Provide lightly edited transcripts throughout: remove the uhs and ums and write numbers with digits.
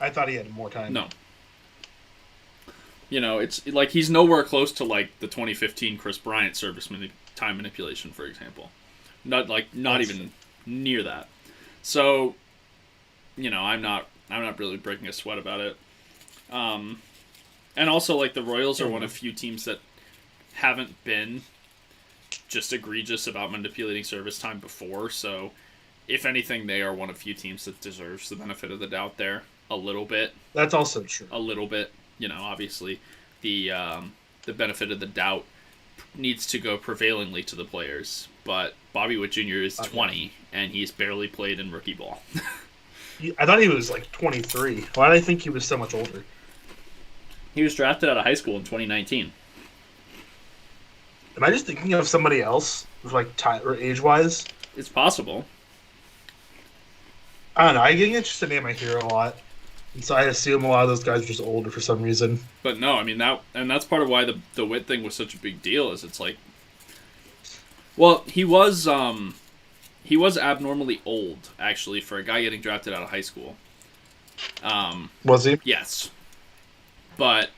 I thought he had more time. No. It's like he's nowhere close to like the 2015 Chris Bryant time manipulation, for example. Not even near that. So, I'm not really breaking a sweat about it. And also, like, the Royals are one of few teams that haven't been just egregious about manipulating service time before. So, if anything, they are one of few teams that deserves the benefit of the doubt there a little bit. That's also true. A little bit. Obviously, the benefit of the doubt needs to go prevailingly to the players. But Bobby Witt Jr. is 20, and he's barely played in rookie ball. I thought he was like 23. Why did I think he was so much older? He was drafted out of high school in 2019. Am I just thinking of somebody else, like or age-wise? It's possible. I don't know. I think it's just a name I hear a lot, and so I assume a lot of those guys are just older for some reason. But no, I mean that's part of why the Witt thing was such a big deal. Is it's like, well, he was abnormally old actually for a guy getting drafted out of high school. Was he? Yes. But,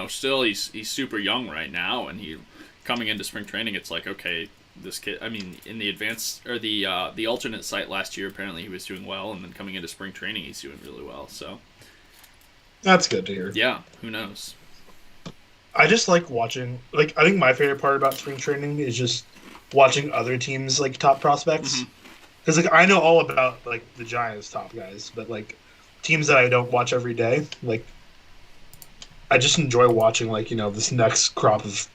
still he's super young right now, and he coming into spring training, it's like, okay, this kid, I mean, in the advanced, or the alternate site last year, apparently he was doing well, and then coming into spring training, he's doing really well, so. That's good to hear. Yeah, who knows? I just like watching, like, I think my favorite part about spring training is just watching other teams, like, top prospects. Because, like, I know all about, like, the Giants' top guys, but, like, teams that I don't watch every day, like, I just enjoy watching, like, this next crop of,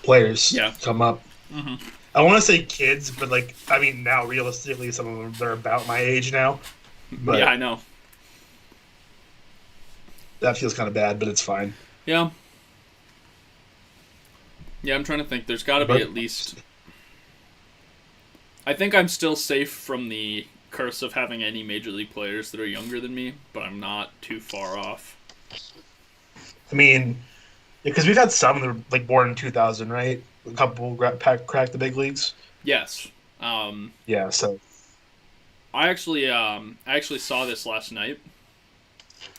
players come up. Mm-hmm. I want to say kids, but, like, I mean, now, realistically, some of them, they're about my age now. But yeah, I know. That feels kind of bad, but it's fine. Yeah. Yeah, I'm trying to think. There's got to be at least... I think I'm still safe from the curse of having any Major League players that are younger than me, but I'm not too far off. I mean, because we've had some that were, like, born in 2000, right? A couple cracked the big leagues. Yes. Yeah, so... I actually saw this last night,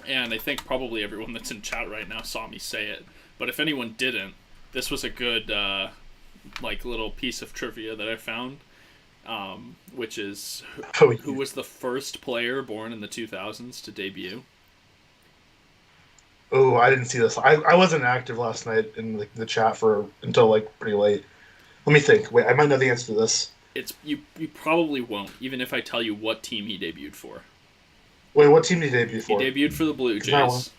and I think probably everyone that's in chat right now saw me say it. But if anyone didn't, this was a good, little piece of trivia that I found, which is who was the first player born in the 2000s to debut. Oh, I didn't see this. I wasn't active last night in the chat until pretty late. Let me think. Wait, I might know the answer to this. It's you probably won't, even if I tell you what team he debuted for. Wait, what team did he debut for? He debuted for the Blue Jays.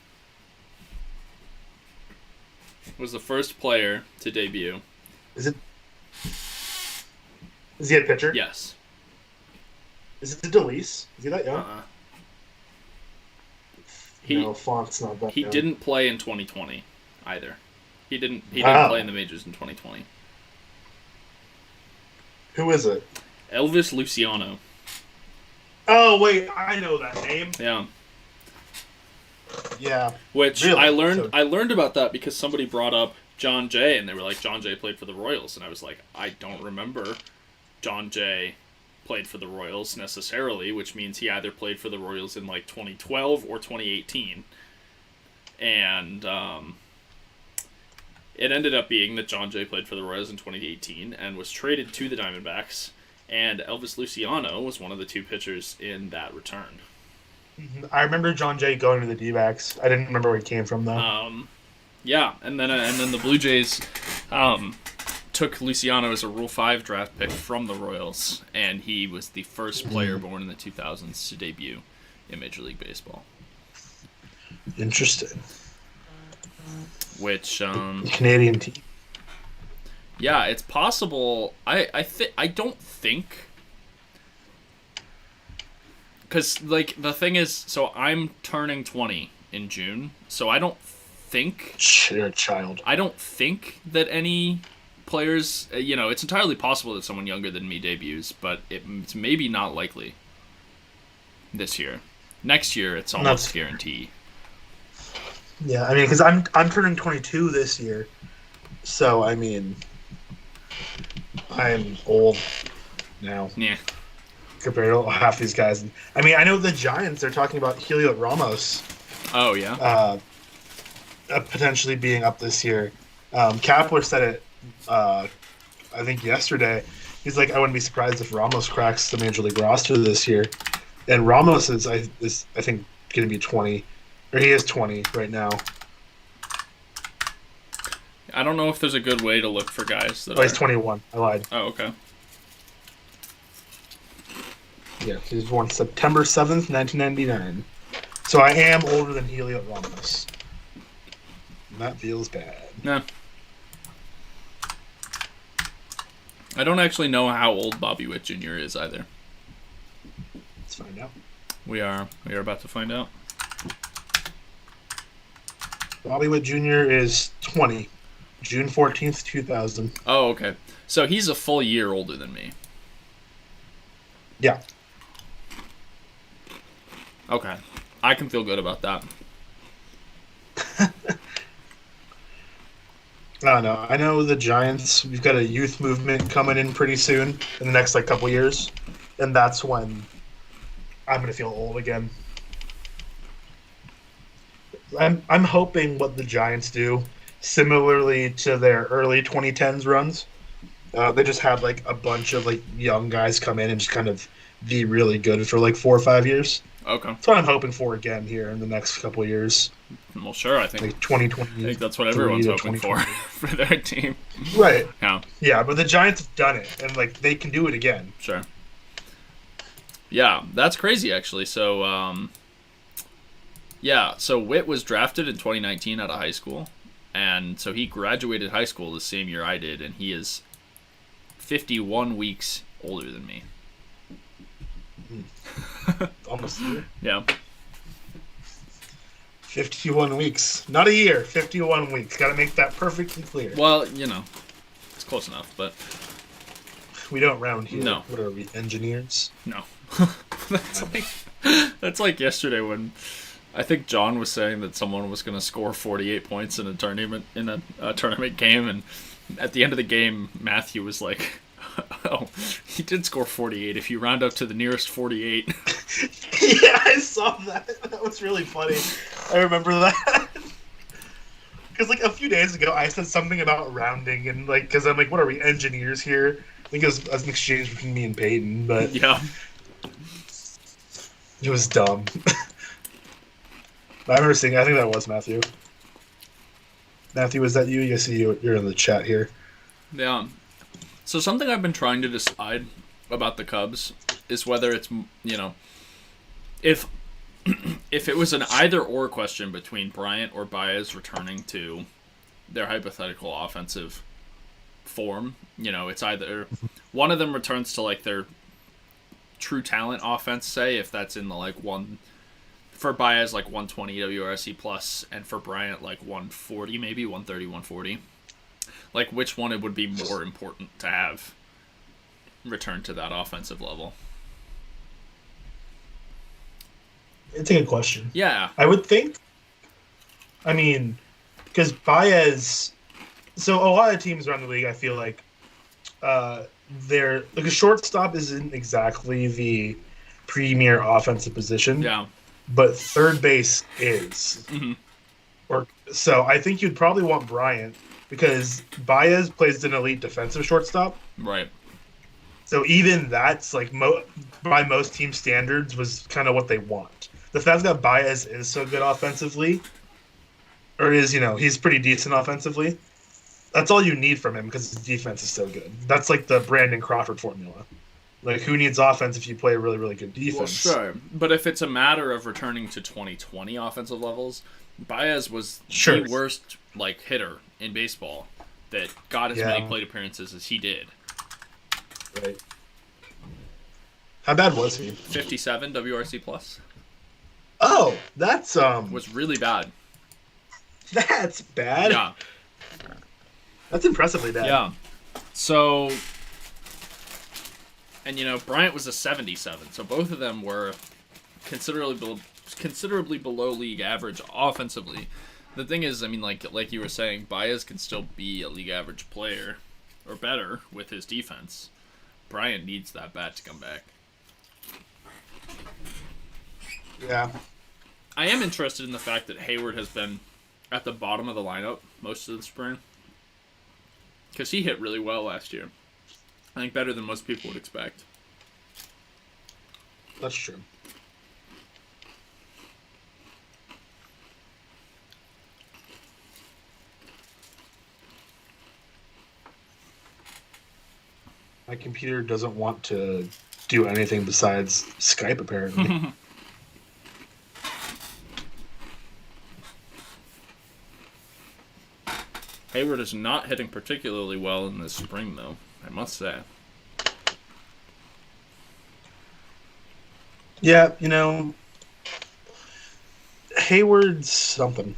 Was the first player to debut. Is he a pitcher? Yes. Is it DeLeese? Is he that young? No, Font's not that He young. didn't play in 2020 either. He didn't play in the majors in 2020. Who is it? Elvis Luciano. Oh, wait, I know that name. Yeah. Yeah. Which really? I learned about that because somebody brought up John Jay, and they were like, John Jay played for the Royals, and I was like, I don't remember John Jay played for the Royals necessarily, which means he either played for the Royals in 2012 or 2018. And it ended up being that John Jay played for the Royals in 2018 and was traded to the Diamondbacks, and Elvis Luciano was one of the two pitchers in that return. I remember John Jay going to the D-backs. I didn't remember where he came from though. Yeah, and then the Blue Jays took Luciano as a Rule 5 draft pick from the Royals, and he was the first player born in the 2000s to debut in Major League Baseball. Interesting. Which Canadian team. Yeah, it's possible. I don't think, because the thing is, so I'm turning 20 in June, so I don't think you're a child. I don't think that any players, it's entirely possible that someone younger than me debuts, but it's maybe not likely this year. Next year, it's almost guaranteed. Yeah, I mean, because I'm turning 22 this year, so I mean, I'm old now. Yeah. compared to half these guys. I mean, I know the Giants, they're talking about Helio Ramos Oh yeah. potentially being up this year. Kapler said it, I think, yesterday. He's like, I wouldn't be surprised if Ramos cracks the Major League roster this year. And Ramos is I think, going to be 20. Or he is 20 right now. I don't know if there's a good way to look for guys that he's 21. I lied. Oh, okay. Yeah, he was born September 7th, 1999. So I am older than Helio Ramos. And that feels bad. Nah. I don't actually know how old Bobby Witt Jr. is either. Let's find out. We are about to find out. Bobby Witt Jr. is 20. June 14th, 2000. Oh, okay. So he's a full year older than me. Yeah. Okay. I can feel good about that. I don't know. I know the Giants, we've got a youth movement coming in pretty soon in the next couple years. And that's when I'm going to feel old again. I'm hoping what the Giants do, similarly to their early 2010s runs, they just had a bunch of young guys come in and just kind of be really good for 4 or 5 years. Okay. That's what I'm hoping for again here in the next couple of years. Well, sure, I think 2020. I think that's what everyone's hoping for their team. Right. Yeah. Yeah, but the Giants have done it, and they can do it again. Sure. Yeah, that's crazy actually. So, so Witt was drafted in 2019 out of high school, and so he graduated high school the same year I did, and he is 51 weeks older than me. Almost a year. Yeah. 51 weeks. Not a year, 51 weeks. Got to make that perfectly clear. Well, it's close enough, but... We don't round here. No. What are we, engineers? No. That's like yesterday when I think John was saying that someone was going to score 48 points in a tournament game, and at the end of the game, Matthew was like, oh, he did score 48 if you round up to the nearest 48. Yeah, I saw that. That was really funny. I remember that. Because a few days ago, I said something about rounding, and because I'm what are we, engineers here? I think it was an exchange between me and Peyton, but yeah, it was dumb. I remember seeing. I think that was Matthew. Matthew, was that you? I see you're in the chat here. Yeah. So something I've been trying to decide about the Cubs is whether it's, if it was an either-or question between Bryant or Baez returning to their hypothetical offensive form, it's either one of them returns to their true talent offense, say, if that's in the one, for Baez 120 WRC plus, and for Bryant 140, maybe 130, 140. Which one it would be more important to have return to that offensive level? It's a good question. Yeah. I would think. I mean, because Baez... So a lot of teams around the league, I feel they're... a shortstop isn't exactly the premier offensive position. Yeah. But third base is. Mm-hmm. So I think you'd probably want Bryant, because Baez plays an elite defensive shortstop. Right. So even that's by most team standards was kind of what they want. The fact that Baez is so good offensively, or is, he's pretty decent offensively, that's all you need from him because his defense is so good. That's the Brandon Crawford formula. Who needs offense if you play a really, really good defense? Well, sure. But if it's a matter of returning to 2020 offensive levels, Baez was the worst hitter in baseball that got as many plate appearances as he did. Right. How bad was he? 57 WRC plus. Oh, that's was really bad. That's bad. Yeah. That's impressively bad. Yeah. So, and Bryant was a 77, so both of them were considerably below league average offensively. The thing is, like you were saying, Baez can still be a league average player or better with his defense. Bryant needs that bat to come back. Yeah. I am interested in the fact that Hayward has been at the bottom of the lineup most of the spring. Because he hit really well last year. I think better than most people would expect. That's true. My computer doesn't want to do anything besides Skype, apparently. Hayward is not hitting particularly well in this spring, though, I must say. Yeah, Hayward's something.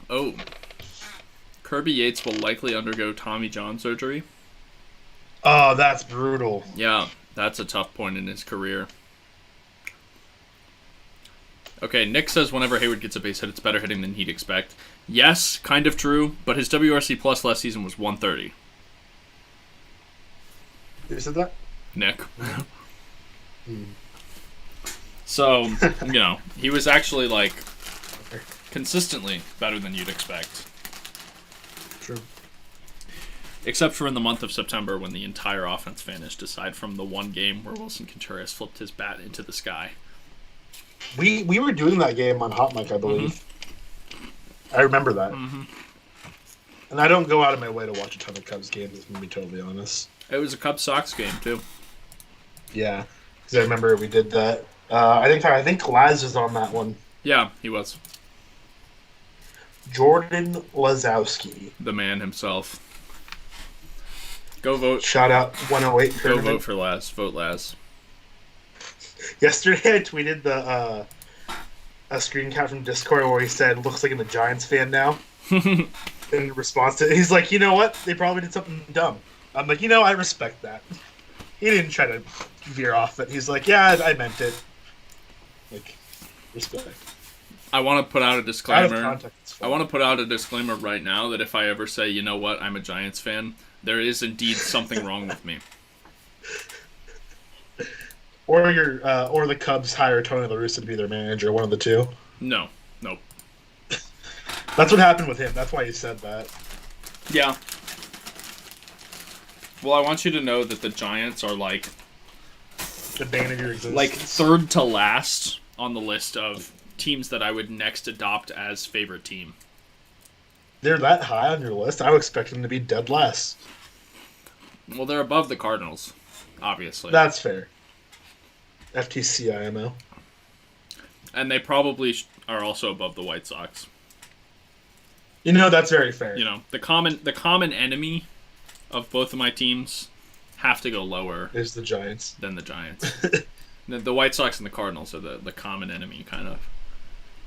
Oh. Kirby Yates will likely undergo Tommy John surgery. Oh, that's brutal. Yeah, that's a tough point in his career. Okay, Nick says whenever Hayward gets a base hit, it's better hitting than he'd expect. Yes, kind of true, but his WRC plus last season was 130. Who said that? Nick. So, he was actually, consistently better than you'd expect. True. Except for in the month of September when the entire offense vanished, aside from the one game where Wilson Contreras flipped his bat into the sky. We were doing that game on HotMic, I believe. Mm-hmm. I remember that. Mm-hmm. And I don't go out of my way to watch a ton of Cubs games, to be totally honest. It was a Cubs-Sox game, too. Yeah, because I remember we did that. I think Laz was on that one. Yeah, he was. Jordan Lazowski. The man himself. Go vote. Shout out 108 Go tournament. vote for Laz. Vote Laz. Yesterday I tweeted a screen cap from Discord where he said, "Looks like I'm a Giants fan now." In response to it, he's like, "You know what? They probably did something dumb." I'm like, I respect that. He didn't try to veer off it. He's like, "Yeah, I meant it." Like, respect. I want to put out a disclaimer. Out of context, I want to put out a disclaimer right now that if I ever say, you know what, I'm a Giants fan, there is indeed something wrong with me. Or or the Cubs hire Tony La Russa to be their manager, one of the two. Nope. That's what happened with him. That's why he said that. Yeah. Well, I want you to know that the Giants are the bane of your existence. Third to last on the list of teams that I would next adopt as favorite team. They're that high on your list? I would expect them to be dead last. Well, they're above the Cardinals, obviously. That's fair. FTC IMO. And they probably are also above the White Sox. That's very fair. The common enemy of both of my teams have to go lower. Is the Giants. Than the Giants. The White Sox and the Cardinals are the common enemy, kind of.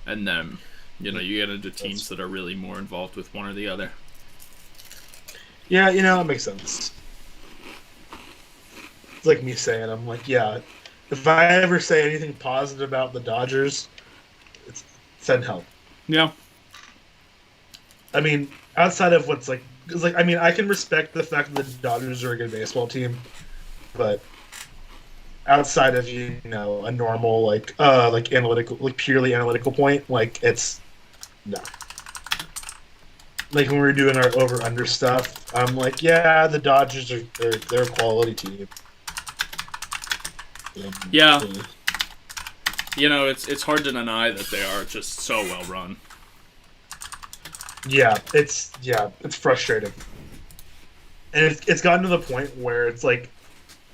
And then, you get into teams that are really more involved with one or the other. Yeah, that makes sense. It's like me saying, I'm like, yeah, if I ever say anything positive about the Dodgers, send help. Yeah. I mean, outside of what's I can respect the fact that the Dodgers are a good baseball team, but outside of a normal analytical purely analytical point, it's no. When we were doing our over under stuff, I'm like, yeah, the Dodgers they're a quality team. Yeah. It's hard to deny that they are just so well run. Yeah, it's frustrating. And it's gotten to the point where it's like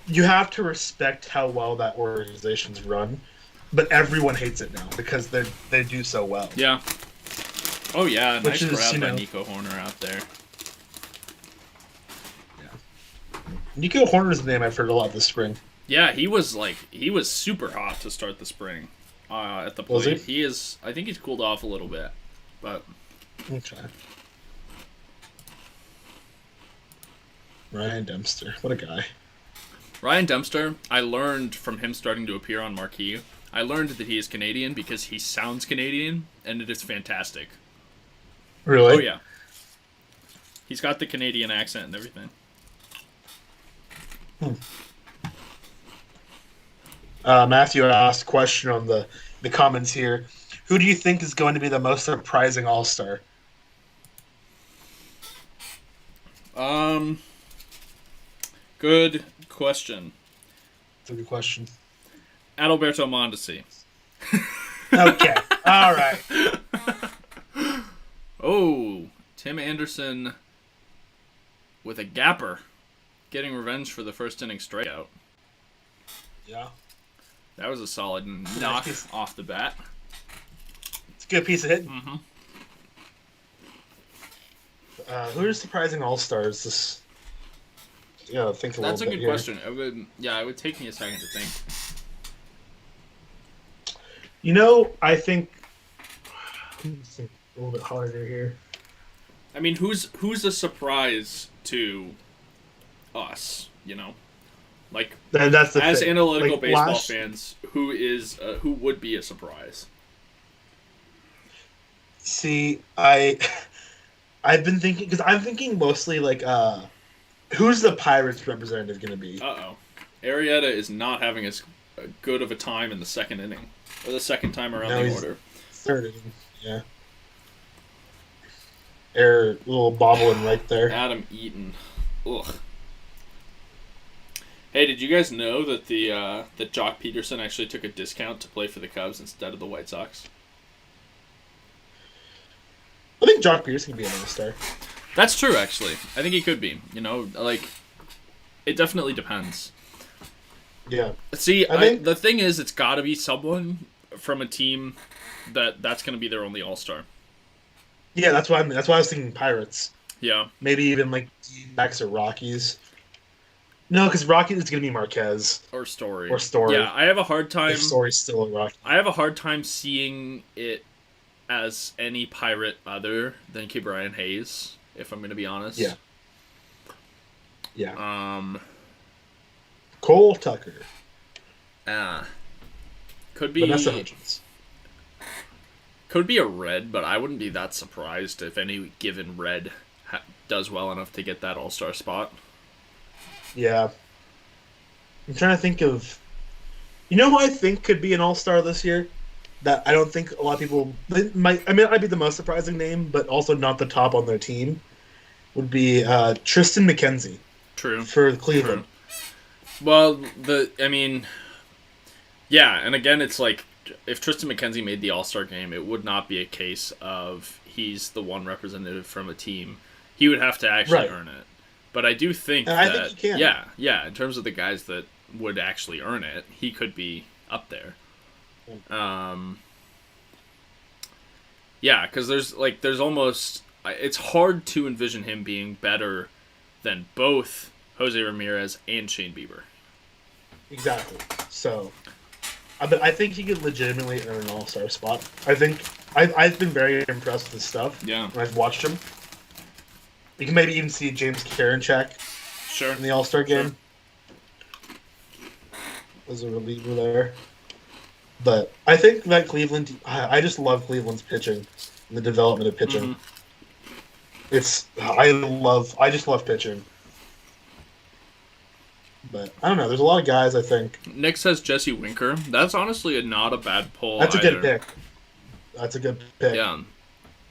you have to respect how well that organization's run, but everyone hates it now because they do so well. Yeah. Oh yeah, nice grab by know, Nico Horner out there. Yeah. Nico Horner's the name I've heard a lot this spring. Yeah, he was super hot to start the spring. At the plate. Was he? I think he's cooled off a little bit, but okay. Ryan Dempster, what a guy. Ryan Dempster, I learned from him starting to appear on Marquee. I learned that he is Canadian because he sounds Canadian, and it is fantastic. Really? Oh yeah. He's got the Canadian accent and everything. Matthew asked a question on the comments here. Who do you think is going to be the most surprising All Star? Um, Good question. That's a good question. Adalberto Mondesi. Okay. All right. Oh, Tim Anderson with a gapper, getting revenge for the first inning strikeout. Yeah. That was a solid knock off the bat. It's a good piece of hitting. Mm-hmm. Who are surprising All Stars? This. Yeah, think a That's little a bit good question. It would take me a second to think. I think. Let me think a little bit harder here. I mean, who's a surprise to us? Like That's the as thing. analytical Like, baseball fans, who would be a surprise? See, I've been thinking because I'm thinking mostly like who's the Pirates representative going to be? Arrieta is not having as good of a time in the second inning or the second time around the order. Third inning, yeah. Little bobbling right there. Adam Eaton. Ugh. Hey, did you guys know that that Jock Peterson actually took a discount to play for the Cubs instead of the White Sox? I think Jock Peterson could be an All-Star. That's true, actually. I think he could be. It definitely depends. Yeah. See, the thing is, it's got to be someone from a team that's going to be their only All-Star. Yeah, that's why I was thinking Pirates. Yeah. Maybe even like D-backs or Rockies. No, because Rockies is going to be Marquez. Or Story. Yeah, I have a hard time... If Story's still a Rocky. I have a hard time seeing it as any Pirate other than Ke'Bryan Hayes, if I'm going to be honest. Yeah. Yeah. Cole Tucker. Could be... Vanessa Hudgens. Could be a Red, but I wouldn't be that surprised if any given Red does well enough to get that All-Star spot. Yeah. I'm trying to think of... You know who I think could be an All-Star this year? That I don't think a lot of people... It might be the most surprising name, but also not the top on their team. Would be Tristan McKenzie. True. For Cleveland. True. Well, yeah, and again, it's like, if Tristan McKenzie made the All-Star game, it would not be a case of he's the one representative from a team. He would have to actually earn it. But I do think I think he can. Yeah, in terms of the guys that would actually earn it, he could be up there. Yeah, because there's almost... It's hard to envision him being better than both Jose Ramirez and Shane Bieber. Exactly. So, but I think he could legitimately earn an All-Star spot. I think I've been very impressed with his stuff. Yeah. When I've watched him. You can maybe even see James Karinchak in the All-Star game. As a reliever there. But I think that Cleveland... I just love Cleveland's pitching and the development of pitching. Mm-hmm. I just love pitching. But I don't know. There's a lot of guys, I think. Nick says Jesse Winker. That's honestly not a bad pull. That's a good pick. Yeah.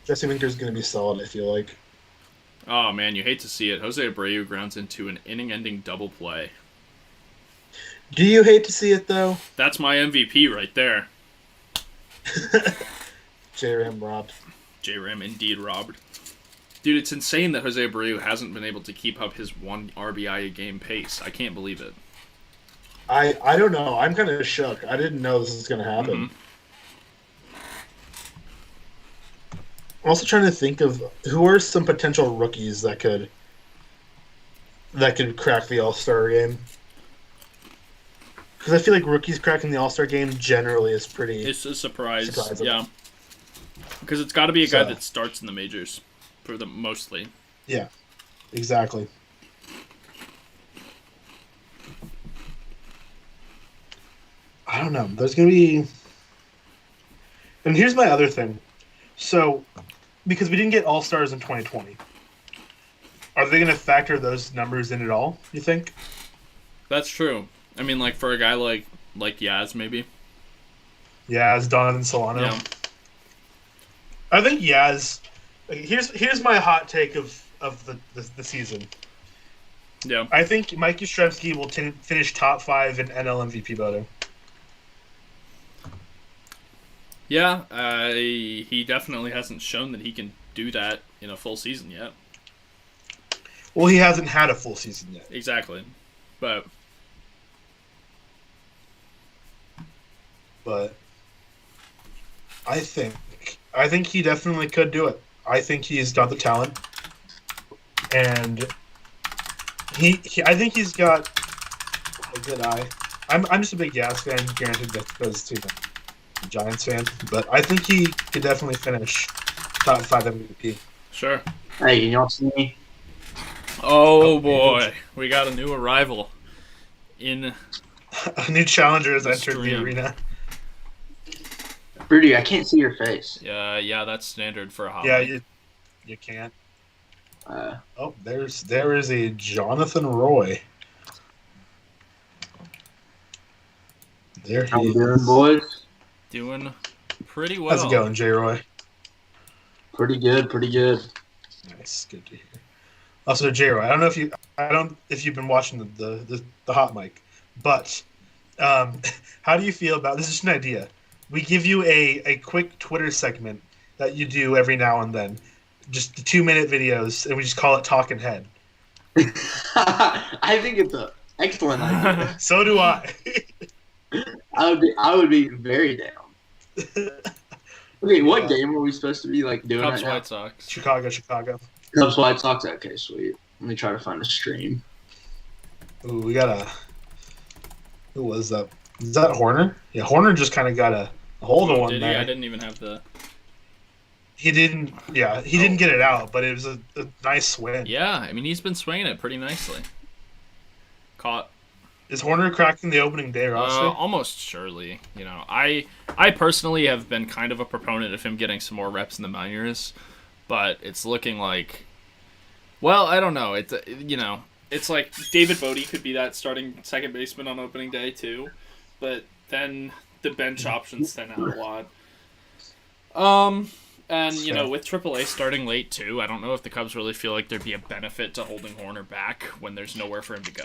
Jesse Winker's going to be solid, I feel like. Oh, man, you hate to see it. Jose Abreu grounds into an inning-ending double play. Do you hate to see it, though? That's my MVP right there. J-Ram robbed. J-Ram indeed robbed. Dude, it's insane that Jose Abreu hasn't been able to keep up his 1 RBI a game pace. I can't believe it. I don't know. I'm kind of shook. I didn't know this was going to happen. Mm-hmm. I'm also trying to think of who are some potential rookies that could crack the All-Star game. Because I feel like rookies cracking the All-Star game generally is pretty... It's a surprise, yeah. Because it's got to be a guy that starts in the majors, for them mostly. Yeah, exactly. I don't know. There's going to be... And here's my other thing. So, because we didn't get All-Stars in 2020, are they going to factor those numbers in at all, you think? That's true. I mean, like, for a guy like like Yaz maybe. Yaz, Donovan Solano. Yeah. I think Yaz. Here's my hot take of the season. Yeah. I think Mike Yastrzemski will finish top 5 in NL MVP voting. Yeah, he definitely hasn't shown that he can do that in a full season yet. Well, he hasn't had a full season yet. Exactly. But I think he definitely could do it. I think he's got the talent, and I think he's got a good eye. I'm just a big Yaz fan, granted that's because he's a Giants fan, but I think he could definitely finish top 5 MVP. sure. Hey, can y'all see me? Oh boy, we got a new arrival in A new challenger has entered the stream. arena. Rudy, I can't see your face. Yeah, that's standard for a hot Yeah, mic. you can't. Uh, Oh, there is a Jonathan Roy. There how he we doing, is. boys? Doing pretty well. How's it going, J. Roy? Pretty good, pretty good. Nice, good to hear. Also, J. Roy, I don't know if you've been watching the hot mic, but how do you feel about this? Is just an idea. We give you a quick Twitter segment that you do every now and then, just the 2-minute videos, and we just call it Talking Head. I think it's an excellent idea. So do I. I would be very down. Okay, what game are we supposed to be doing Cubs, right now? White Sox. Chicago. Cubs, White Sox. Okay, sweet. Let me try to find a stream. Ooh, we got a. Who was that? Is that Horner? Yeah, Horner just kind of got a hold of one Did he? there. I didn't even have the. He didn't. Yeah, he didn't get it out, but it was a nice swing. Yeah, I mean he's been swinging it pretty nicely. Caught. Is Horner cracking the opening day roster? Almost surely. You know, I personally have been kind of a proponent of him getting some more reps in the minors, but it's looking like. Well, I don't know. It's it's like David Bodie could be that starting second baseman on opening day too, but then the bench options thin out a lot. And with AAA starting late too, I don't know if the Cubs really feel like there'd be a benefit to holding Horner back when there's nowhere for him to go.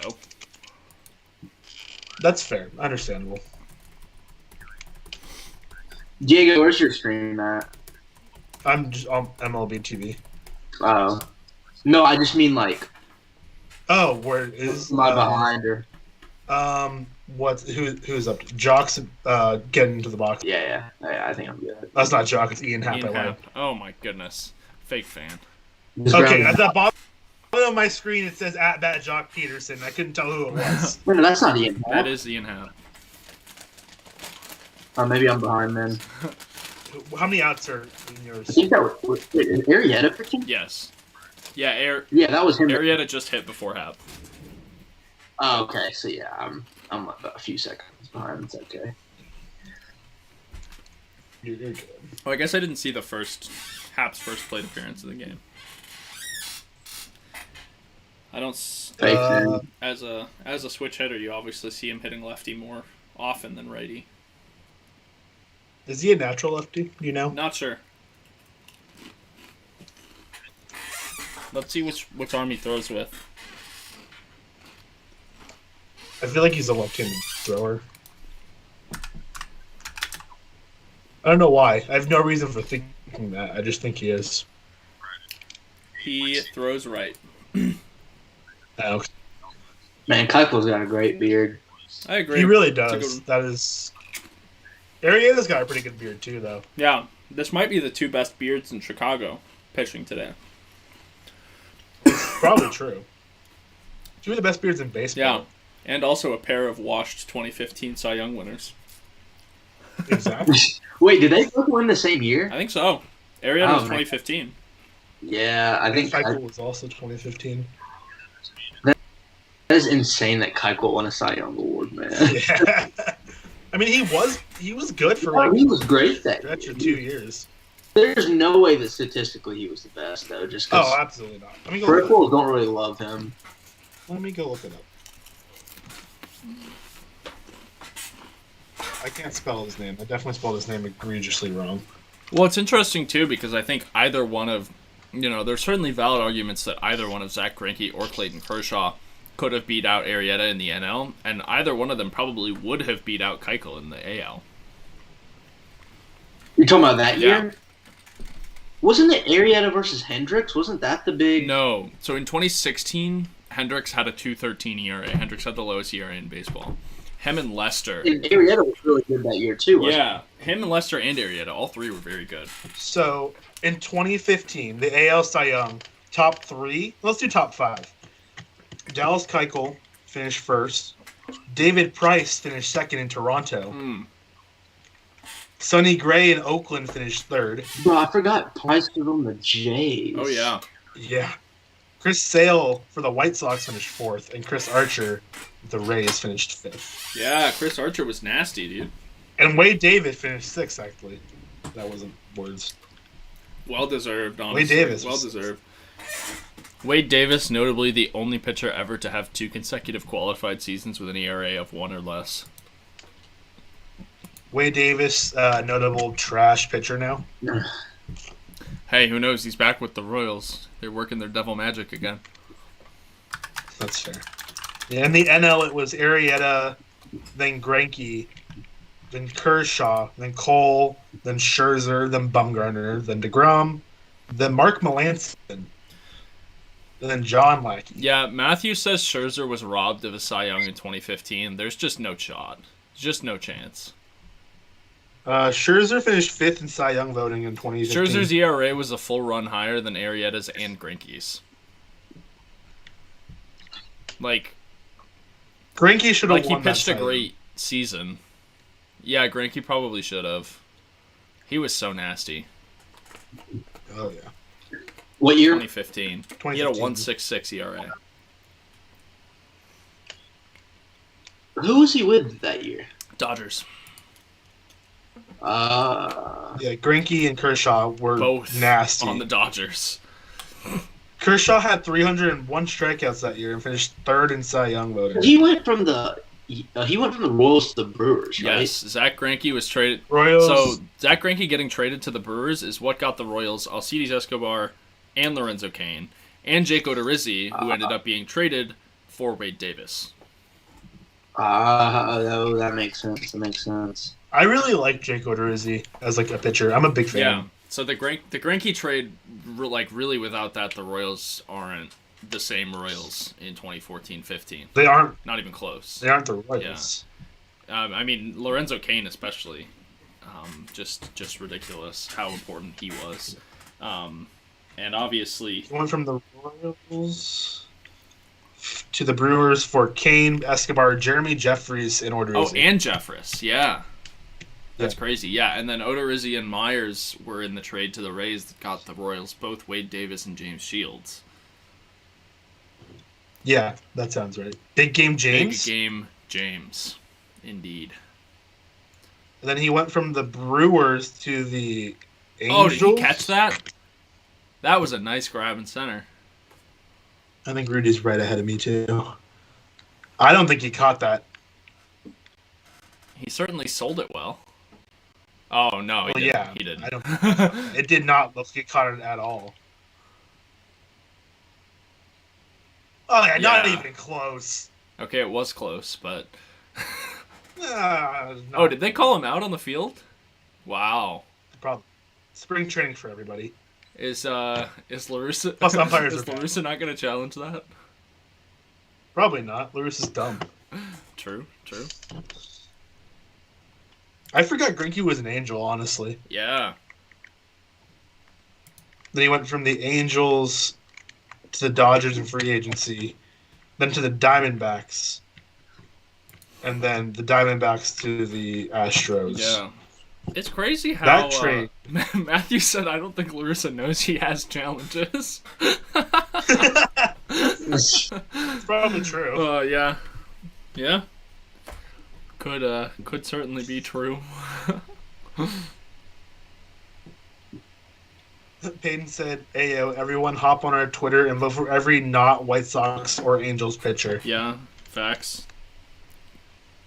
That's fair. Understandable. Diego, where's your stream at? I'm just on MLB TV. Oh. No, I just mean Oh, where is my behind or who's up? Jock's getting into the box. yeah. I think I'm good. That's not Jock. It's Ian Happ. Ian I lied. Happ. Oh my goodness, fake fan. Okay, at the bottom of my screen it says @bat Jock Peterson. I couldn't tell who it was. No, that's not Ian. That is Ian Happ. Or maybe I'm behind then. How many outs are in yours? I think that was is Arrieta pitching? Yes. Yeah, Yeah, that was him. Arrieta just hit before Happ. Oh, okay. So yeah, I'm about a few seconds behind. It's okay. You're good. Oh, I guess I didn't see Happ's first plate appearance of the game. I don't. As a switch hitter, you obviously see him hitting lefty more often than righty. Is he a natural lefty? Do you know? Not sure. Let's see which arm he throws with. I feel like he's a left-handed thrower. I don't know why. I have no reason for thinking that. I just think he is. He throws right. Oh, Man, Keuchel's got a great beard. I agree. he really It's a good does. one. That is. Arrieta's got a pretty good beard too, though. Yeah, this might be the two best beards in Chicago pitching today. Probably true. Two of the best beards in baseball. Yeah, and also a pair of washed 2015 Cy Young winners. Exactly. Wait, did they both win the same year? I think so. Arrieta was Oh, man. 2015. Yeah, I think Keuchel was also 2015. that is insane that Keuchel won a Cy Young award, man. Yeah. I mean, he was good for Oh, he was great that stretch of year. 2 years. There's no way that statistically he was the best though, just because Oh, absolutely not. Let me go. Look it up. peripherals don't really love him. Let me go look it up. I can't spell his name. I definitely spelled his name egregiously wrong. Well, it's interesting, too, because I think either one of... there's certainly valid arguments that either one of Zach Greinke or Clayton Kershaw could have beat out Arrieta in the NL, and either one of them probably would have beat out Keuchel in the AL. You're talking about that Yeah. year? Wasn't it Arrieta versus Hendricks? Wasn't that the big... No. So in 2016, Hendricks had a 2.13 ERA. Hendricks had the lowest ERA in baseball. Him and Lester. And Arrieta was really good that year, too, wasn't Yeah. Him and Lester and Arrieta, all three were very good. So in 2015, the AL Cy Young top 3. Let's do top 5. Dallas Keuchel finished first. David Price finished second in Toronto. Sonny Gray in Oakland finished third. Bro, I forgot Price was on the Jays. Oh, yeah. Yeah. Chris Sale for the White Sox finished fourth, and Chris Archer with the Rays finished fifth. Yeah, Chris Archer was nasty, dude. And Wade Davis finished sixth, actually. That wasn't words. Well-deserved, honestly. Wade Davis. Well-deserved. Wade Davis, notably the only pitcher ever to have 2 consecutive qualified seasons with an ERA of 1 or less. Wade Davis, notable trash pitcher now. Hey, who knows? He's back with the Royals. They're working their devil magic again. That's fair. Yeah, in the NL, it was Arrieta, then Greinke, then Kershaw, then Cole, then Scherzer, then Bumgarner, then DeGrom, then Mark Melancon, and then John Lackey. Yeah, Matthew says Scherzer was robbed of a Cy Young in 2015. There's just no shot. Just no chance. Scherzer finished fifth in Cy Young voting in 2015. Scherzer's ERA was a full run higher than Arrieta's and Greinke's. Like, Greinke should have he won pitched that a great season. Yeah, Greinke probably should have. He was so nasty. Oh, yeah. What year? 2015. He had a 1.66 ERA. Who was he with that year? Dodgers. Yeah, Greinke and Kershaw were Both nasty. on the Dodgers. Kershaw had 301 strikeouts that year and finished third in Cy Young voting. He went from the Royals to the Brewers, right? Yes, Zach Greinke was traded. Royals. So Zach Greinke getting traded to the Brewers is what got the Royals Alcides Escobar and Lorenzo Cain and Jake Odorizzi, who ended up being traded for Wade Davis. That makes sense. That makes sense. I really like Jake Odorizzi as like a pitcher. I'm a big fan. Yeah. So the Greinke trade, really without that, the Royals aren't the same Royals in 2014-15. They aren't. Not even close. They aren't the Royals. I mean, Lorenzo Cain especially, just ridiculous how important he was, and obviously He went from the Royals to the Brewers for Cain, Escobar, Jeremy Jeffries, and Odorizzi. Oh, and Jeffress, yeah. That's crazy, yeah. And then Odorizzi and Myers were in the trade to the Rays that got the Royals both Wade Davis and James Shields. Yeah, that sounds right. Big Game James. Big Game James, indeed. And then he went from the Brewers to the Angels. Oh, did he catch that? That was a nice grab in center. I think Rudy's right ahead of me, too. I don't think he caught that. He certainly sold it well. Oh, no, he didn't. Yeah, He didn't. I don't. It did not look like he caught it at all. Oh, yeah, not Yeah. even close. Okay, it was close, but... No. Oh, did they call him out on the field? Wow. Probably. Spring training for everybody. Is LaRussa... Plus umpires is are bad. LaRussa not going to challenge that? Probably not. Lewis is dumb. True. I forgot Greinke was an Angel, honestly. Yeah. Then he went from the Angels to the Dodgers in free agency, then to the Diamondbacks, and then the Diamondbacks to the Astros. Yeah. It's crazy how That trade. Matthew said, I don't think Larissa knows he has challenges. It's probably true. Yeah. Yeah. Could certainly be true. Peyton said, Ayo, everyone hop on our Twitter and vote for every not White Sox or Angels pitcher. Yeah, facts.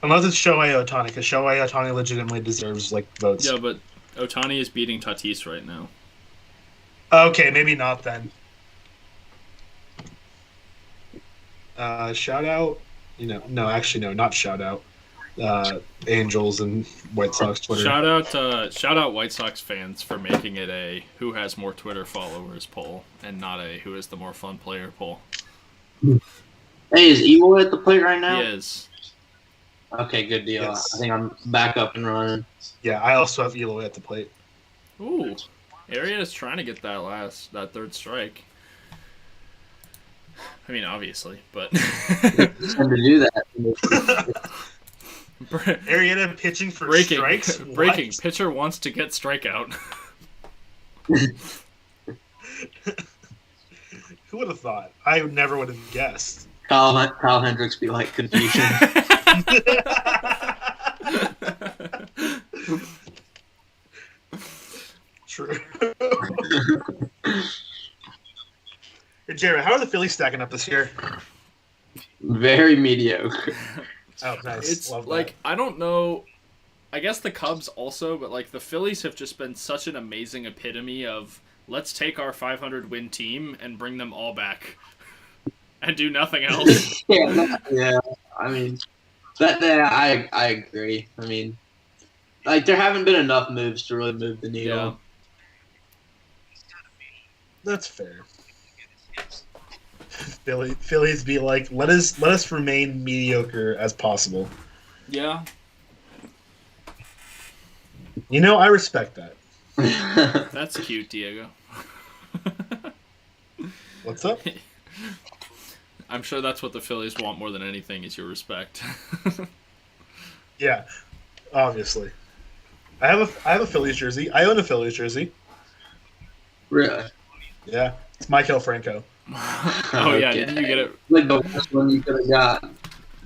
Unless it's Shohei Ohtani, because Shohei Ohtani legitimately deserves like votes. Yeah, but Ohtani is beating Tatis right now. Okay, maybe not then. Shout out, no, actually no, not shout out. Angels and White Sox Twitter. Shout out White Sox fans for making it a who has more Twitter followers poll and not a who is the more fun player poll. Hey, is Evo at the plate right now? He is. Okay, good deal. Yes. I think I'm back up and running. Yeah, I also have Eloy at the plate. Ooh, Arrieta's trying to get that third strike. I mean, obviously, but It's time to do that. Arrieta pitching for breaking, strikes. breaking. What? Pitcher wants to get strikeout. Who would have thought? I never would have guessed. Kyle Hendricks be like confusion. True. Hey, Jared, how are the Phillies stacking up this year? Very mediocre. Oh, nice. It's Love like that. I don't know. I guess the Cubs also, but like the Phillies have just been such an amazing epitome of let's take our 500 win team and bring them all back and do nothing else. yeah. I mean, I agree. I mean, like there haven't been enough moves to really move the needle. Yeah. That's fair. Phillies be like, let us remain mediocre as possible. Yeah. I respect that. That's cute, Diego. What's up? I'm sure that's what the Phillies want more than anything is your respect. Yeah, obviously. I have a Phillies jersey. I own a Phillies jersey. Really? Yeah, it's Michael Franco. Oh yeah, didn't you get it? Like the worst one you could have got.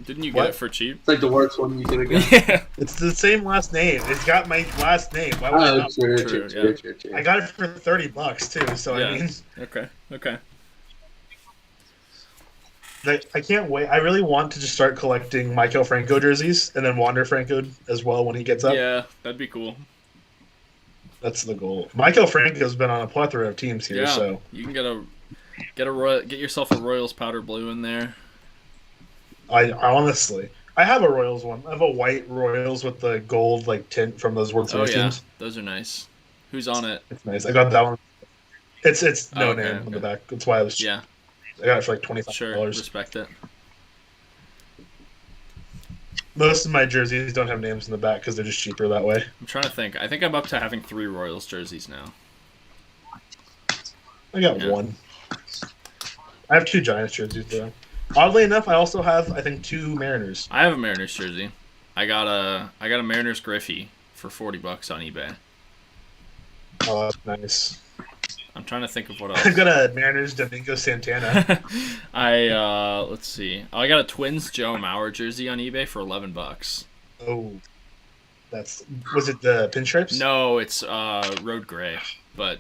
Didn't you What? get it for cheap? It's like the worst one you could have got. Yeah. It's the same last name. It's got my last name. Why would I Oh, not? true. I got it for $30 too. So Yeah. I mean, Okay. I can't wait. I really want to just start collecting Michael Franco jerseys and then Wander Franco as well when he gets up. Yeah, that'd be cool. That's the goal. Michael Franco's been on a plethora of teams here, Yeah, so you can get yourself a Royals powder blue in there. I honestly, I have a Royals one. I have a white Royals with the gold like tint from those World Oh Series yeah, teams. those are nice. Who's on it? It's nice. I got that one. It's no Okay, name on the back. That's why I was. Yeah, I got it for like $25. sure. Respect it. Most of my jerseys don't have names in the back because they're just cheaper that way. I'm trying to think. I think I'm up to having 3 Royals jerseys now. I got Yeah. one. I have 2 Giants jerseys though. Oddly enough, I also have I think 2 Mariners. I have a Mariners jersey. I got a Mariners Griffey for $40 on eBay. Oh, that's nice. I'm trying to think of what I've else. got a Mariners Domingo Santana. Let's see. Oh, I got a Twins Joe Mauer jersey on eBay for $11. Oh, was it the pinstripes? No, it's road gray, but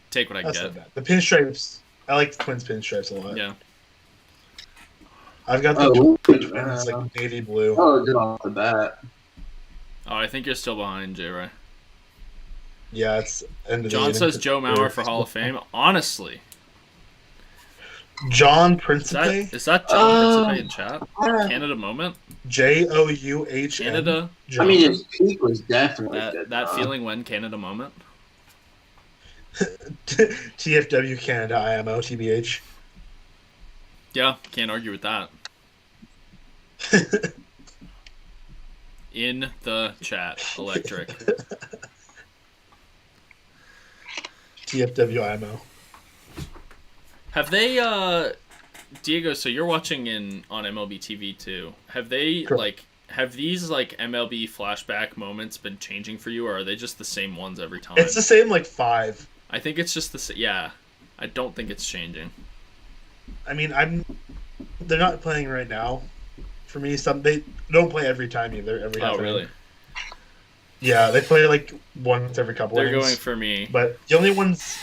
take what I can That's get. not bad. The pinstripes. I like the Twins pinstripes a lot. Yeah. I've got the Twins like navy blue. Oh, good off the bat. Oh, I think you're still behind, J. Ray. Yeah, it's end of the John inning. says Joe Mauer for Hall of Fame. Honestly, John is Principe. that John Principe in chat? Canada moment. Jouhn. Canada. I mean, his peak was definitely good. That feeling when Canada moment. TFW Canada IMO TBH. Yeah, can't argue with that. In the chat, electric. TFW IMO. Have they, Diego? So you're watching on MLB TV too. Have they Correct. have these MLB flashback moments been changing for you, or are they just the same ones every time? It's the same 5. I think it's just yeah. I don't think it's changing. I mean, they're not playing right now. For me, they don't play every time either. Every half Oh, inning. really? Yeah, they play once every couple. They're innings. going for me. But the only ones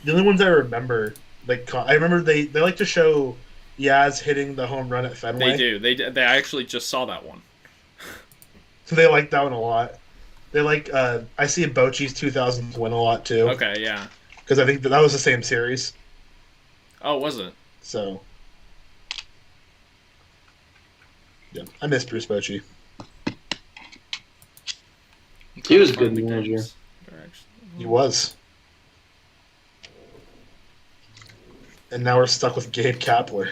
I remember, I remember they like to show Yaz hitting the home run at Fenway. They do. They I actually just saw that one. They like that one a lot. They like. I see Bochy's 2000s win a lot too. Okay, yeah. Because I think that was the same series. Oh, was it? So. Yeah, I miss Bruce Bochy. He was a good manager. He was. And now we're stuck with Gabe Kapler.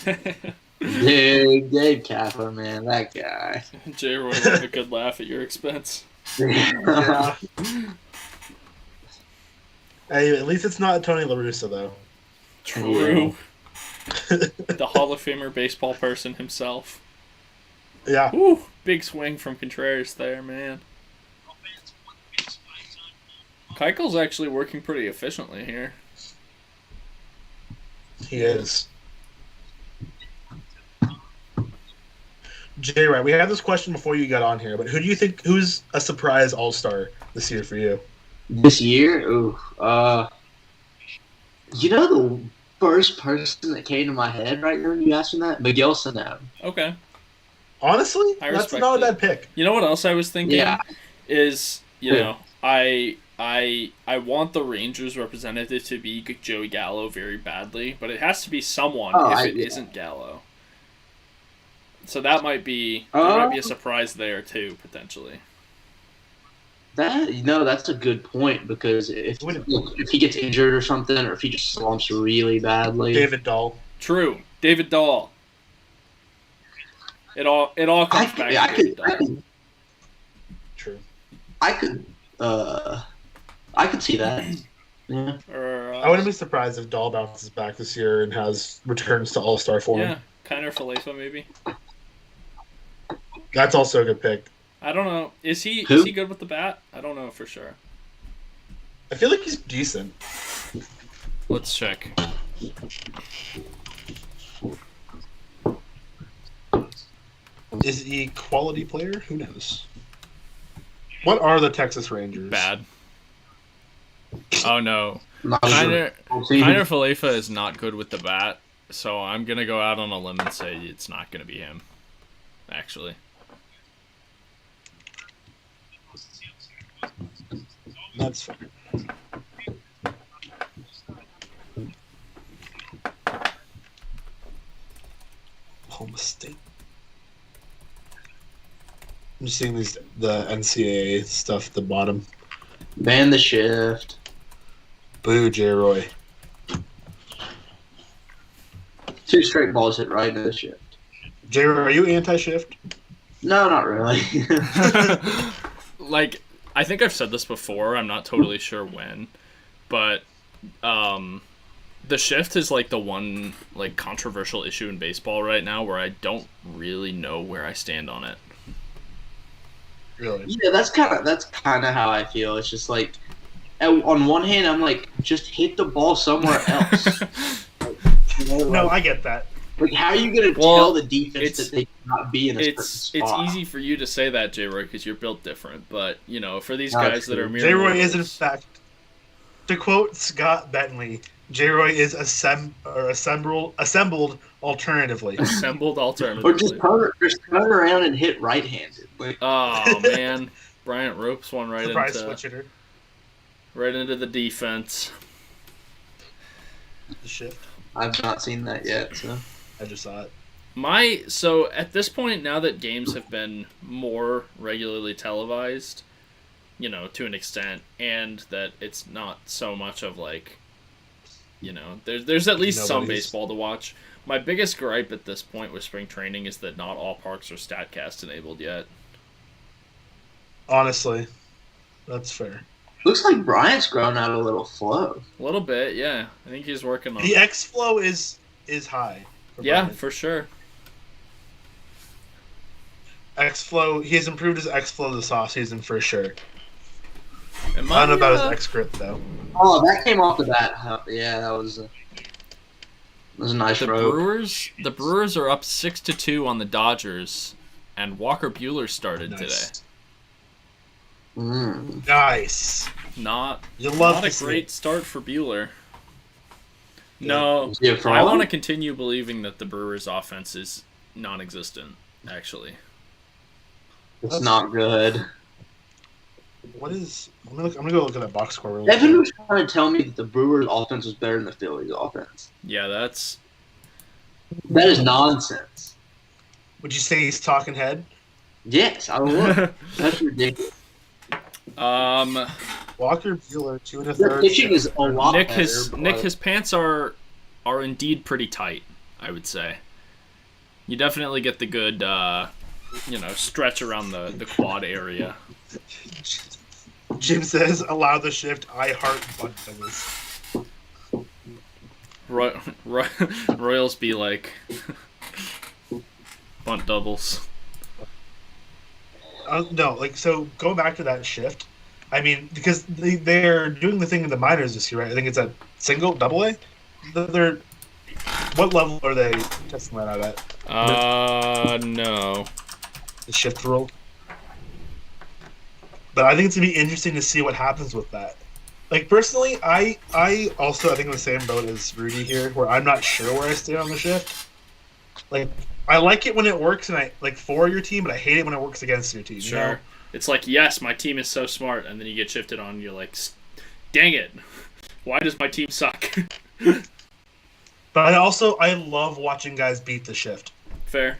Dude, Gabe Kapler, man, that guy. J. Roy will have a good laugh at your expense. Yeah. Hey, at least it's not Tony La Russa, though. True. The Hall of Famer baseball person himself. Yeah. Woo, big swing from Contreras there, man. Keuchel's actually working pretty efficiently here. He is. Jay, right? We had this question before you got on here, but who's a surprise All-Star this year for you? This year? Ooh. You know the first person that came to my head right now when you asked me that? Miguel Sano. Okay. Honestly, that's not a bad pick. You know what else I was thinking? Yeah. Is, you know, I want the Rangers representative to be Joey Gallo very badly, but it has to be someone if it isn't Gallo. So that might be a surprise there too, potentially. That's a good point because if he gets injured or something, or if he just slumps really badly. David Dahl. True, David Dahl. It all comes back to David Dahl. True. I could see that. Yeah. I wouldn't be surprised if Dahl bounces back this year and returns to All-Star form. Yeah, Kiner Falefa maybe. That's also a good pick. I don't know. Is he good with the bat? I don't know for sure. I feel like he's decent. Let's check. Is he a quality player? Who knows? What are the Texas Rangers? Bad. Oh no. Kiner Falefa is not good with the bat, so I'm gonna go out on a limb and say it's not gonna be him. Actually. That's fair. Home State. I'm just seeing the NCAA stuff at the bottom. Ban the shift. Boo, J. Roy. 2 straight balls hit right into the shift. J. Roy, are you anti-shift? No, not really. Like, I think I've said this before. I'm not totally sure when, but the shift is like the one like controversial issue in baseball right now where I don't really know where I stand on it. Really? Yeah, that's kind of how I feel. It's just like, on one hand, I'm like, just hit the ball somewhere else. No, I get that. Like, how are you going to tell the defense that they cannot be in a certain spot? It's easy for you to say that, J-Roy, because you're built different. But, you know, for these guys that are mere J-Roy is, in fact, to quote Scott Bentley, J-Roy is assembled alternatively. Assembled alternatively. Or just turn around and hit right-handed. Like, oh, man. Bryant ropes one right into the defense. The shift. I've not seen that yet, so I just saw it. So at this point, now that games have been more regularly televised, you know, to an extent, and that it's not so much of like, you know, there's at least some baseball to watch. My biggest gripe at this point with spring training is that not all parks are StatCast enabled yet. Honestly, that's fair. Looks like Bryant's grown out a little flow. A little bit, yeah. I think he's working on the X flow is high. Yeah, for sure. X flow. He has improved his X flow this offseason for sure. I don't know about his X grip though. Oh, that came off the bat. Yeah, that was a nice throw. The Brewers are up 6-2 on the Dodgers, and Walker Buehler started today. Nice. Not a great start for Buehler. No, I want to continue believing that the Brewers' offense is non-existent, actually. It's not good. What is? I'm gonna go look at that box score real Evan quick. was trying to tell me that the Brewers' offense was better than the Phillies' offense. Yeah, That is nonsense. Would you say he's talking head? Yes, I would. That's ridiculous. Walker Buehler, 2 The 1/3. pitching is a lot Nick, better. his pants are indeed pretty tight, I would say. You definitely get the good, stretch around the quad area. Jim says, "Allow the shift. I heart butt Royals be like bunt doubles. No, like, so going back to that shift, I mean, because they're doing the thing in the minors this year, right? I think it's at single, double A. They're what level are they testing that out at? No. The shift rule. But I think it's gonna be interesting to see what happens with that. Like, personally, I also I think I'm the same boat as Rudy here, where I'm not sure where I stand on the shift. Like, I like it when it works and I like for your team, but I hate it when it works against your team. Sure. You know? It's like, yes, my team is so smart, and then you get shifted on, and you're like, dang it. Why does my team suck? But I love watching guys beat the shift. Fair.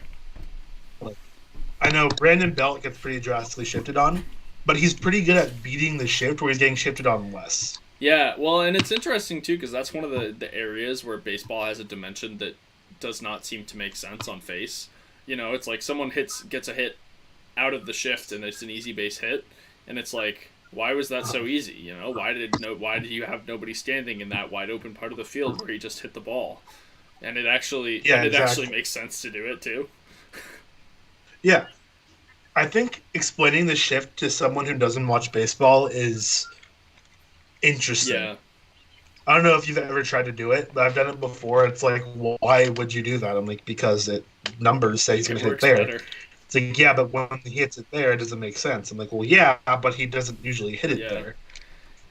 I know Brandon Belt gets pretty drastically shifted on, but he's pretty good at beating the shift where he's getting shifted on less. Yeah, well, and it's interesting, too, because that's one of the areas where baseball has a dimension that does not seem to make sense on face. You know, it's like someone gets a hit out of the shift, and it's an easy base hit, and it's like, why was that so easy? You know, why did you have nobody standing in that wide open part of the field where he just hit the ball? And it actually actually makes sense to do it too. Yeah. I think explaining the shift to someone who doesn't watch baseball is interesting. Yeah. I don't know if you've ever tried to do it, but I've done it before. It's like, well, why would you do that? I'm like, because numbers say he's going to hit there. Better. It's like, yeah, but when he hits it there, it doesn't make sense. I'm like, well, yeah, but he doesn't usually hit it there.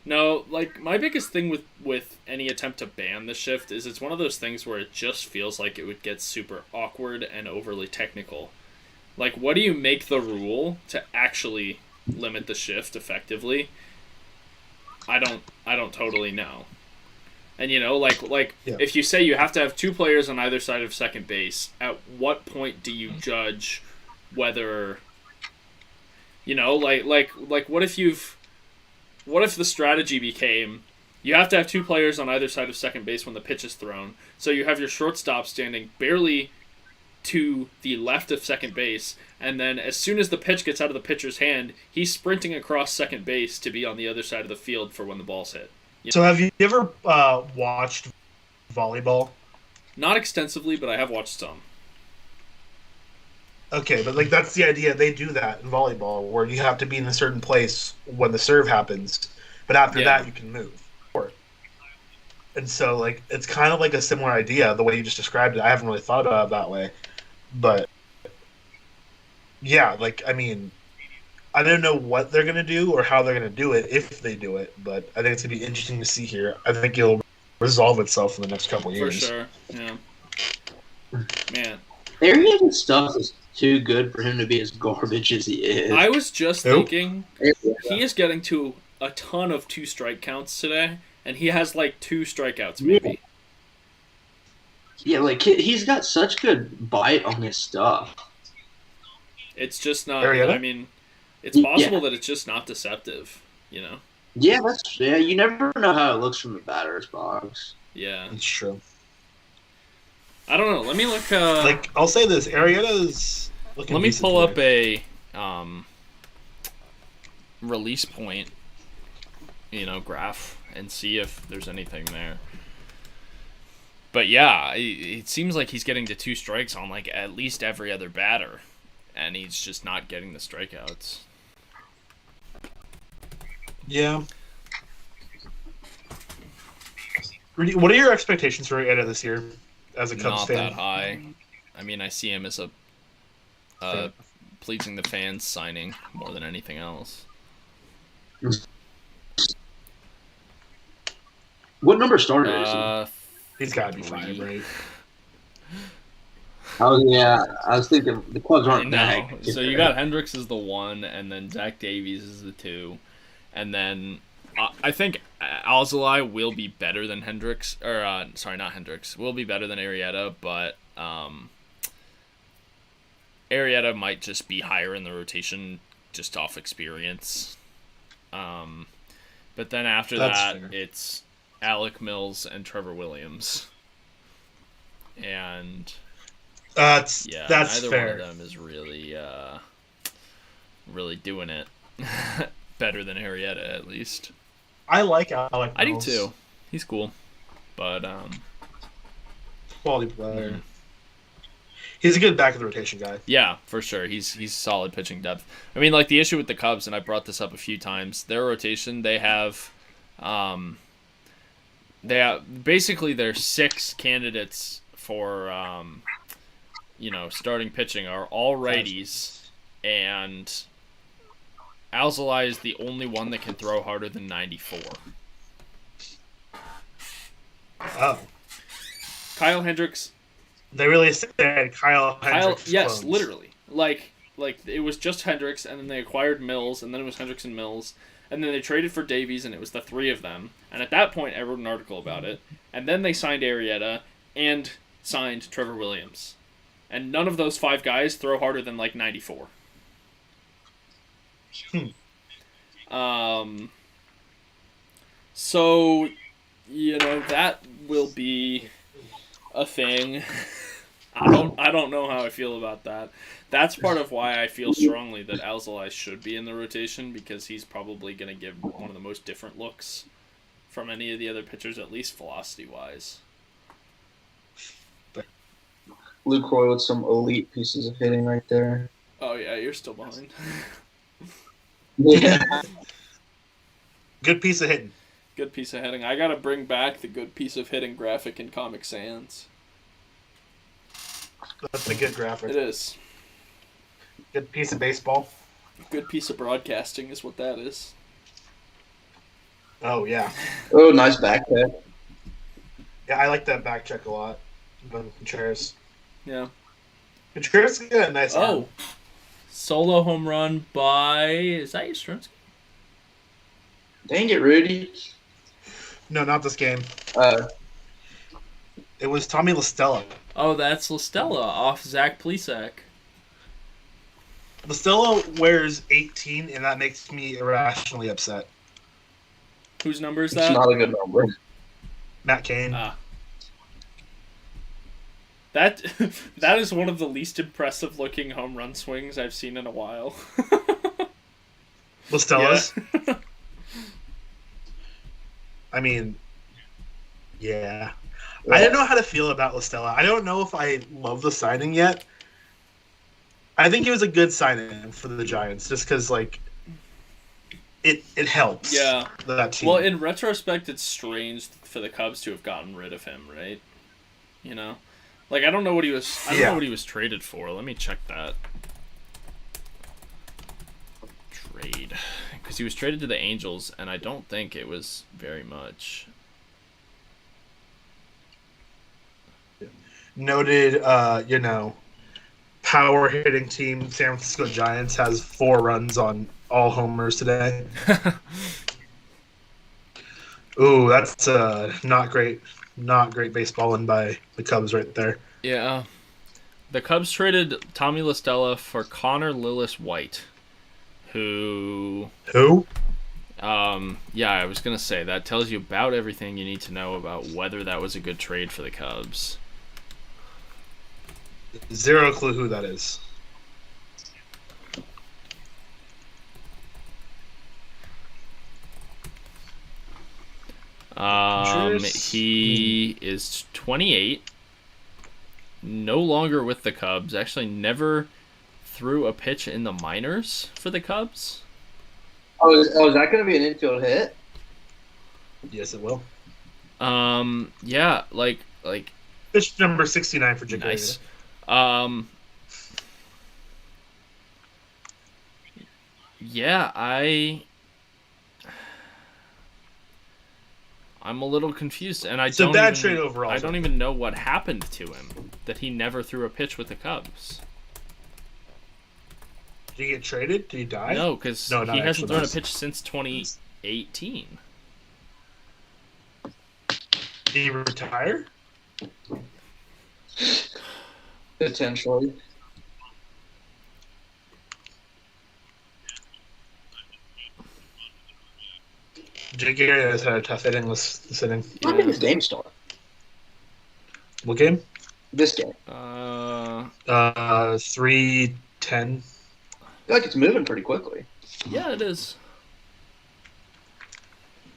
No, like, my biggest thing with any attempt to ban the shift is it's one of those things where it just feels like it would get super awkward and overly technical. Like, what do you make the rule to actually limit the shift effectively? I don't totally know. And, you know, if you say you have to have two players on either side of second base, at what point do you judge whether, you know, like what if the strategy became you have to have two players on either side of second base when the pitch is thrown, so you have your shortstop standing barely to the left of second base, and then as soon as the pitch gets out of the pitcher's hand, he's sprinting across second base to be on the other side of the field for when the ball's hit. So have you ever watched volleyball? Not extensively, but I have watched some. Okay, but like that's the idea. They do that in volleyball, where you have to be in a certain place when the serve happens, but after that you can move. And so, like, it's kind of like a similar idea, the way you just described it. I haven't really thought about it that way, but yeah, like, I mean, I don't know what they're gonna do or how they're gonna do it if they do it, but I think it's gonna be interesting to see here. I think it'll resolve itself in the next couple of years. For sure, yeah. Man, Ariana's stuff is too good for him to be as garbage as he is. I was just thinking he is getting to a ton of 2 strike counts today, and he has like 2 strikeouts maybe. Yeah, like he's got such good bite on his stuff. It's just not. Ariana? I mean, it's possible that it's just not deceptive. You know. Yeah, you never know how it looks from the batter's box. Yeah, it's true. I don't know. Let me look. Like, I'll say this: Arrieta's looking. Let me pull up a release point, graph and see if there's anything there. But yeah, it seems like he's getting to 2 strikes on like at least every other batter, and he's just not getting the strikeouts. Yeah. Rudy, what are your expectations for Arrieta this year as a Cubs fan? Not that high. I mean, I see him as a pleasing the fans signing more than anything else. What number starter is he? He's got to be 5, right? I was thinking the Cubs I aren't know. that So you good. got Hendricks as the 1, and then Zach Davies is the 2, and then I think Alzolay will be better than Hendricks, or sorry, not Hendricks. Will be better than Arrieta, but Arrieta might just be higher in the rotation just off experience. But then after That's that, fair. it's Alec Mills and Trevor Williams, and That's yeah, that's neither fair. one of them is really really doing it better than Arrieta, at least. I like Alec I do Mills. too. He's cool, but Quality player. He's a good back of the rotation guy. yeah, for sure. He's solid pitching depth. I mean, like the issue with the Cubs, and I brought this up a few times. Their rotation, they have basically their 6 candidates for starting pitching are all righties, and Alzolay is the only one that can throw harder than 94. Oh, Kyle Hendricks. they really said Kyle Hendricks. Yes, clones. literally. Like it was just Hendricks, and then they acquired Mills, and then it was Hendricks and Mills, and then they traded for Davies, and it was the 3 of them. And at that point, I wrote an article about it. And then they signed Arrieta and signed Trevor Williams, and none of those 5 guys throw harder than like 94. So, that will be a thing. I don't know how I feel about that. That's part of why I feel strongly that Alzolay should be in the rotation, because he's probably going to give one of the most different looks from any of the other pitchers, at least velocity-wise. Luke Roy with some elite pieces of hitting right there. Oh, yeah, you're still behind. Yeah. Good piece of hitting. Good piece of hitting. I got to bring back the good piece of hitting graphic in Comic Sans. That's a good graphic. It is. Good piece of baseball. Good piece of broadcasting is what that is. Oh yeah. Oh, nice back check. Yeah, I like that back check a lot. Contreras. Yeah. Contreras got a nice arm. Solo home run by... Is that Yastrzemski? Dang it, Rudy. No, not this game. Uh, It was Tommy LaStella. Oh, that's LaStella off Zach Plesac. LaStella wears 18, and that makes me irrationally upset. Whose number is it's that? not a good number. Matt Cain. That is one of the least impressive looking home run swings I've seen in a while. LaStella's? Yeah. I mean, yeah. I don't know how to feel about LaStella. I don't know if I love the signing yet. I think it was a good signing for the Giants, just because, like, it helps. Yeah. That team. Well, in retrospect, it's strange for the Cubs to have gotten rid of him, right? You know, like I don't know what he was. I don't know what he was traded for. Let me check that. Trade, because he was traded to the Angels, and I don't think it was very much. Noted, power hitting team San Francisco Giants has 4 runs on all homers today. Ooh, that's not great baseballing by the Cubs right there. Yeah. The Cubs traded Tommy LaStella for Connor Lillis White, who? Yeah, I was going to say, that tells you about everything you need to know about whether that was a good trade for the Cubs. Zero clue who that is. He is 28, no longer with the Cubs, actually never threw a pitch in the minors for the Cubs. Oh, is that going to be an infield hit? Yes, it will. Yeah, like pitch number 69 for Jake. Nice. Yeah, I'm a little confused, and It's a bad trade overall. I don't even know what happened to him, that he never threw a pitch with the Cubs. Did he get traded? Did he die? No, because he hasn't thrown a pitch since 2018. Did he retire? Potentially. Jake Gary has had a tough hitting this inning. I think his game start. What game? This game. 3-10. I feel like it's moving pretty quickly. Yeah, it is.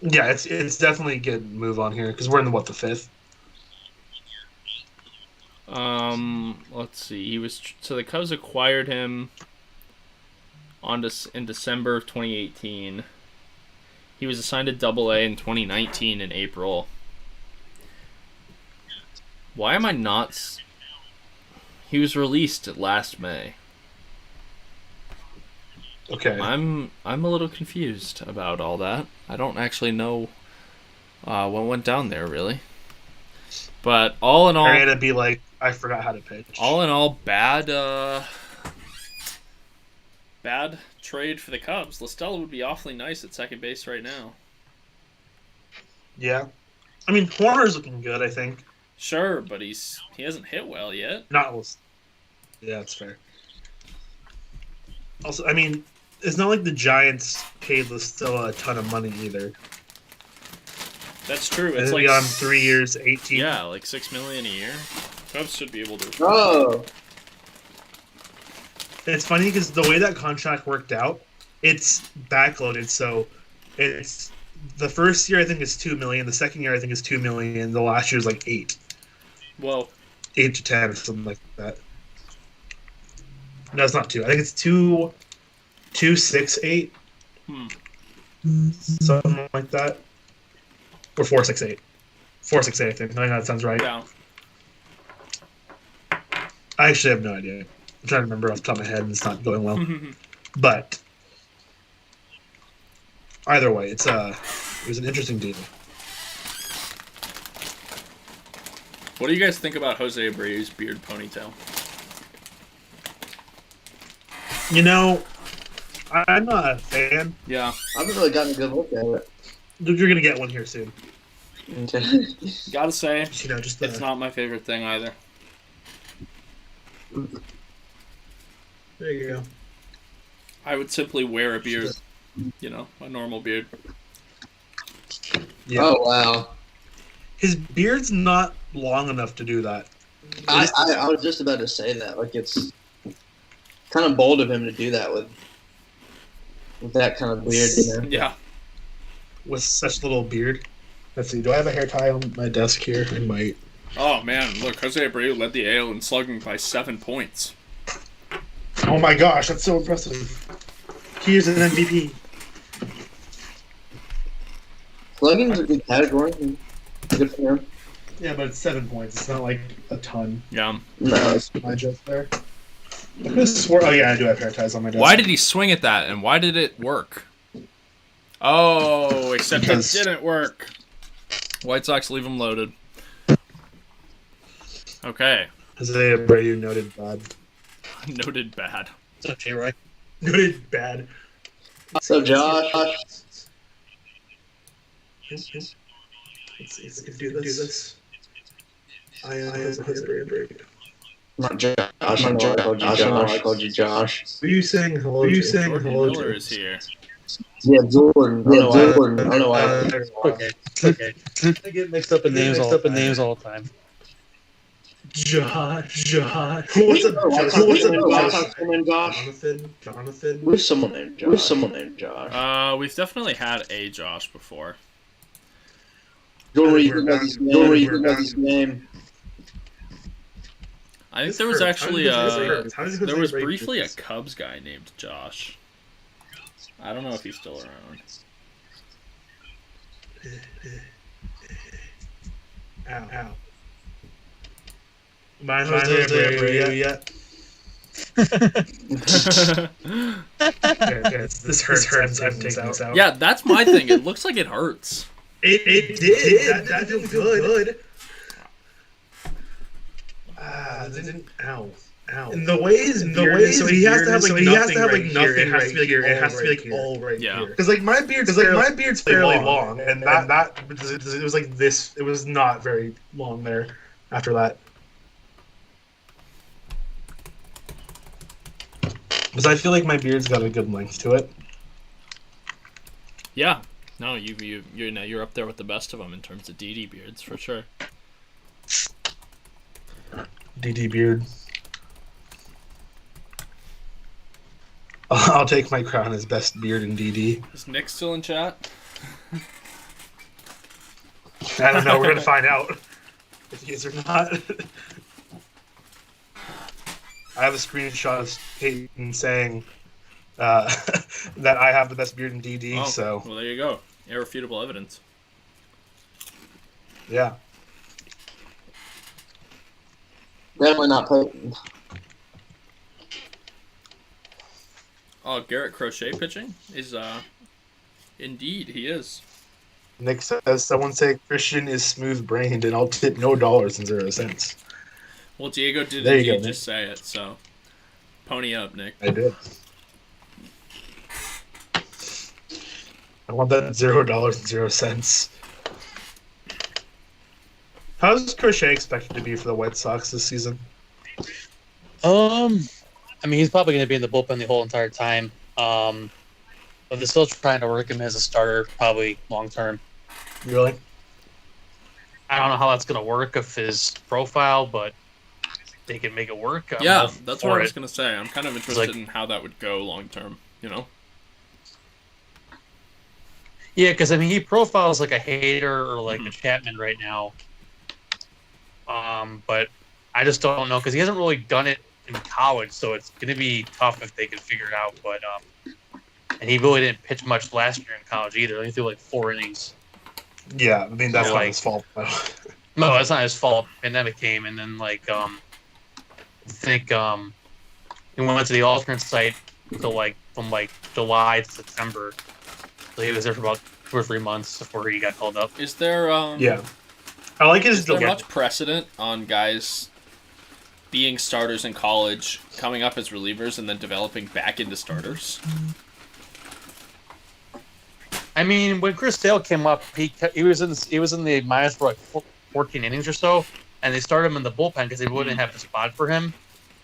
Yeah, it's definitely a good move on here because we're in the fifth. Let's see. So the Cubs acquired him in December of 2018. He was assigned to Double-A in 2019 in April. Why am I not? He was released last May. Okay. I'm a little confused about all that. I don't actually know what went down there really. But all in all, I gotta be like, I forgot how to pitch. All in all, bad trade for the Cubs. Listella would be awfully nice at second base right now. Yeah, I mean Horner's looking good. I think. Sure, but he hasn't hit well yet. Yeah, that's fair. Also, I mean, it's not like the Giants paid Listella a ton of money either. That's true. It's like on 3 years, 18. Yeah, like $6 million a year. Cubs should be able to. Oh. It's funny because the way that contract worked out, it's backloaded. So it's the first year I think is $2 million. The second year I think is $2 million. The last year is like $8 million. Whoa. 8 to 10 or something like that. No, it's not 2. I think it's 2.68. Something like that. Or 4.68. 4.68, I think. I think that sounds right. Yeah. I actually have no idea. I'm trying to remember off the top of my head, and it's not going well. But either way, it was an interesting deal. What do you guys think about Jose Abreu's beard ponytail? You know, I'm not a fan. Yeah. I haven't really gotten a good look at it. You're gonna get one here soon. Gotta say, it's not my favorite thing either. There you go. I would simply wear a beard, a normal beard. Yeah. Oh wow. His beard's not long enough to do that. I was just about to say that. Like it's kind of bold of him to do that with that kind of beard. Yeah. With such little beard. Let's see. Do I have a hair tie on my desk here? I might. Oh man, look, Jose Abreu led the AL in slugging by 7 points. Oh my gosh, that's so impressive. He is an MVP. Slugging's a good category. Good for him. Yeah, but it's 7 points. It's not like a ton. Yeah. No, It's my joke there. I could have swore. Oh yeah, I do have hair ties on my desk. Why did he swing at that, and why did it work? Oh, except it didn't work. White Sox leave him loaded. Okay. Jose Abreu noted bad. Noted bad. It's okay, right? Noted bad. So Josh, Let's do this. I am Jose Abreu. not Josh. I called you Josh. Who are you saying hello to? Jordan Miller is here. Yeah, Jordan. I don't know why. Okay. I get mixed up in names all the time. Josh. What's up, Jonathan? Who's someone named Josh? We've definitely had a Josh before. Don't read his name. I think there was actually there was briefly a Cubs guy named Josh. I don't know if he's still around. Ow. Mine Jose Abreu yet? Okay, this hurts. I'm taking this out. Yeah, that's my thing. It looks like it hurts. It did. That didn't feel good. Didn't. Ow. And the way his beard is, so he has to have like nothing right here. It has to be like all right here. Because like my beard's fairly long, and that it was like this. It was not very long there. After that, because I feel like my beard's got a good length to it. Yeah. No, you're up there with the best of them in terms of DD beards for sure. DD beard. I'll take my crown as best beard in DD. Is Nick still in chat? I don't know. We're gonna find out if he is or not. I have a screenshot of Peyton saying that I have the best beard in DD. Oh, so well, there you go. Irrefutable evidence. Yeah. Definitely not Peyton. Oh, Garrett Crochet pitching is indeed he is. Nick says, someone say Christian is smooth-brained, and I'll tip no dollars and 0 cents. Well, Diego did There you indeed go, just say it, so pony up, Nick. I did. I want that $0 and 0 cents. How's Crochet expected to be for the White Sox this season? I mean, he's probably going to be in the bullpen the whole entire time. But they're still trying to work him as a starter, probably long term. Really? I don't know how that's going to work with his profile, but they can make it work. Yeah, that's what I was going to say. I'm kind of interested in how that would go long term, you know? Yeah, because, I mean, he profiles like a Hader or like a Chapman right now. But I just don't know, because he hasn't really done it in college, so it's going to be tough if they can figure it out. But and he really didn't pitch much last year in college either. He threw like 4 innings. Yeah, I mean, that's not his fault. No, that's not his fault. Pandemic came, and then I think he went to the alternate site from July to September. So he was there for about 2 or 3 months before he got called up. Is there yeah, I like his. Is there much precedent on guys being starters in college, coming up as relievers, and then developing back into starters? I mean, when Chris Sale came up, he was in the minors for like 14 innings or so, and they started him in the bullpen because they wouldn't have a spot for him,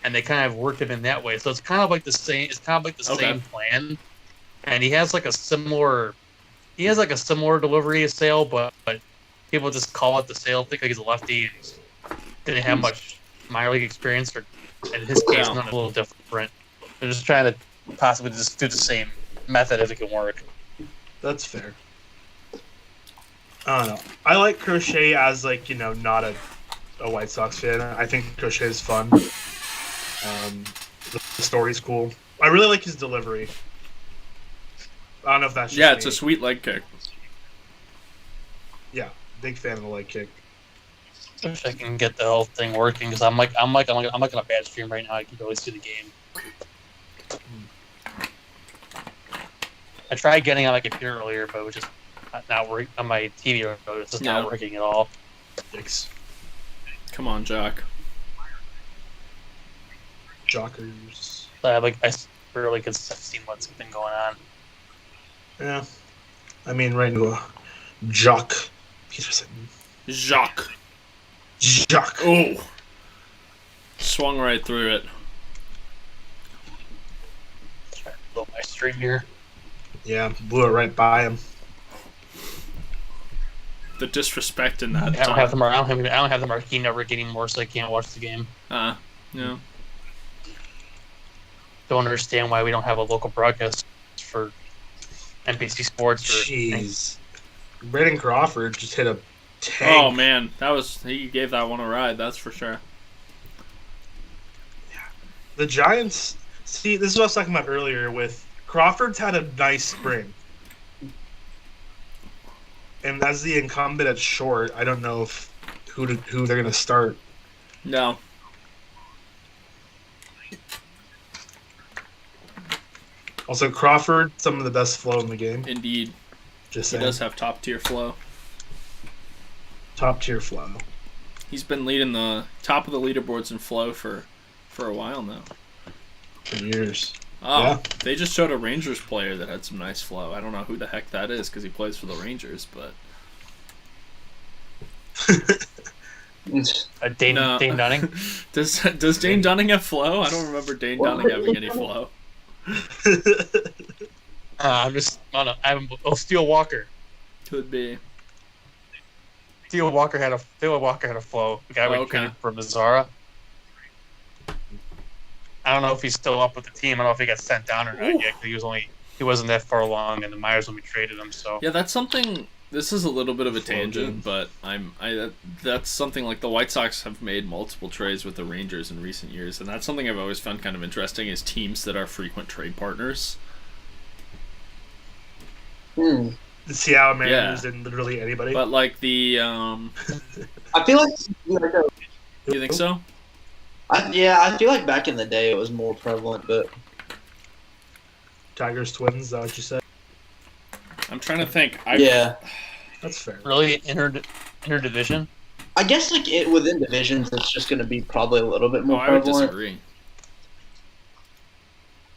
and they kind of worked him in that way. So it's kind of like the same. It's kind of like the same plan, and he has like a similar delivery of Sale, but people just call it the Sale thing because he's a lefty and didn't have much minor league experience, or in his case, not a little different. They're just trying to possibly just do the same method if it can work. That's fair. I don't know. I like Crochet as not a White Sox fan. I think Crochet is fun. The story's cool. I really like his delivery. I don't know if that's just it's a sweet leg kick. Yeah, big fan of the leg kick. I wish I can get the whole thing working because I'm like on a bad stream right now. I can barely see the game. I tried getting on my computer earlier, but it was just not working on my TV. It's just not working at all. Yikes! Come on, Jock. Jockers. I barely can see what's been going on. Yeah, I mean, right now, Jock Peterson. Jacques. Oh, swung right through it. Try to blow my stream here. Yeah, blew it right by him. The disrespect in that. I don't have the marquee network anymore, so I can't watch the game. Yeah. Don't understand why we don't have a local broadcast for NBC Sports. Jeez, Brandon Crawford just hit a tank. Oh man, he gave that one a ride. That's for sure. Yeah. The Giants. See, this is what I was talking about earlier with. Crawford's had a nice spring. And as the incumbent at short, I don't know who they're going to start. No. Also, Crawford, some of the best flow in the game. Indeed. Just he saying. does have top-tier flow. Top tier flow. He's been leading the top of the leaderboards in flow for a while now. For years. Oh, Yeah. They just showed a Rangers player that had some nice flow. I don't know who the heck that is because he plays for the Rangers, but Dane No. Dane Dunning. does Dane Dunning have flow? I don't remember Dane Dunning having any flow. I'm just on a. Steele Walker. Could be. Steele Walker had a flow. The guy we Okay. traded for Mazzara. I don't know if he's still up with the team. I don't know if he got sent down or not yet. 'Cause he wasn't that far along in the Myers when we traded him. So Yeah, that's something. This is a little bit of a tangent, but that's something like the White Sox have made multiple trades with the Rangers in recent years, and that's something I've always found kind of interesting is teams that are frequent trade partners. The Seattle Mariners Yeah. and literally anybody. But like the I feel like you think so? I feel like back in the day it was more prevalent, but Tigers Twins, is that what you said? I'm trying to think. yeah, That's fair. really interdivision. I guess like within divisions, it's just going to be probably a little bit Oh, more I would prevalent. disagree.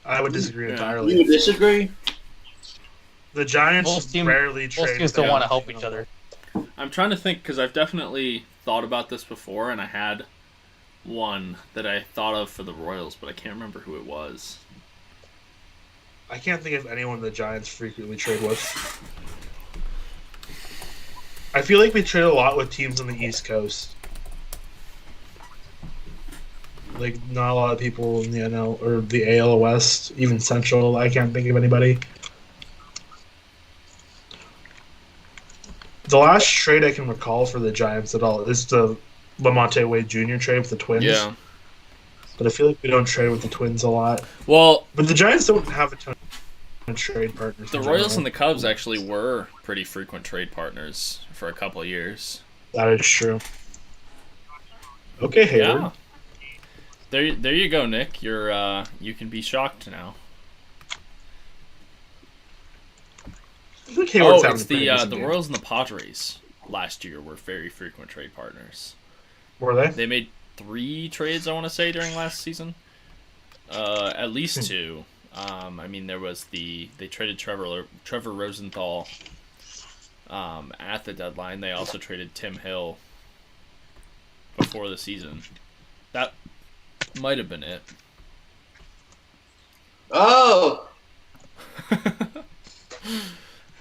I would disagree Yeah. entirely. You would disagree? The Giants Both teams- rarely trade. Both teams don't want to help each other. I'm trying to think because I've definitely thought about this before, and I had one that I thought of for the Royals, but I can't remember who it was. I can't think of anyone the Giants frequently trade with. I feel like we trade a lot with teams on the East Coast. Like, not a lot of people in the NL or the AL West, even Central. I can't think of anybody. The last trade I can recall for the Giants at all is the Lamonte Wade Jr. trade with the Twins. Yeah. But I feel like we don't trade with the Twins a lot. Well, But the Giants don't have a ton of trade partners. the Royals and the Cubs actually were pretty frequent trade partners for a couple of years. That is true. Okay, Hayward. Yeah. There you go, Nick. You can be shocked now. I think Hayward's having It's a pretty decent the game. Royals and the Padres last year were very frequent trade partners. Were they? They made 3 trades, I want to say, during last season. At least 2. I mean, there was they traded Trevor Rosenthal at the deadline. They also traded Tim Hill before the season. That might have been it. Oh,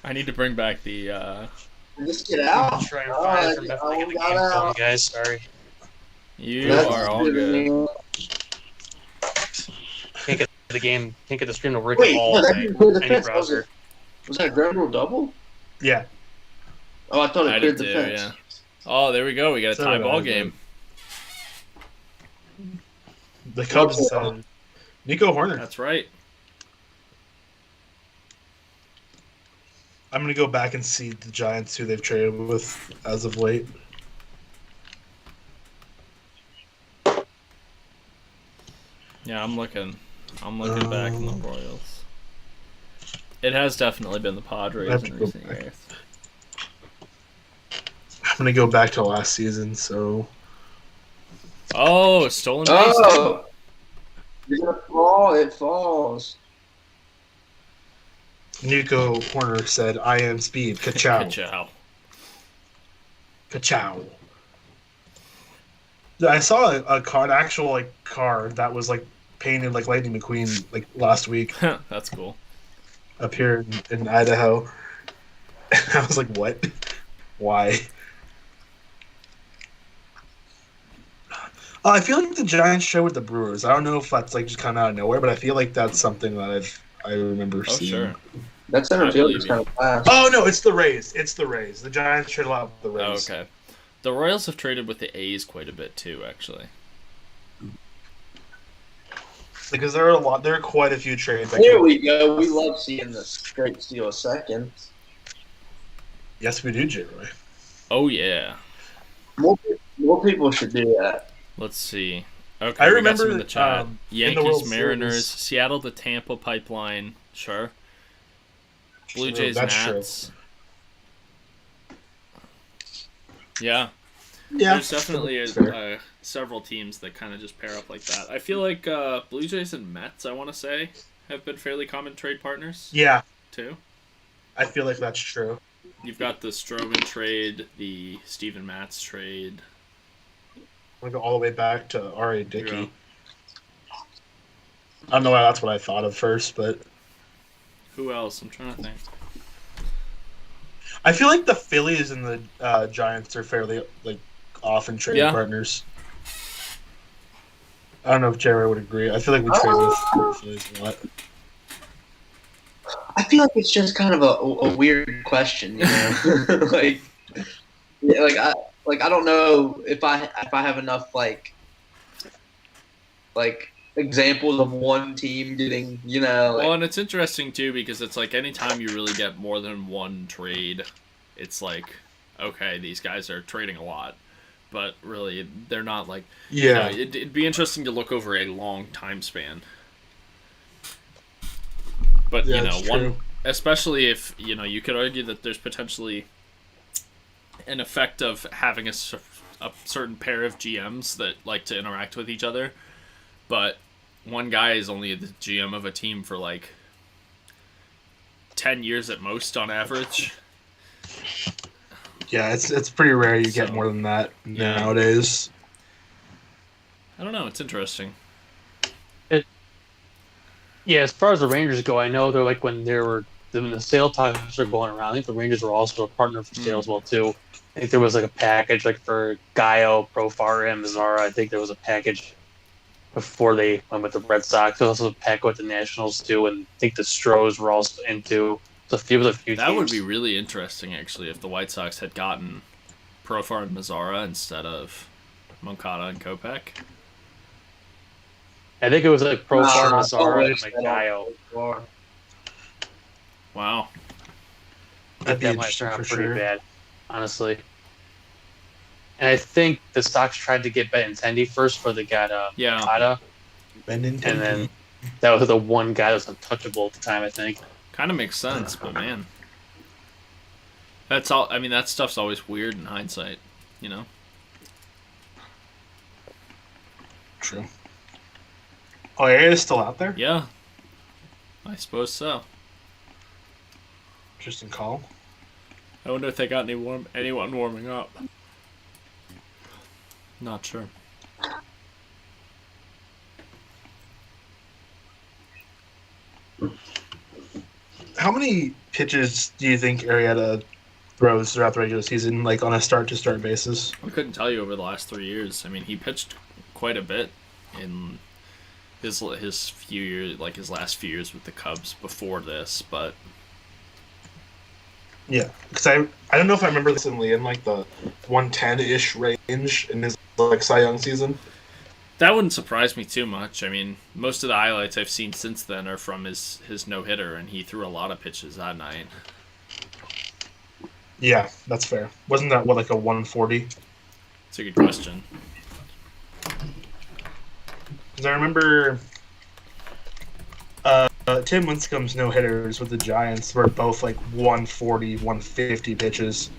I need to bring back the. just get out. Try and find it from Oh, Bethany in the got game. Tell me, out. guys. Sorry. You That's are all good. Can't get the game. Can't get the stream to work Wait, at all. no, that on didn't clear the any fence, browser. Was that a ground rule double? Yeah. Oh, I thought I it did cleared the too, fence. yeah. Oh, there we go. We got a So tie did ball I, game. The Cubs decided. Nico Horner. That's right. I'm going to go back and see the Giants who they've traded with as of late. Yeah, I'm looking back in the Royals. It has definitely been the I Padres have to in go recent back. years. I'm going to go back to last season, so... Oh, stolen base. Oh, you're gonna fall. It falls. Nico Horner said, I am speed. Ka-chow. Ka-chow. Ka-chow. I saw a car, an actual like car that was like painted like Lightning McQueen like last week That's cool. up here in Idaho. And I was like, what? Why? I feel like the Giants show with the Brewers. I don't know if that's like just kind of out of nowhere, but I feel like that's something that I remember Oh, seeing. sure. That center I field believe is you. kind of fast. Oh no, it's the Rays. It's the Rays. The Giants trade a lot with the Oh, Rays. okay. The Royals have traded with the A's quite a bit too, actually. Because there are quite a few trades. that Here go- we go. We love seeing the straight steal a second. Yes, we do, J-Roy. Oh yeah. More people should do that. Let's see. Okay, I we got some remember, in the chat. in the Yankees, World Mariners, Series- Seattle to Tampa pipeline. Sure. Blue True, Jays, that's true. Nats. Yeah. Yeah, There's definitely several teams that kind of just pair up like that. I feel like Blue Jays and Mets, I want to say, have been fairly common trade partners. Yeah, too. I feel like that's true. You've got the Stroman trade, the Steven Matz trade. We go all the way back to R.A. Dickey. Yeah. I don't know why that's what I thought of first, but Who else? I'm trying to think. I feel like the Phillies and the Giants are fairly like often trade partners. I don't know if Jerry would agree. I feel like we trade with the Phillies a lot. I feel like it's just kind of a weird question, you know. I don't know if I have enough like examples of one team getting, you know. Well, and it's interesting too because it's like anytime you really get more than one trade, it's like, okay, these guys are trading a lot, but really they're not like. Yeah. You know, it'd be interesting to look over a long time span. But Yeah, you know, true. especially if you could argue that there's potentially an effect of having a certain pair of GMs that like to interact with each other, but one guy is only the GM of a team for like 10 years at most on average. Yeah, it's pretty rare you get more than that nowadays. I don't know. It's interesting. Yeah, as far as the Rangers go, I know they're like when the sale talks are going around. I think the Rangers were also a partner for sale as well too. I think there was like a package like for Gallo, Profar, and Mazzara. I think there was a package before they went with the Red Sox. There was also a package with the Nationals too, and I think the Stros were also into. So a few teams. That would be really interesting actually if the White Sox had gotten Profar and Mazzara instead of Moncada and Kopech. I think it was like Profar, Mazzara, and like Gallo. Wow. That'd be That might turn out for pretty sure. bad, honestly. And I think the Sox tried to get Benintendi first before they got Moncada. And then that was the one guy that was untouchable at the time, I think. Kind of makes sense, but man. That's all. I mean, that stuff's always weird in hindsight, you know? True. Oh, Area is still out there? Yeah. I suppose so. Interesting call. I wonder if they got anyone warming up. Not sure. How many pitches do you think Arrieta throws throughout the regular season, like on a start-to-start basis? I couldn't tell you over the last 3 years. I mean, he pitched quite a bit in his few years, like his last few years with the Cubs before this, but yeah, because I don't know if I remember recently in like the 110-ish range in his like Cy Young season. that wouldn't surprise me too much. I mean, most of the highlights I've seen since then are from his no-hitter, and he threw a lot of pitches that night. Yeah, that's fair. Wasn't that like a 140? It's a good question. Because I remember Tim Lincecum's no-hitters with the Giants were both like 140, 150 pitches,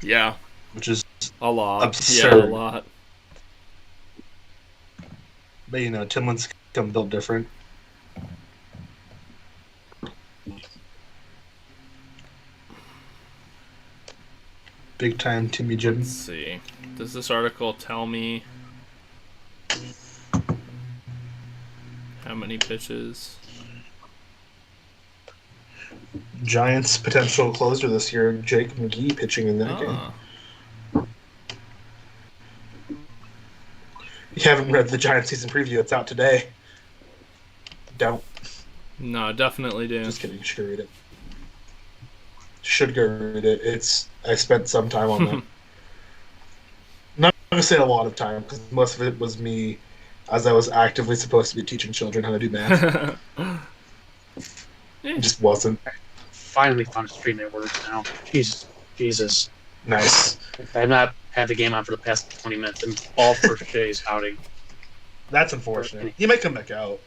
Yeah, which is a lot. absurd. Yeah, a lot. But you know, Tim Lincecum built different. Big time Timmy Jim. Let's see. Does this article tell me how many pitches? Giants' potential closer this year, Jake McGee, pitching in that game. You haven't read the Giants season preview. It's out today. Don't. No, definitely do. Just kidding. You should read it. Should go read it. I spent some time on that. Not going to say a lot of time, because most of it was me, as I was actively supposed to be teaching children how to do math. It just wasn't. Finally found a stream that works now. Jesus. Nice. I've not had the game on for the past 20 minutes, and all first day's outing. That's unfortunate. He might come back out.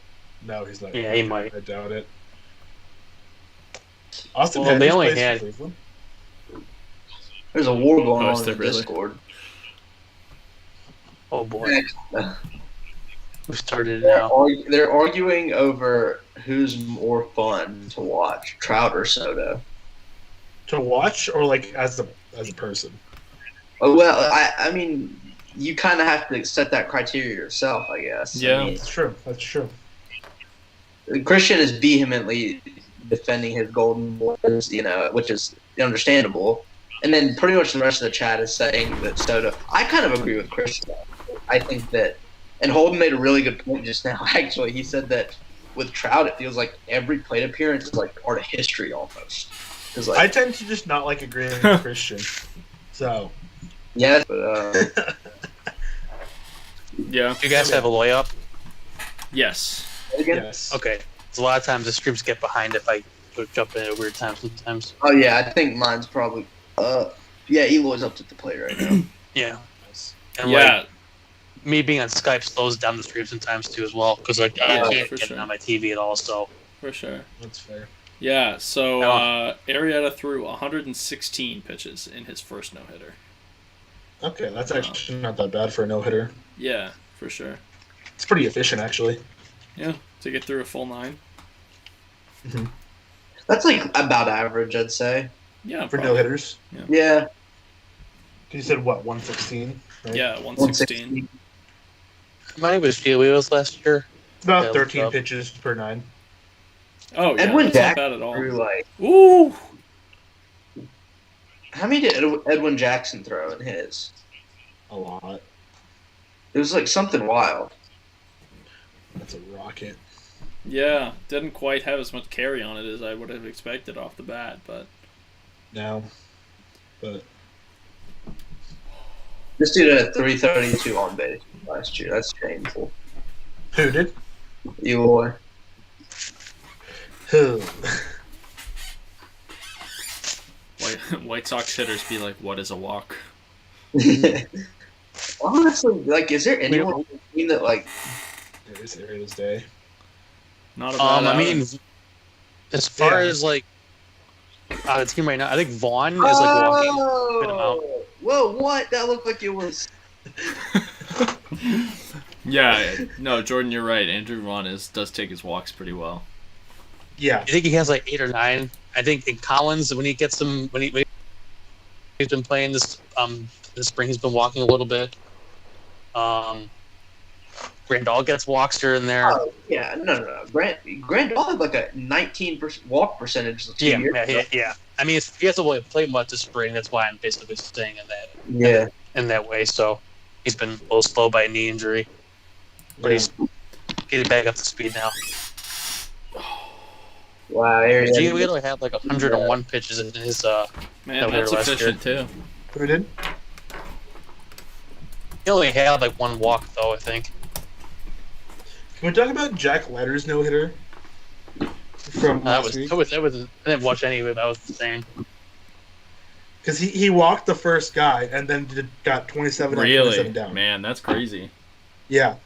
No, he's not. Yeah, he might. I doubt it. Austin Well, they Hedges only plays for had- Cleveland. There's a war going Oh, is on there in the really? Discord. Oh boy, They're, we started now. they're arguing over who's more fun to watch, Trout or Soto. To watch or like as a person? Oh, well, I mean, you kind of have to set that criteria yourself, I guess. Yeah. I mean, That's true. That's true. Christian is vehemently defending his golden boys, which is understandable. And then pretty much the rest of the chat is saying that Soto. I kind of agree with Christian. I think that, and Holden made a really good point just now. Actually, he said that with Trout, it feels like every plate appearance is like part of history almost. Like, I tend to just not like agreeing with Christian. So. Yeah, but Yeah. Do you guys have a layup? Yes. again? Yes. Okay. So a lot of times the streams get behind if I jump in at weird times sometimes. Oh yeah, I think mine's probably. Yeah, Eloy's up to the plate right now. Yeah. And Yeah. like me being on Skype slows down the stream sometimes too as well because like I can't for get sure. it on my TV at all. So For sure. That's fair. Yeah, so Yeah. Arrieta threw 116 pitches in his first no-hitter. Okay, that's actually not that bad for a no-hitter. Yeah, for sure. It's pretty efficient, actually. Yeah, to get through a full 9. That's like about average, I'd say. Yeah, For probably. no-hitters. Yeah, You said, what, 116? Right? Yeah, 116. 116. mine was Giolito's last year. It's about Yeah, 13 look up. pitches per 9. Oh, yeah, Edwin that's not Jackson bad at all. threw like. Ooh! How many did Edwin Jackson throw in his? A lot. It was like something wild. That's a rocket. Yeah, didn't quite have as much carry on it as I would have expected off the bat, but No. But This dude had 332 on base last year. That's shameful. who did? Eloy. Who? White Sox hitters be like, what is a walk? Honestly, like, is there anyone on the team that like? It is Ariel's day. Not a bad I mean, as far Yeah. as like the team right now, I think Vaughn is like walking. good amount. Whoa! What? That looked like it was. Yeah, no, Jordan, you're right. Andrew Vaughn does take his walks pretty well. Yeah. I think he has like 8 or 9. I think in Collins when he gets them when he's been playing this spring, he's been walking a little bit. Grandal gets walks here and there. Oh yeah, no. Grandal had like a 19% walk percentage. 2 Yeah, years ago. yeah. I mean, he hasn't really played much this spring. That's why I'm basically staying Yeah. in that way. So he's been a little slow by a knee injury, but he's getting back up to speed now. Wow. Ariel. Giolito had like 101 pitches in his. Man, No, that's last efficient too. Who did? He only had like 1 walk though, I think. Can we talk about Jack Letter's no-hitter from last week? I didn't watch any of it. That was insane. Because he walked the first guy and then got 27 up, 27 Really? down. Man, that's crazy. Yeah.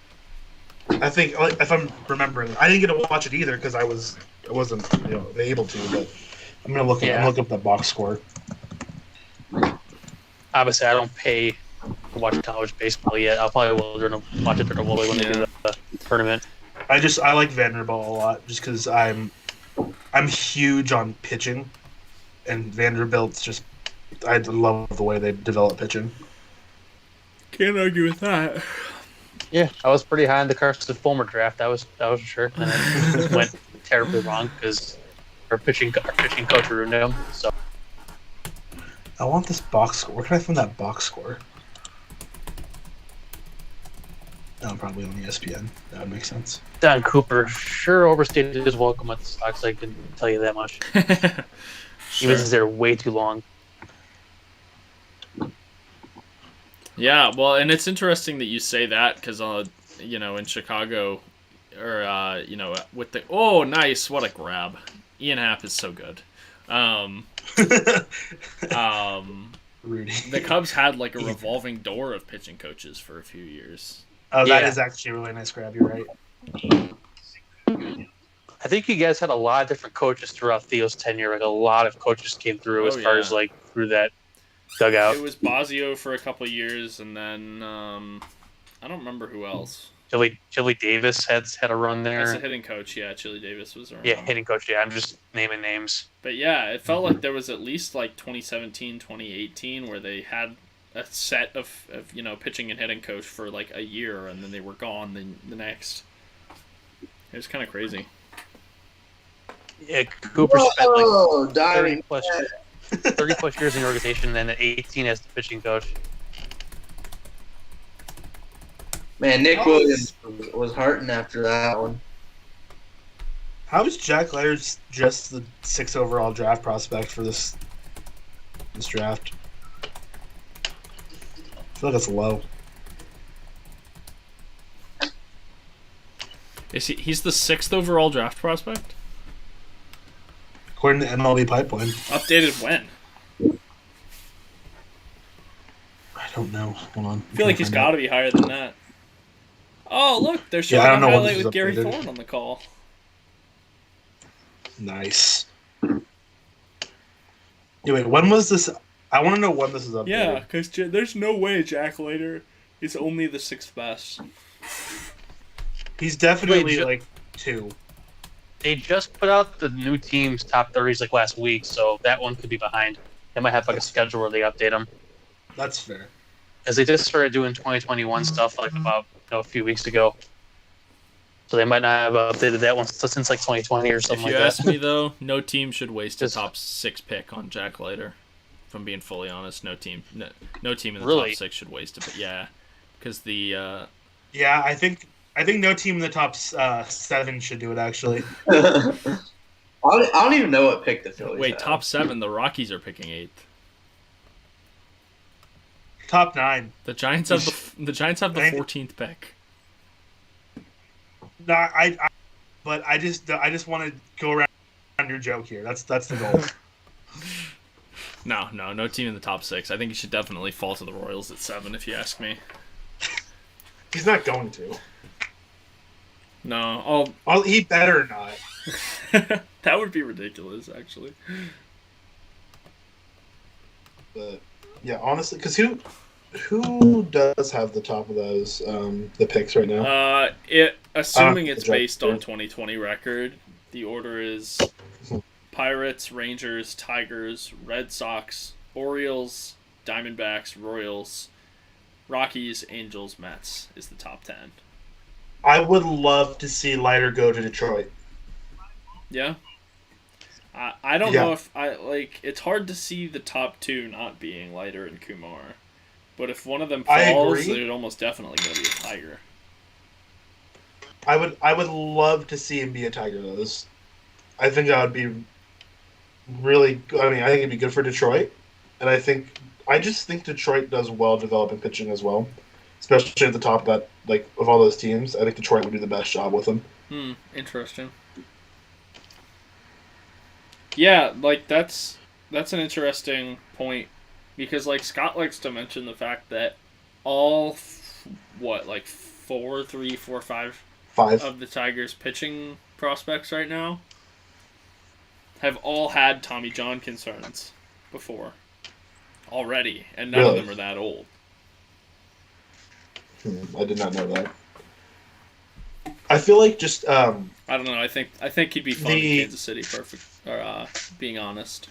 I think, if I'm remembering, I didn't get to watch it either because I wasn't able to, but I'm going to look up the box score. Obviously, I don't pay to watch college baseball yet. I'll probably will watch it during when they do the tournament. I like Vanderbilt a lot just because I'm huge on pitching, and Vanderbilt's just I love the way they develop pitching. Can't argue with that. Yeah, I was pretty high in the Carson Fulmer draft. That was for sure. And it went terribly wrong because our pitching coach ruined him. So I want this box score. Where can I find that box score? Oh, probably on ESPN. That would make sense. Don Cooper sure overstated his welcome at the Sox. I can tell you that much. He was there way too long. Yeah, well, and it's interesting that you say that because, in Chicago, or, with the... Oh, nice. What a grab. Ian Happ is so good. Rudy. The Cubs had, like, a revolving door of pitching coaches for a few years. Oh, that Yeah. is actually a really nice grab. You're right. I think you guys had a lot of different coaches throughout Theo's tenure. Like a lot of coaches came through as far as like through that dugout. It was Bosio for a couple years, and then I don't remember who else. Chili Davis had a run there. That's a hitting coach, yeah. Chili Davis was around. Yeah, hitting coach. Yeah, I'm just naming names. But yeah, it felt like there was at least like 2017, 2018 where they had a set of pitching and hitting coach for like a year, and then they were gone the next. It was kind of crazy. Yeah, Cooper spent like 30 30 plus years in the organization, and then at 18 as the pitching coach. Man, Nick Williams was hurting after that one. How is Jack Leiter just the 6th overall draft prospect for this draft? I feel like that's low. He's the 6th overall draft prospect? According to MLB Pipeline. Updated when? I don't know. Hold on. I feel like he's got to be higher than that. Oh, look, they're showing I don't a know when highlight this with was Gary updated. Thorne on the call. Nice. Yeah, wait, when was this? I want to know when this is updated. Yeah, because there's no way Jack Leiter is only the 6th best. He's definitely Wait, like 2. They just put out the new team's top 30s like last week, so that one could be behind. They might have like a schedule where they update them. That's fair. As they just started doing 2021 stuff like about a few weeks ago. So they might not have updated that one since like 2020 or something If you like ask that. me, though, no team should waste a Just- top 6 pick on Jack Leiter. If I'm being fully honest, no team in the Really? top 6 should waste it. But yeah, because the Yeah, I think no team in the top 7 should do it. Actually, I don't even know what pick the Phillies wait, have. top 7, the Rockies are picking 8th. top 9. The Giants have the 14th pick. No, but I just want to go around your joke here. That's the goal. No team in the top 6. I think he should definitely fall to the Royals at 7, if you ask me. He's not going to. No, Well, he better not. that would be ridiculous, actually. But yeah, honestly, because who does have the top of those the picks right now? Assuming it's Jack based on Leiter. 2020 record, the order is Pirates, Rangers, Tigers, Red Sox, Orioles, Diamondbacks, Royals, Rockies, Angels, Mets is the top 10. I would love to see Leiter go to Detroit. Yeah. I don't know if it's hard to see the top 2 not being Leiter and Kumar. But if one of them I falls, agree. they're almost definitely going to be a Tiger. I would love to see him be a Tiger. I think that would be really. I mean, I think it'd be good for Detroit, and I just think Detroit does well developing pitching as well, especially at the top of that of all those teams. I think Detroit would do the best job with them. Interesting. Yeah, that's an interesting point because Scott likes to mention the fact that all 4, 3, 4, 5 5. of the Tigers' pitching prospects right now have all had Tommy John concerns before already, and none of Really? them are that old. I did not know that. I feel like just I don't know. I think he'd be fun in The- Kansas City. Perfect. Or being honest.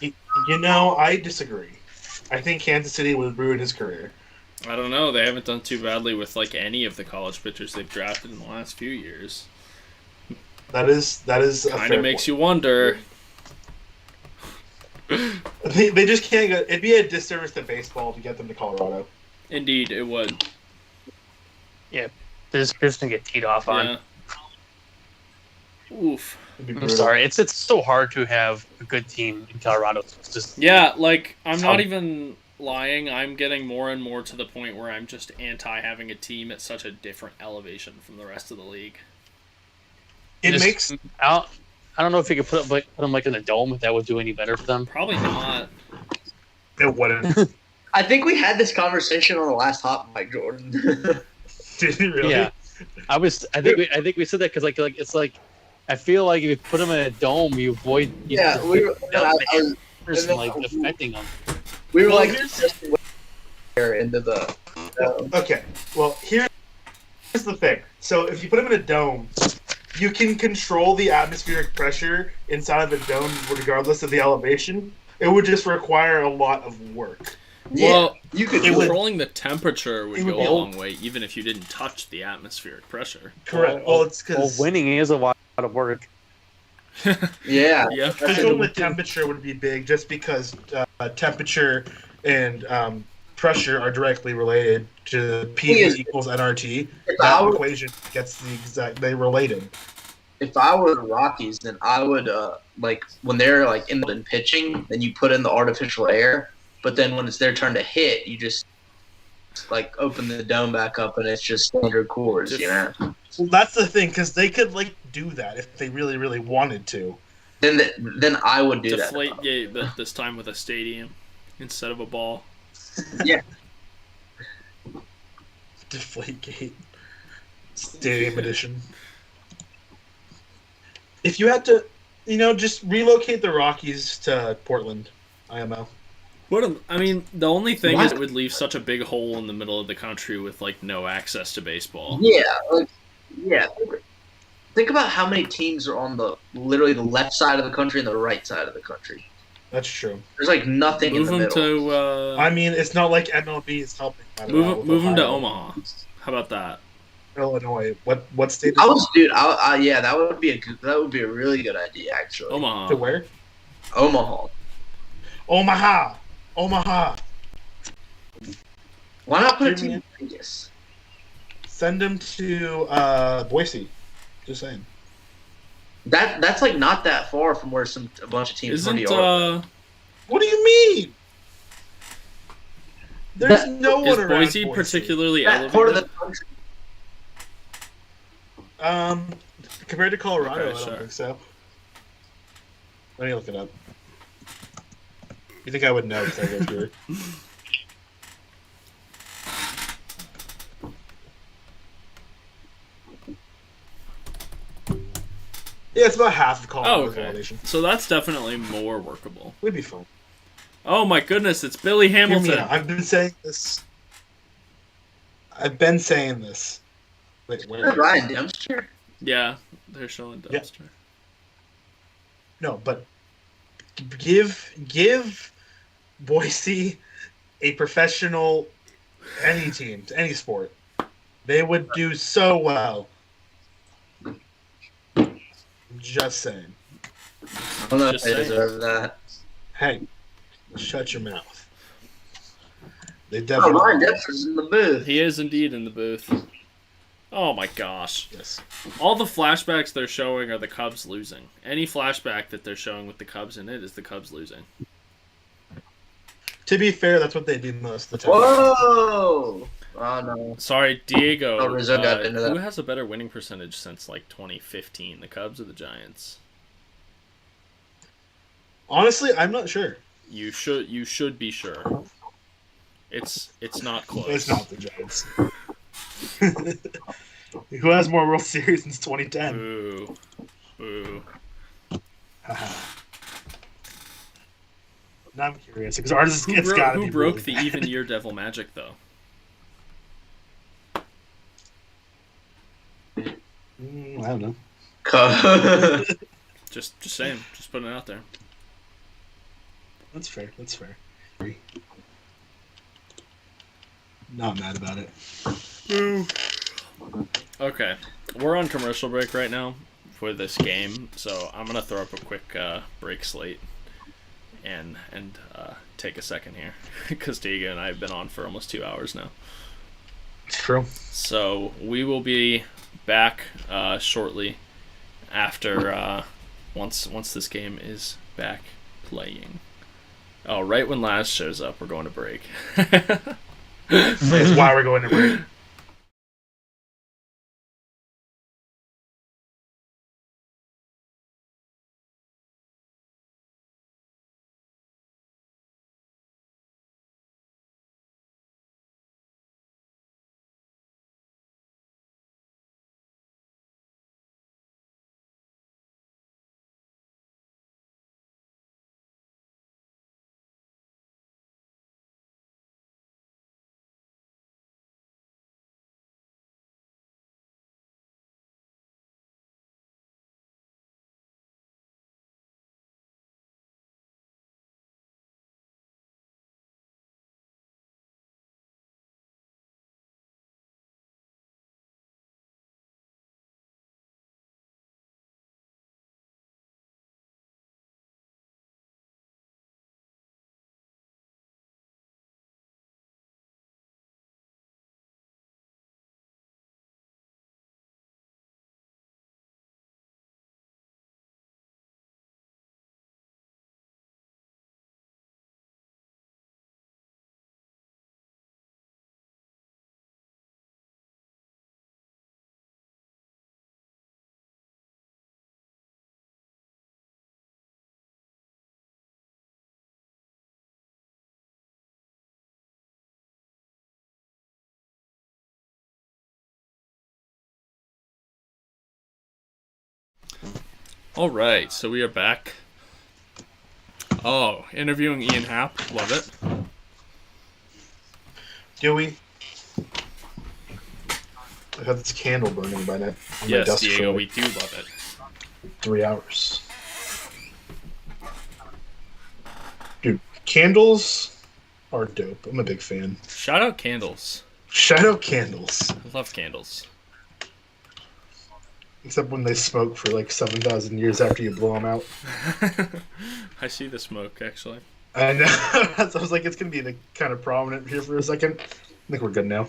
I disagree. I think Kansas City would ruin his career. I don't know. They haven't done too badly with any of the college pitchers they've drafted in the last few years. That is a Kind fair of makes point. you wonder. They just can't go. It'd be a disservice to baseball to get them to Colorado. Indeed, it would. They're just gonna get teed off on. Yeah. Oof. It'd be I'm brutal. sorry. It's so hard to have a good team in Colorado. It's just Yeah, I'm It's not hard. even lying. I'm getting more and more to the point where I'm just anti having a team at such a different elevation from the rest of the league. It just- makes I don't know if you could put them in a dome if that would do any better for them. Probably not. it wouldn't. I think we had this conversation on the last HotMic, Jordan. Did it really? Yeah, I think we said that because it's I feel like if you put them in a dome, you avoid Yeah, we were. I was, person and then- affecting them. We were Well, like here's- into the. Okay. Well, here's the thing. So if you put them in a dome, you can control the atmospheric pressure inside of the dome regardless of the elevation. It would just require a lot of work. Well, you could. controlling the temperature would it would go be- a long way, even if you didn't touch the atmospheric pressure. Correct. Well, it's Well, because winning is a lot of work. Yeah. Yeah. controlling the temperature would be big, just because temperature and pressure are directly related to PV equals nRT. If That I were, equation gets they related. if I were the Rockies, then I would like when they're like in pitching, then you put in the artificial air. But then when it's their turn to hit, you just like open the dome back up, and it's just standard cores, you know. Well, that's the thing, because they could like do that if they really, really wanted to. Then I would do Deflate that. gate, but this time with a stadium instead of a ball. Deflategate Stadium Edition. If you had to, just relocate the Rockies to Portland, IMO. I mean, the only thing What? is it would leave such a big hole in the middle of the country with like no access to baseball. Yeah. Think about how many teams are on literally the left side of the country and the right side of the country. That's true. There's like nothing Move in the them middle. to I mean, it's not like MLB is helping. move them to Omaha. How about that? Illinois. What state? Yeah, that would be a really good idea actually. Omaha. To where? Omaha. Omaha. Why not put a Give team me in Vegas? Send them to Boise. Just saying. That's like not that far from where a bunch of teams already Isn't are. What do you mean? There's no one is around Boise particularly That part of elevated? the country. Compared to Colorado, Okay, I don't sure. think so. Let me look it up. You think I would know because I live here? Yeah, it's about half of Oh, Colorado's okay. elevation. So that's definitely more workable. We'd be fine. Oh my goodness, it's Billy Hear me Hamilton. out. I've been saying this. Wait, where? Ryan Dempster. Yeah, they're showing Dempster. No, but give Boise a professional any team, any sport. They would do so well. Just saying. I don't know if Just they saying. deserve that. Hey, shut your mouth. They Oh, definitely. Ryan Dempster's in the booth. He is indeed in the booth. Oh my gosh. Yes. All the flashbacks they're showing are the Cubs losing. Any flashback that they're showing with the Cubs in it is the Cubs losing. To be fair, that's what they do most of the time. Whoa! Oh no. Sorry, Diego. Oh, Rizzo got into that. Who has a better winning percentage since like 2015? The Cubs or the Giants? Honestly, I'm not sure. You should be sure. It's not close. It's not the Giants. Who has more World Series since 2010? Ooh. Ooh. Now I'm curious because ours Who, it's bro- got to who be broke really the bad. even year Devil Magic though? I don't know. Just saying. Just putting it out there. That's fair. Not mad about it. Okay, we're on commercial break right now for this game, so I'm gonna throw up a quick break slate and take a second here because Diego and I have been on for almost 2 hours now. It's true. So we will be back shortly after once this game is back playing. Oh, right when Laz shows up, we're going to break. That's why we're going to break. All right, so we are back. Oh, interviewing Ian Happ. Love it. Do we? I got this candle burning by that. Yes, Diego, we do love it. 3 hours. Dude, candles are dope. I'm a big fan. Shout out candles. Shout out candles. I love candles. Except when they smoke for like 7,000 years after you blow them out. I see the smoke, actually. I know. I was like, it's going to be like, kind of prominent here for a second. I think we're good now.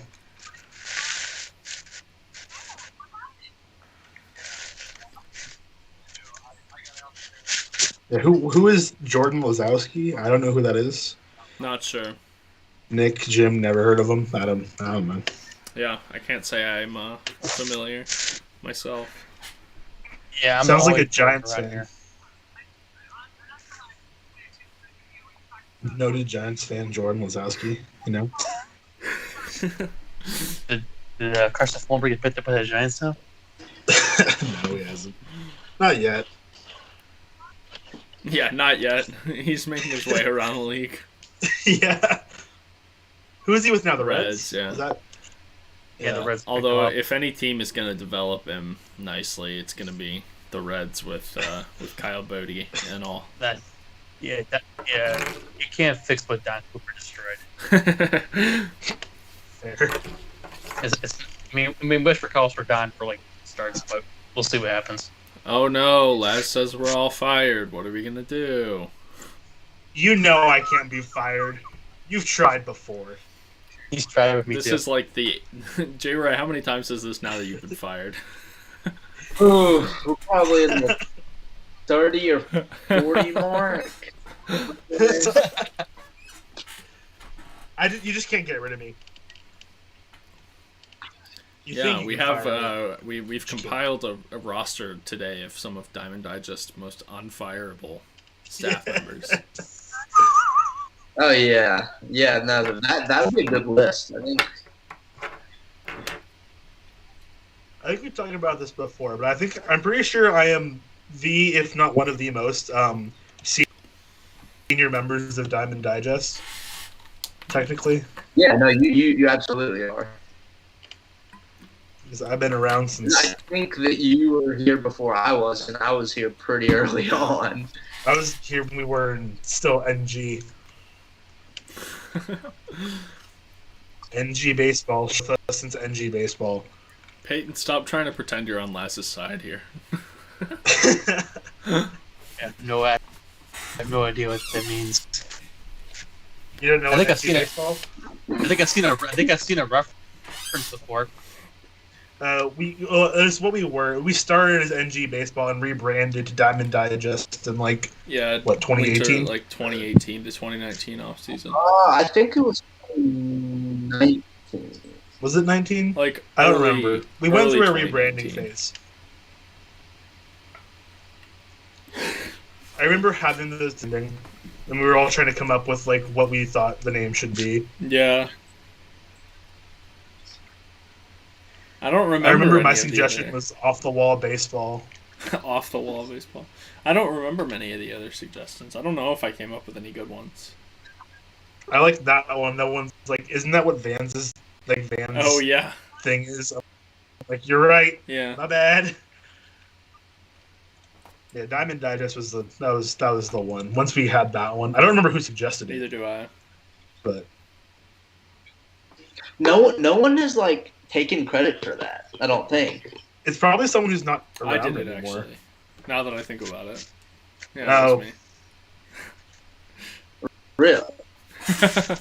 Yeah, who is Jordan Lazowski? I don't know who that is. Not sure. Nick, Jim, never heard of him. I don't know. Yeah, I can't say I'm familiar myself. Yeah, I'm sounds like a always Giants around fan. here. Noted Giants fan, Jordan Lazowski. You know. Did Carson Fulmer get picked up by the Giants now? No, he hasn't. Not yet. Yeah, not yet. He's making his way around the league. Yeah. Who is he with now? The Reds, Reds? yeah. Is that... Yeah, the Reds. Although, if any team is going to develop him nicely, it's going to be the Reds with Kyle Bodie and all. You can't fix what Don Cooper destroyed. Fair? I mean, wish for calls for Don for like starts, but we'll see what happens. Oh no, Laz says we're all fired. What are we going to do? You know I can't be fired. You've tried before. He's trying with me This too. is like the... J-Ray, how many times is this now that you've been fired? Ooh, we're probably in the 30 or 40 mark. You just can't get rid of me. You Yeah, think you we can have fire me. we've compiled a roster today of some of Diamond Digest's most unfireable staff members. Oh yeah, no, that would be a good list. I think. I think we've talked about this before, but I'm pretty sure I am the, if not one of the most senior members of Diamond Digest. Technically, Yeah, no, you absolutely are. because I've been around And since I think that you were here before I was, and I was here pretty early on. I was here when we were still NG. NG baseball since NG baseball. Peyton, stop trying to pretend you're on Laz's side here. I have no idea what that means. You don't know I think NG I've seen it. baseball? I think I've seen a reference before. It's what we were. We started as NG baseball and rebranded to Diamond Digest in like Yeah, what 2018. like 2018 to 2019 off season. I think it was 19. Was it 19? Like I don't early- remember. We went early through a 2019. rebranding phase. I remember having this thing, and we were all trying to come up with like what we thought the name should be. Yeah. I don't remember. I remember any my of the suggestion other- was off the wall baseball. off the wall baseball. I don't remember many of the other suggestions. I don't know if I came up with any good ones. I like that one. That one's like, isn't that what Vans Oh yeah, thing is? I'm like, you're right. yeah. My bad. Yeah, Diamond Digest was that was the one. Once we had that one, I don't remember who suggested it, Neither do I. but No one has like taken credit for that. I don't think. it's probably someone who's not I around did it anymore. actually. Now that I think about it. Yeah, Oh. it was me. Really.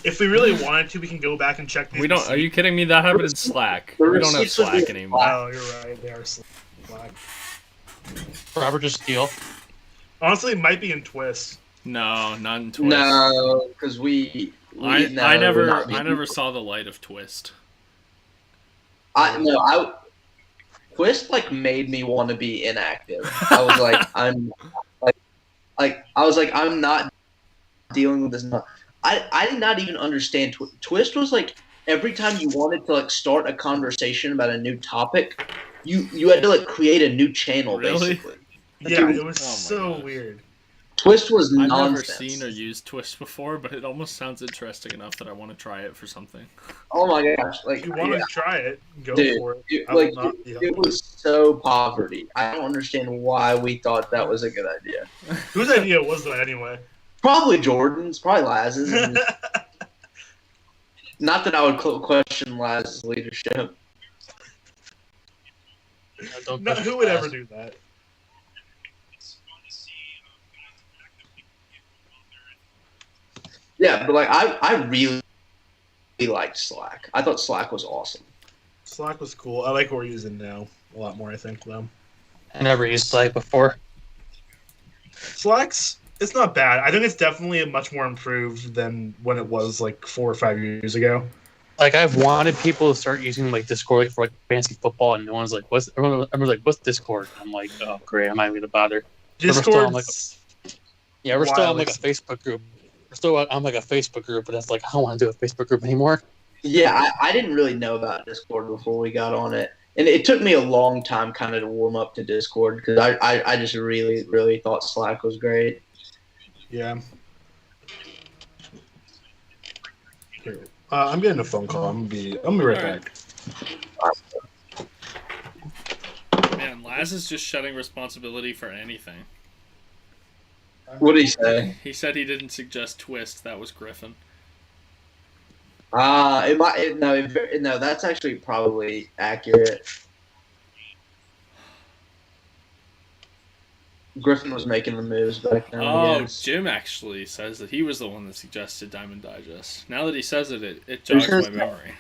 If we really wanted to, we can go back and check these. We don't. Are you kidding me? That happened in Slack. The We don't have receipts would be Slack anymore. Oh, you're right. They are slack. Robert just steal. Honestly, it might be in Twist. No, not in Twist. No, because we I we're not being- never saw the light of Twist. Twist like made me want to be inactive. I was like, I'm not dealing with this. I did not even understand Twist was like every time you wanted to like start a conversation about a new topic, you had to like create a new channel Really? basically. Yeah, it was Oh my so gosh. weird. Twist was I've nonsense. never seen or used Twist before, but it almost sounds interesting enough that I want to try it for something. Oh my gosh! Like, If you want to try it, go dude, for it. it, I will like not it, be it helping. was so poverty. I don't understand why we thought that was a good idea. Whose idea was that anyway? Probably Jordan's, probably Laz's. And not that I would question Laz's leadership. No, who would ever do that? Yeah, but like I really liked Slack. I thought Slack was awesome. Slack was cool. I like what we're using now a lot more, I think, though. I never used Slack before. Slack's, it's not bad. I think it's definitely much more improved than when it was like 4 or 5 years ago. Like I've wanted people to start using like Discord for like fantasy football, and no one's like, "What's?" Everyone's like, "What's Discord?" I'm like, "Oh, great, I'm not even gonna bother." Discord's Yeah, we're still on like a wild. Facebook group. We're still on like a Facebook group, but that's like I don't want to do a Facebook group anymore. Yeah, I didn't really know about Discord before we got on it. And it took me a long time kind of to warm up to Discord because I just really, really thought Slack was great. Yeah. Here. I'm getting a phone call. I'm gonna be right All right. back. Man, Laz is just shedding responsibility for anything. What did he say? He said he didn't suggest Twist. That was Griffin. No, that's actually probably accurate. Griffin was making the moves back then. Oh, yes. Jim actually says that he was the one that suggested Diamond Digest. Now that he says it, it jogs my says that? memory.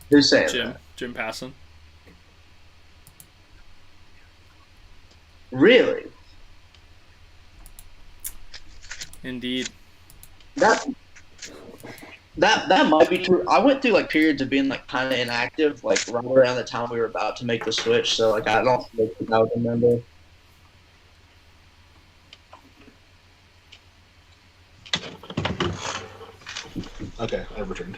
Who's saying Jim. that? Jim Passon. Really? Indeed. That might be true. I went through like periods of being like kind of inactive, like right around the time we were about to make the switch. So like I don't think I would remember. Okay, I've returned.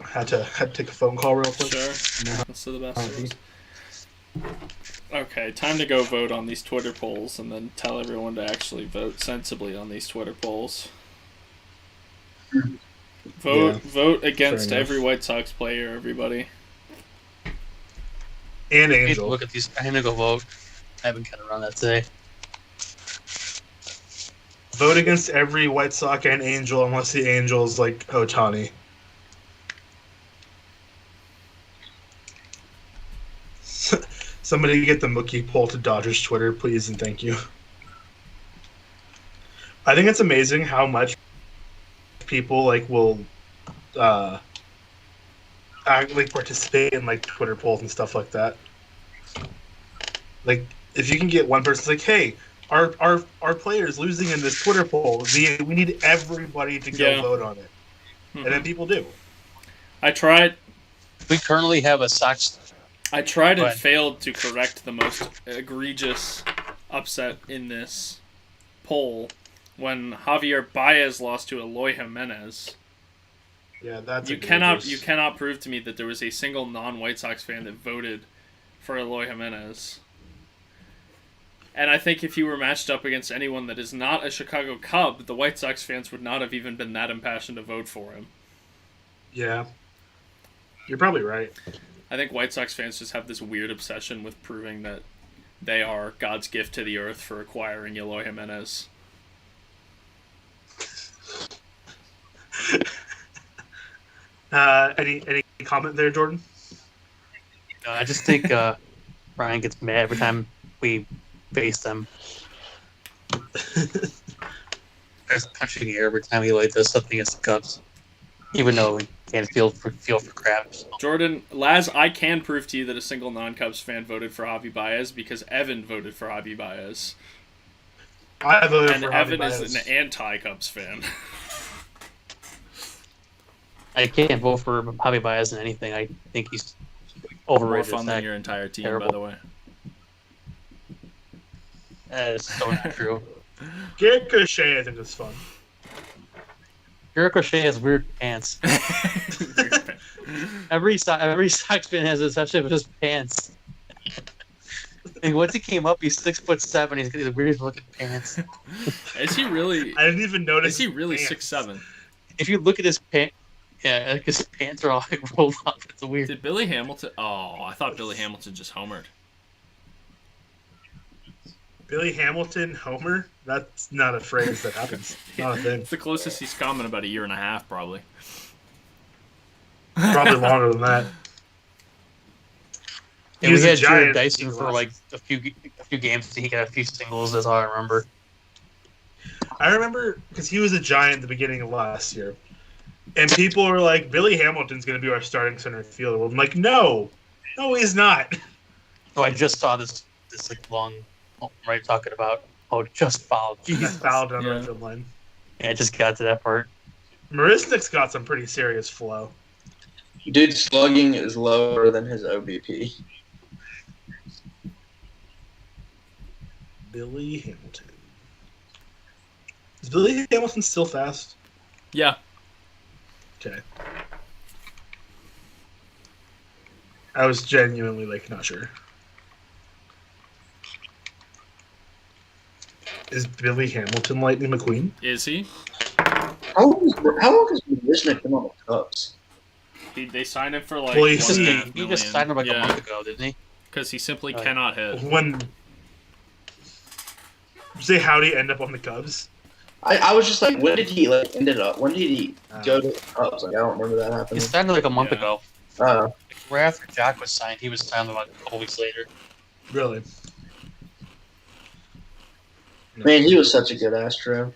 Had to take a phone call real quick. Sure. That's to the best of us. Okay, time to go vote on these Twitter polls and then tell everyone to actually vote sensibly on these Twitter polls. Vote against every White Sox player, everybody. And I need to Angel. look at these. I need to go vote. I haven't gotten around that today. Vote against every White Sox and Angel unless the Angel is like Otani. Somebody get the Mookie poll to Dodgers Twitter, please, and thank you. I think it's amazing how much people like will participate in like Twitter polls and stuff like that. Like, if you can get one person like, "Hey, our player's losing in this Twitter poll. We need everybody to go vote on it," and then people do. I tried. We currently have a Sox. I tried and failed to correct the most egregious upset in this poll when Javier Baez lost to Eloy Jimenez. Yeah, that's you cannot prove to me that there was a single non-White Sox fan that voted for Eloy Jimenez. And I think if he were matched up against anyone that is not a Chicago Cub, the White Sox fans would not have even been that impassioned to vote for him. Yeah. You're probably right. I think White Sox fans just have this weird obsession with proving that they are God's gift to the earth for acquiring Eloy Jimenez. Any comment there, Jordan? I just think Brian gets mad every time we face them. There's punching the air every time he does something against the Cubs, even though he can't feel for crap. So. Jordan, Laz, I can prove to you that a single non-Cubs fan voted for Javi Baez because Evan voted for Javi Baez. I voted and for Evan Javi Baez. is an anti-Cubs fan. I can't vote for Javi Baez in anything. I think he's More overrated. fun than your entire team, terrible. by the way. That is so not true. Garrett Crochet, I think, is fun. Garrett Crochet has weird pants. Every Sox fan has this exception of his pants. And once he came up, he's 6'7". He's got these weird looking pants. Is he really? I didn't even notice. Is he really his pants. 6'7"? If you look at his pants, yeah, like his pants are all like rolled up. It's weird. Did Billy Hamilton? Oh, I thought Billy Hamilton just homered. Billy Hamilton, Homer? That's not a phrase that happens. Not a thing. It's the closest he's come in about a year and a half, probably. Probably longer than that. And we had Jared Dyson for like a few games. He got a few singles. That's all I remember. I remember because he was a Giant at the beginning of last year, and people were like, "Billy Hamilton's going to be our starting center fielder." I'm like, "No, he's not." Oh, I just saw this like long, right talking about. Oh, just fouled. He Jesus. fouled on the right field line. Yeah, I just got to that part. Marisnik's got some pretty serious flow. Dude's slugging is lower than his OBP. Billy Hamilton. Is Billy Hamilton still fast? Yeah. Okay. I was genuinely not sure. Is Billy Hamilton Lightning McQueen? Is he? How long has Wisnick been on the Cubs? They signed him for like. Well, He just signed him like a month ago, didn't he? Because he simply cannot hit. When did you say how'd he end up on the Cubs? I was just like, when did he ended up? When did he go to the Cubs? Like, I don't remember that He happening. signed like a month ago. Oh. Right after Jack was signed, he was signed about a couple weeks later. Really? Man, he was such a good Astro.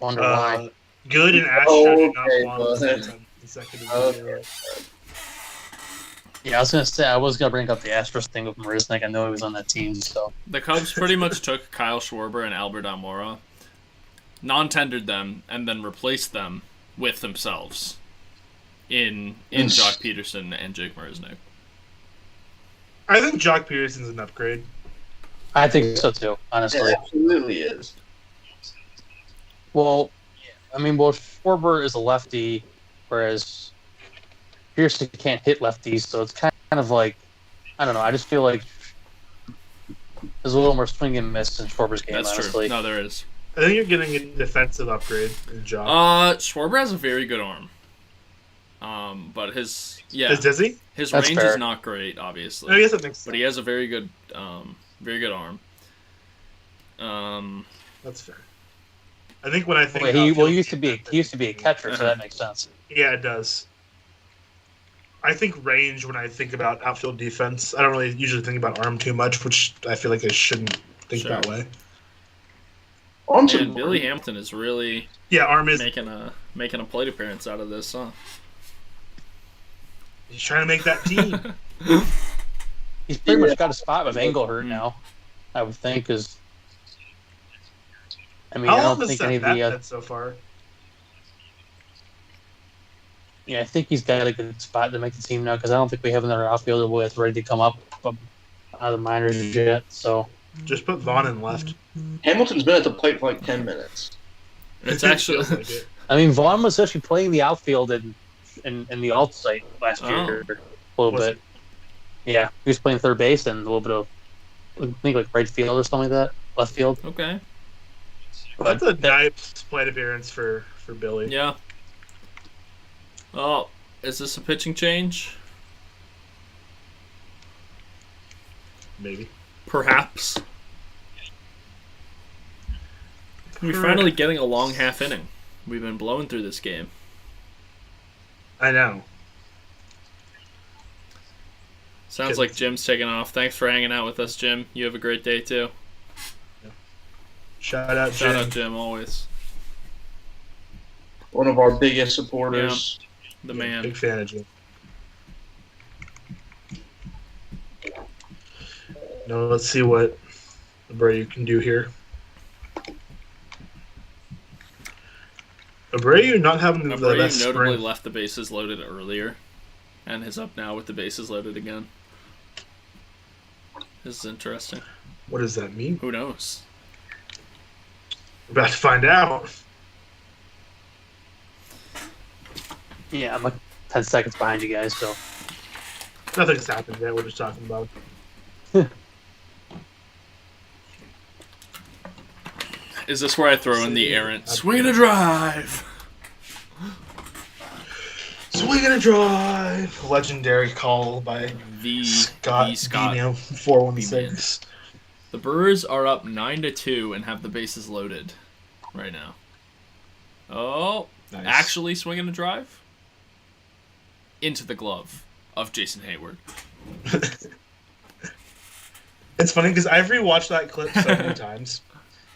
Wonder why. Good and Astro did not belong at the same time consecutive year. Yeah, I was gonna bring up the Astros thing with Marisnik. I know he was on that team, so The Cubs pretty much took Kyle Schwarber and Albert Almora, non-tendered them, and then replaced them with themselves in Jock Peterson and Jake Marisnik. I think Jock Peterson's an upgrade. I think so too. Honestly, It absolutely is. well, Schwarber is a lefty, whereas Pearson can't hit lefties, so it's kind of like, I don't know. I just feel like there's a little more swing and miss in Schwarber's game. That's honestly. true. No, there is. I think you're getting a defensive upgrade in Jock. Schwarber has a very good arm. But Does he? his That's range fair. is not great, obviously. I guess that makes sense. But he has a very good arm. That's fair. I think when I think He outfield used to be a catcher, so that makes sense. Yeah, it does. I think range when I think about outfield defense. I don't really usually think about arm too much, which I feel like I shouldn't think Sure. that way. And Billy Hampton is really Yeah, arm is. making a plate appearance out of this, huh? He's trying to make that team. He's pretty much got a spot with Engelhurt now, I would think. Because I How don't long has think that any of the. been so far? Yeah, I think he's got a good spot to make the team now because I don't think we have another outfielder that's ready to come up out of the minors yet. So Just put Vaughn in left. Hamilton's been at the plate for like 10 minutes. It's actually. Feels like it. Vaughn was actually playing the outfield in the alt site last year a little Was bit. Yeah, he was playing third base and a little bit of I think like right field or something like that, left field. Okay. That's a nice plate appearance for Billy. Yeah. Oh, is this a pitching change? Maybe. Perhaps. We're finally getting a long half inning. We've been blowing through this game. I know. Sounds like Jim's taking off. Thanks for hanging out with us, Jim. You have a great day, too. Shout out, Jim. Shout out, Jim, always. One of our biggest supporters. The man. Big fan of Jim. Now let's see what Abreu can do here. Abreu not having the Abreu best notably spring. left the bases loaded earlier and is up now with the bases loaded again. This is interesting. What does that mean? Who knows? We're about to find out. Yeah, 10 seconds behind you guys. So Nothing's happened yet. We're just talking about. Is this where I throw in the errant swing and a drive? Swing and a drive. Legendary call by Scott Dino 416. The Brewers are up 9-2 and have the bases loaded right now. Oh, Nice. actually swinging a drive into the glove of Jason Hayward. It's funny because I've rewatched that clip so many times.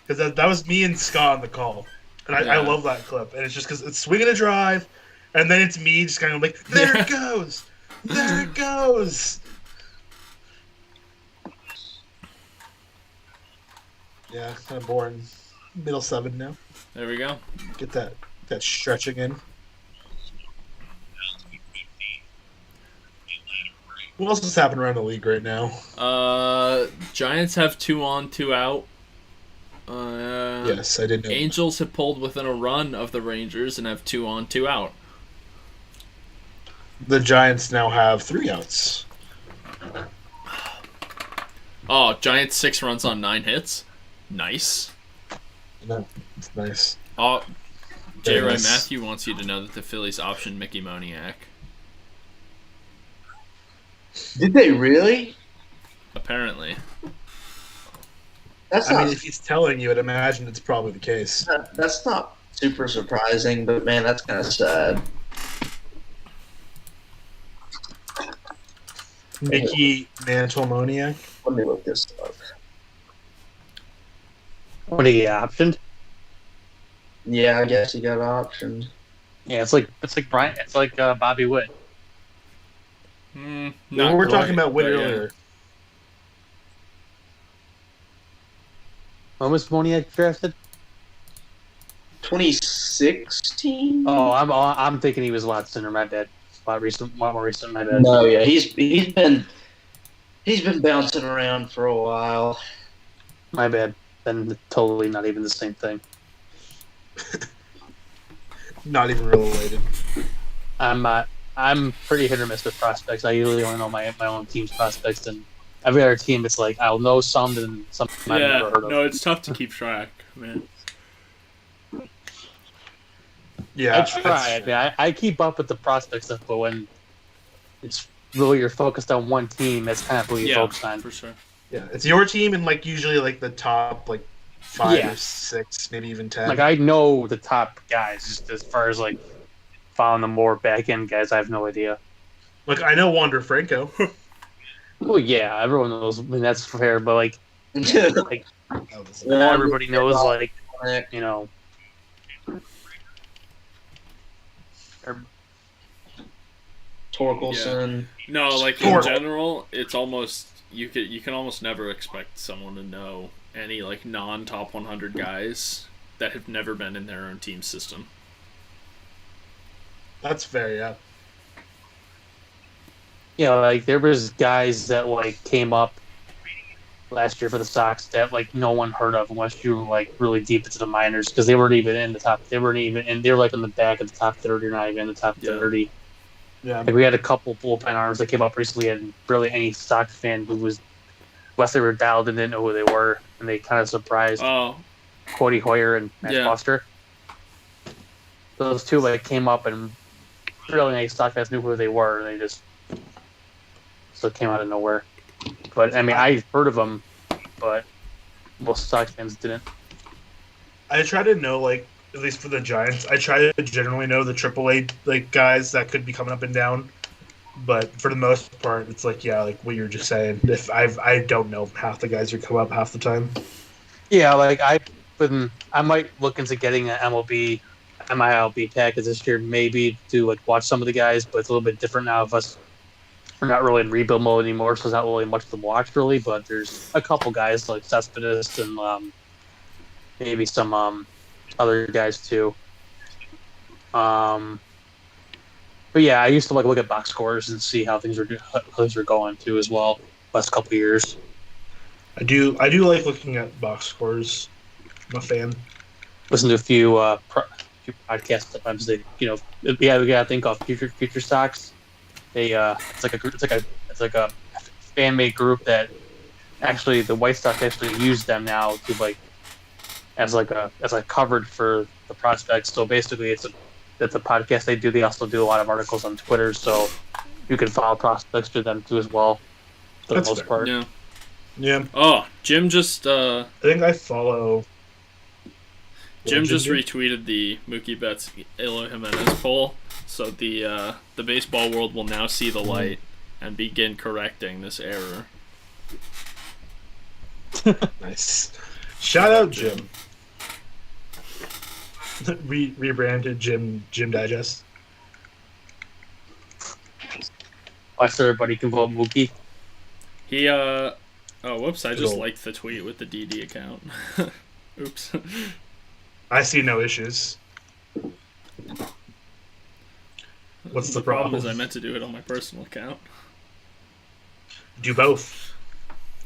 Because that was me and Scott on the call. And I love that clip. And it's just because it's swinging a drive, and then it's me just kind of like, there it goes! There it goes! Yeah, kind of boring. Middle 7 now. There we go. Get that stretching in. What else is happening around the league right now? Giants have 2 on, 2 out. Yes, I did know. Angels have pulled within a run of the Rangers and have 2 on, 2 out. The Giants now have 3 outs. Oh, Giants 6 runs on 9 hits. Nice. No, it's nice. Oh, J. Very Ray nice. Matthew wants you to know that the Phillies optioned Mickey Moniak. Did they really? Apparently. That's I not. mean, if he's telling you, I'd imagine it's probably the case. That's not super surprising, but man, that's kind of sad. Mickey Mantle-Moniak. Let me look this up. what do you get optioned? Yeah, I guess he got optioned. Yeah, it's like Brian. It's like Bobby Witt. We're Not talking about Witt but yeah. earlier. When was Moniak drafted? 2016. Oh, I'm thinking he was a lot sooner. My bad. A lot more recent. My bad. No, yeah, he's been bouncing around for a while. My bad. Then totally not even the same thing. Not even related. I'm pretty hit or miss with prospects. I usually only know my own team's prospects, and every other team, it's like I'll know some and some I've never heard of. No, it's tough to keep track, man. Yeah, I try. I mean, I keep up with the prospect stuff, but when it's really you're focused on one team, that's kind of who you focus on. For sure. Yeah, it's your team and like usually like the top like 5 Yeah. or 6, maybe even 10. Like I know the top guys, just as far as like following the more back end guys, I have no idea. Like I know Wander Franco. Well, yeah, everyone knows. I mean, that's fair, but like That was- not everybody knows, like you know. Torkelson. No, like in Sure. general, it's almost you can almost never expect someone to know any like non-top 100 guys that have never been in their own team system. That's fair, yeah. Yeah, like there was guys that like came up last year for the Sox that like no one heard of unless you were like really deep into the minors because they weren't even in the top. They weren't even, and they were like in the back of the top 30 or not even in the top 30. Yeah. Like we had a couple bullpen arms that came up recently, and barely any Sox fan who was, unless they were dialed and didn't know who they were, and they kind of surprised Oh, Cody Hoyer and Matt Yeah. Foster. Those two like came up, and barely any Sox fans knew who they were, and they just came out of nowhere. But I mean, I heard of them, but most Sox fans didn't. I try to know, like, at least for the Giants, I try to generally know the AAA like guys that could be coming up and down. But for the most part, it's like, yeah, like what you were just saying. If I don't know half the guys who come up half the time. Yeah, like I might look into getting an MILB package this year, maybe to like watch some of the guys, but it's a little bit different now. We're not really in rebuild mode anymore, so there's not really much to watch really. But there's a couple guys like Cespedes and maybe some other guys too. But yeah, I used to like look at box scores and see how things are going too as well. Last couple of years. I do like looking at box scores. I'm a fan. Listen to a few few podcasts. Sometimes they, we got a thing called Future Stocks. They it's like a group, it's like a fan made group that actually the White Sox actually use them now to like as covered for the prospects. So basically, it's a podcast they do. They also do a lot of articles on Twitter, so you can follow prospects through them too as well. For the most part. Yeah. Yeah. Oh, Jim just. I think I follow. Jim just retweeted the Mookie Betts Eloy Jimenez poll, so the baseball world will now see the light and begin correcting this error. Nice. Shout out Jim. Rebranded Jim Digest. So everybody can vote Mookie. He oh whoops! I just liked the tweet with the DD account. Oops. I see no issues. What's the problem? Is I meant to do it on my personal account. Do both.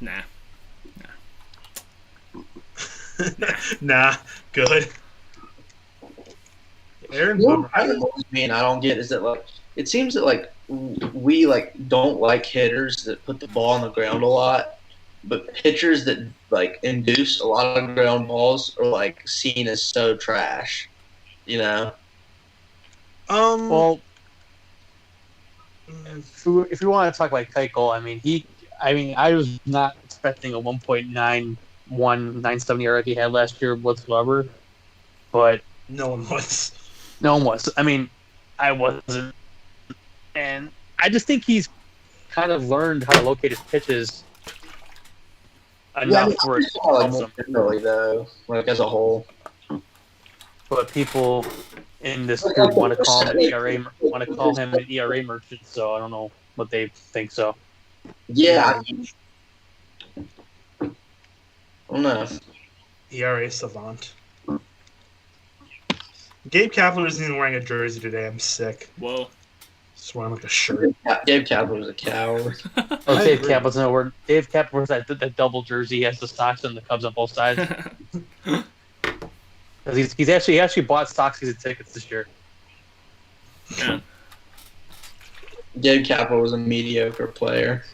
Nah. Nah. Good. Aaron, I don't get is that like it seems that like we like don't like hitters that put the ball on the ground a lot, but pitchers that like induce a lot of ground balls are like seen as so trash, Well, if we want to talk like Keuchel, I was not expecting a 1.9197 ERA he had last year whatsoever, but no one was. No one was. I wasn't. And I just think he's kind of learned how to locate his pitches enough for it to help him. Generally, though, like as a whole. But people in this group want to call him an ERA merchant, so I don't know what they think so. Yeah. I don't know. ERA savant. Gabe Kapler isn't even wearing a jersey today. I'm sick. Whoa. Just wearing like a shirt. Gabe Kapler was a coward. Dave Kapler's no word. Dave Kapler wears that double jersey. He has the Sox and the Cubs on both sides. He actually bought Sox season tickets this year. Yeah. Gabe Kapler was a mediocre player.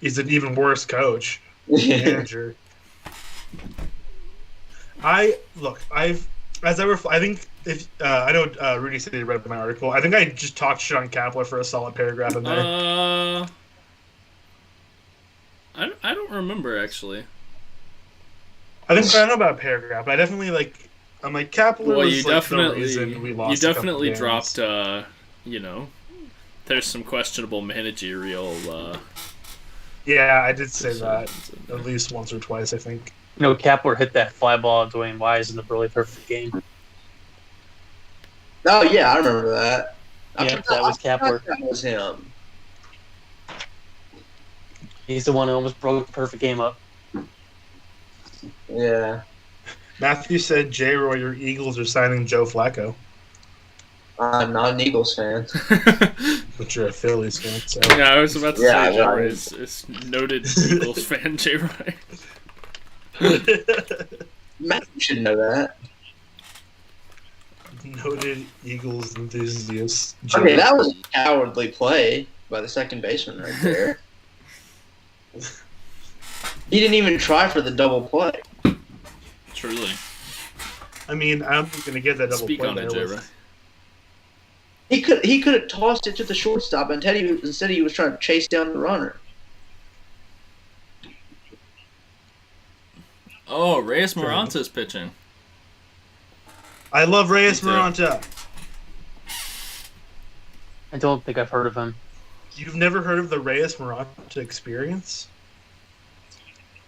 He's an even worse coach. Manager. I think if I know Rudy said he read my article. I think I just talked shit on Kapler for a solid paragraph in there. I don't remember actually. I know about a paragraph. But I definitely I'm like Kapler. Well, was the reason we lost. You definitely dropped. There's some questionable managerial. Yeah, I did say that at least once or twice. I think. Kapler hit that fly ball at Dwayne Wise in the really perfect game. Oh, yeah, I remember that. Yeah, that was Kapler. That was him. He's the one who almost broke the perfect game up. Yeah. Matthew said, J-Roy, your Eagles are signing Joe Flacco. I'm not an Eagles fan. But you're a Phillies fan, so. Yeah, I was about to say J-Roy is noted Eagles fan, J-Roy. Matt, you should know that. Noted Eagles enthusiast. Okay, that was a cowardly play by the second baseman right there. He didn't even try for the double play. Truly. I'm going to get that double Speak play. On it, J-Roy. He could have tossed it to the shortstop, and instead he was trying to chase down the runner. Oh, Reyes Moranta's pitching. I love Reyes Moranta. I don't think I've heard of him. You've never heard of the Reyes Moranta experience?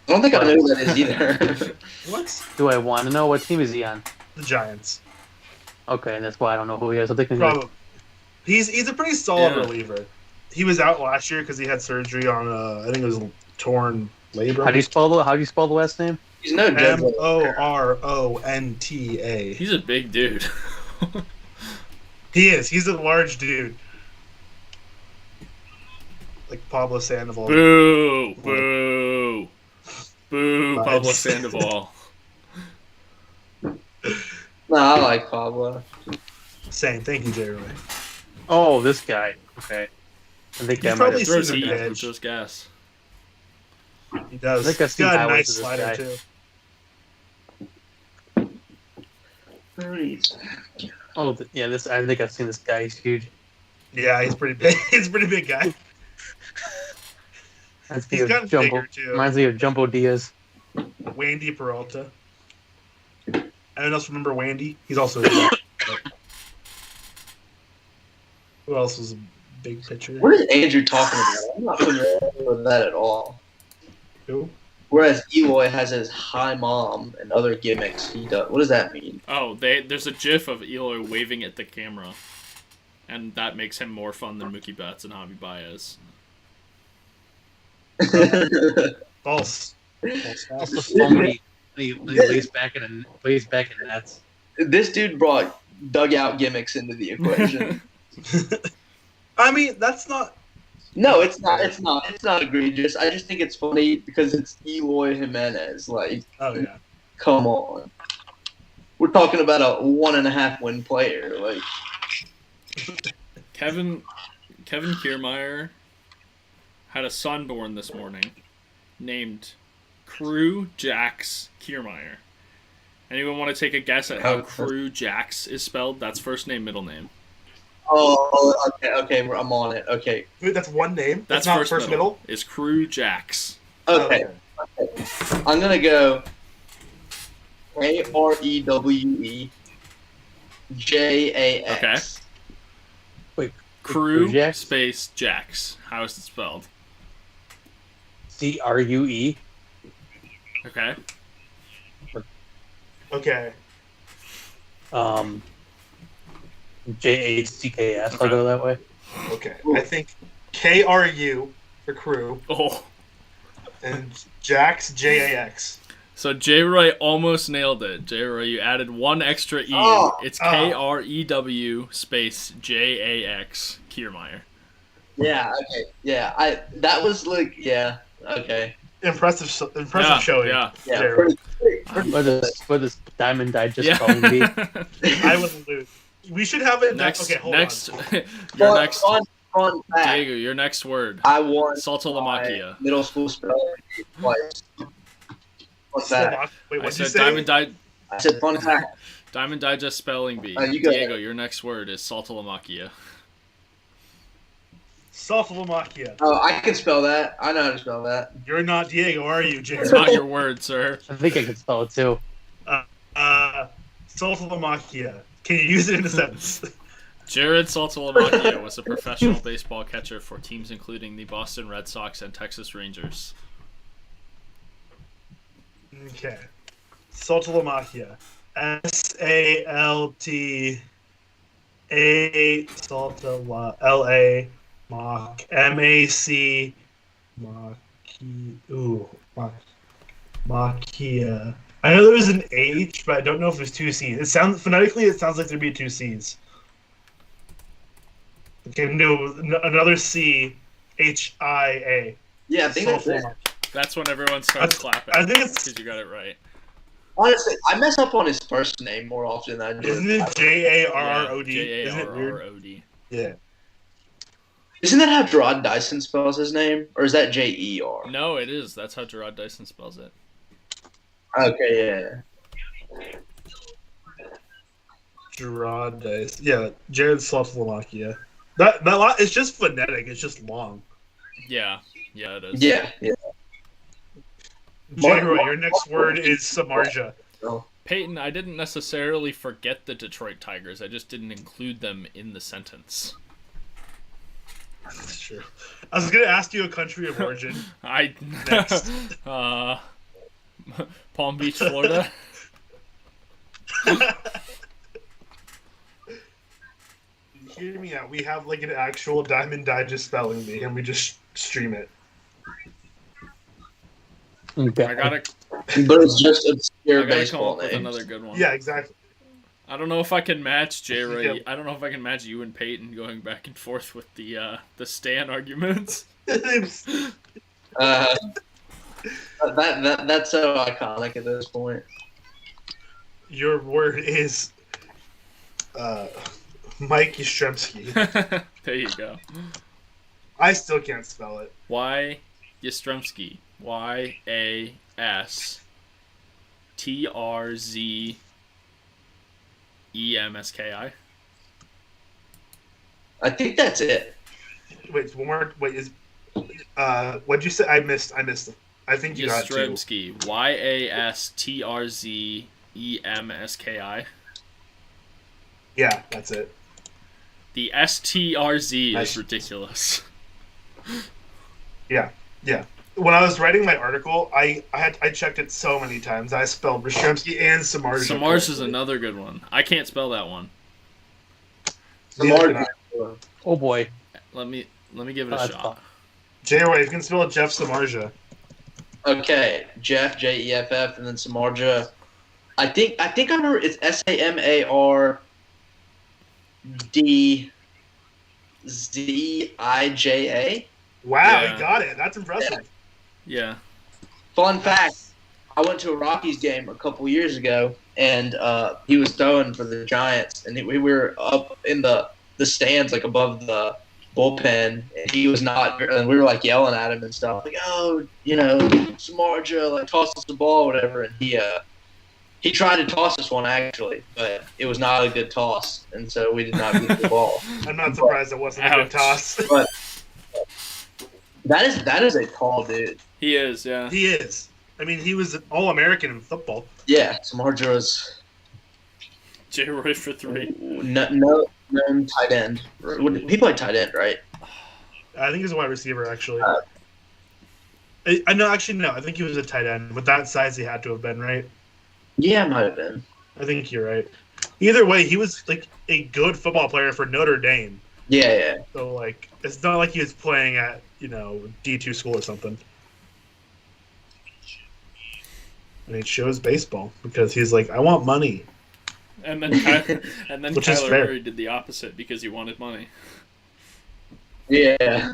I don't think I know who that is either. What? Do I want to know? What team is he on? The Giants. Okay, that's why I don't know who he is. I think Probably. He's a pretty solid reliever. He was out last year because he had surgery on I think it was a torn labrum. How do you spell the last name? He's no joke. Moronta. He's a big dude. He is. He's a large dude. Like Pablo Sandoval. Boo! Boo! Boo! Nice. Pablo Sandoval. No, I like Pablo. Same. Thank you, J. Roy. Oh, this guy. Okay. I think You've I might probably have. seen Throws him heat, edge. throws gas. He does. I think I've He's seen got a highlights nice of this slider guy. too. Oh, yeah. This. I think I've seen this guy. He's huge. Yeah, he's pretty big. He's a pretty big guy. Reminds me He's of gotten Jumbo. bigger too. Reminds me of Jumbo Diaz. Wandy Peralta. Anyone else remember Wandy? He's also a big. Who else was a big pitcher? What is Andrew talking about? I'm not familiar with that at all. Who? Whereas Eloy has his hi mom and other gimmicks he does. What does that mean? Oh, there's a GIF of Eloy waving at the camera, and that makes him more fun than Mookie Betts and Javi Baez. False. Also, fun when he lays back in nets. This dude brought dugout gimmicks into the equation. I mean, that's not. No, it's not. It's not. It's not egregious. I just think it's funny because it's Eloy Jimenez. Like, Oh yeah. come on. We're talking about a 1.5 win player. Like, Kevin Kiermaier had a son born this morning named Crew Jax Kiermaier. Anyone want to take a guess at how Crew Jax is spelled? That's first name, middle name. oh, okay, I'm on it. Okay, Wait, that's one name. That's not first middle. Is Crew Jax. okay. I'm gonna go Karewejax. Okay. Wait, Crew Jax? space Jax. How is it spelled? CRUE. Okay. Okay. JHCKS. Okay. I'll go that way. Okay. I think KRU for crew Oh. and Jax JAX. So J-Roy almost nailed it. J-Roy, you added one extra E. It's KREW space JAX Kiermaier. Yeah. Okay. Yeah. That was like. Yeah. Okay. Impressive showing. Yeah. Yeah. J-Roy. What does Diamond Digest Yeah. calling me? I would lose. We should have it next. Okay, hold next. on. Your next. Fun fact. Diego, your next word. I won Saltalamacchia. my middle school spelling bee twice. What's that? Wait, I what'd you said say? I said fun fact. Diamond Digest spelling bee. You go Diego, ahead. your next word is Saltalamacchia. Saltalamacchia. Oh, I can spell that. I know how to spell that. You're not Diego, are you, It's Jared? not your word, sir. I think I can spell it too. Saltalamacchia. Can you use it in a sentence? Jared Saltalamacchia was a professional baseball catcher for teams including the Boston Red Sox and Texas Rangers. Okay. Saltalamacchia. SALTA LA Mach MAC Machia. I know there was an H, but I don't know if there's two C's. It sounds phonetically like there'd be two C's. Okay, no, another C, HIA. Yeah, I think that's it. That's when everyone starts clapping. I think it's. Because you got it right. Honestly, I mess up on his first name more often than I do. Isn't it JARROD? Isn't it weird? Jarrod. Yeah. Isn't that how Gerard Dyson spells his name? Or is that JER? No, it is. That's how Gerard Dyson spells it. Okay, yeah. Gerard Dice. Yeah, Jared Saltalamacchia. That lot it's just phonetic, it's just long. Yeah. Yeah, it is. Yeah. J-Roy, your next word is Samardzija. Peyton, I didn't necessarily forget the Detroit Tigers. I just didn't include them in the sentence. That's true. I was gonna ask you a country of origin. Next. Palm Beach, Florida. Hear me out. We have like an actual Diamond Digest spelling bee, and we just stream it. Okay. I gotta But it's just obscure come baseball up with names. another good one. Yeah, exactly. I don't know if I can match J-Ray. Yeah. I don't know if I can match you and Peyton going back and forth with the Stan arguments. That's so iconic at this point. Your word is Mike Yastrzemski. There you go. I still can't spell it. Y Yastrzemski. YASTRZEMSKI. I think that's it. Wait, one more. Wait, what'd you say? I missed it. I think you got two. Yastrzemski. YASTRZEMSKI. Yeah, that's it. The STRZ Nice. is ridiculous. Yeah. When I was writing my article, I checked it so many times. I spelled Yastrzemski and Samardzija. Samardzija is another good one. I can't spell that one. Samardzija. Oh boy. Let me give it a That's shot. tough. J-Way, you can spell Jeff Samardzija. Okay, Jeff Jeff, and then Samardzija. I think I remember it's SAMARDZIJA. Wow, Yeah. he got it. That's impressive. Yeah. Fun fact: I went to a Rockies game a couple years ago, and he was throwing for the Giants, and we were up in the stands, like above the bullpen. And he was not, and we were like yelling at him and stuff, like, "Oh, Samardzija, like toss us the ball, or whatever." And he tried to toss us one actually, but it was not a good toss, and so we did not get the ball. I'm not surprised it wasn't a good toss. But that is a tall dude. He is, yeah. He is. I mean, he was an All-American in football. Yeah, Samardzija was J. Roy for 3. no tight end. He played tight end, right? I think he's a wide receiver, actually. No, actually, no. I think he was a tight end. With that size, he had to have been, right? Yeah, might have been. I think you're right. Either way, he was like a good football player for Notre Dame. Yeah. So like, it's not like he was playing at D2 school or something. And it shows baseball because he's like, I want money. And then Which is Kyler fair. Murray did the opposite because he wanted money. Yeah.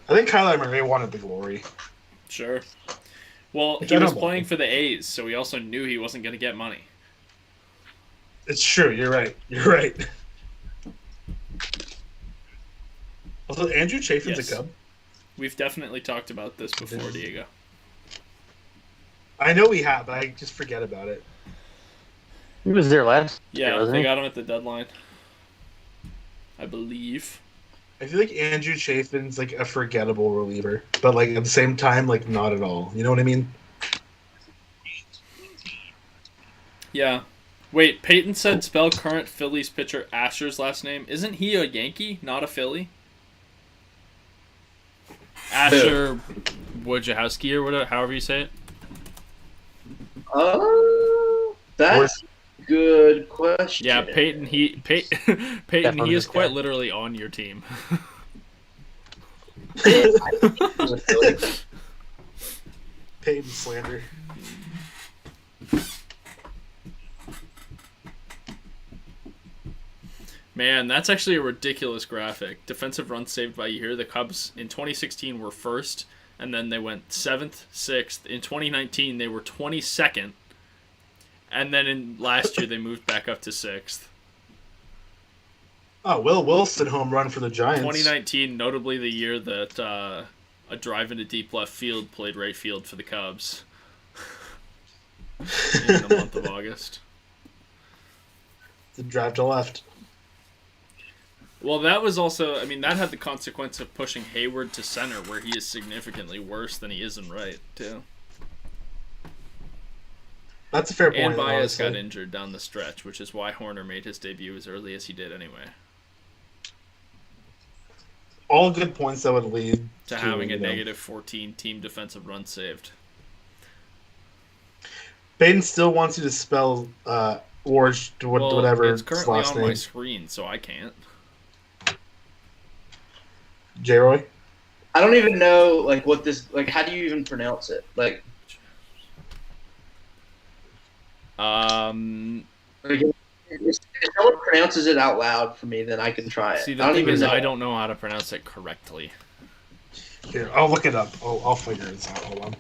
I think Kyler Murray wanted the glory. Sure. Well, Which he I was don't playing mind. for the A's, so he also knew he wasn't going to get money. It's true. You're right. Also, Andrew Chafin's Yes. a Cub. We've definitely talked about this before, Diego. I know we have, but I just forget about it. He was there last year, Yeah, wasn't they he? got him at the deadline. I believe. I feel like Andrew Chafin's like a forgettable reliever, but like at the same time, like not at all. You know what I mean? Yeah. Wait, Peyton said spell current Phillies pitcher Asher's last name. Isn't he a Yankee, not a Philly? Asher Wojciechowski or whatever, however you say it. Oh, that's a good question. Yeah, Peyton. Peyton. Definitely He is this quite guy. literally on your team. Peyton slander. Man, that's actually a ridiculous graphic. Defensive runs saved by year. The Cubs in 2016 were first, and then they went 7th, 6th. In 2019, they were 22nd, and then in last year they moved back up to 6th. Oh, Will Wilson home run for the Giants. 2019, notably the year that a drive into deep left field played right field for the Cubs in the month of August. The drive to left. Well, that was also, I mean, that had the consequence of pushing Hayward to center, where he is significantly worse than he is in right, too. That's a fair point. And Baez honestly. got injured down the stretch, which is why Horner made his debut as early as he did anyway. All good points that would lead To having a negative 14 team defensive run saved. Baden still wants you to spell Ward, Well, whatever it's his currently last on my name. screen, so I can't. J-Roy? I don't even know like what this like. How do you even pronounce it? Like if someone pronounces it out loud for me, then I can try it. See, I the don't thing even is, know. I don't know how to pronounce it correctly. Here, I'll look it up. I'll figure this out. Hold on.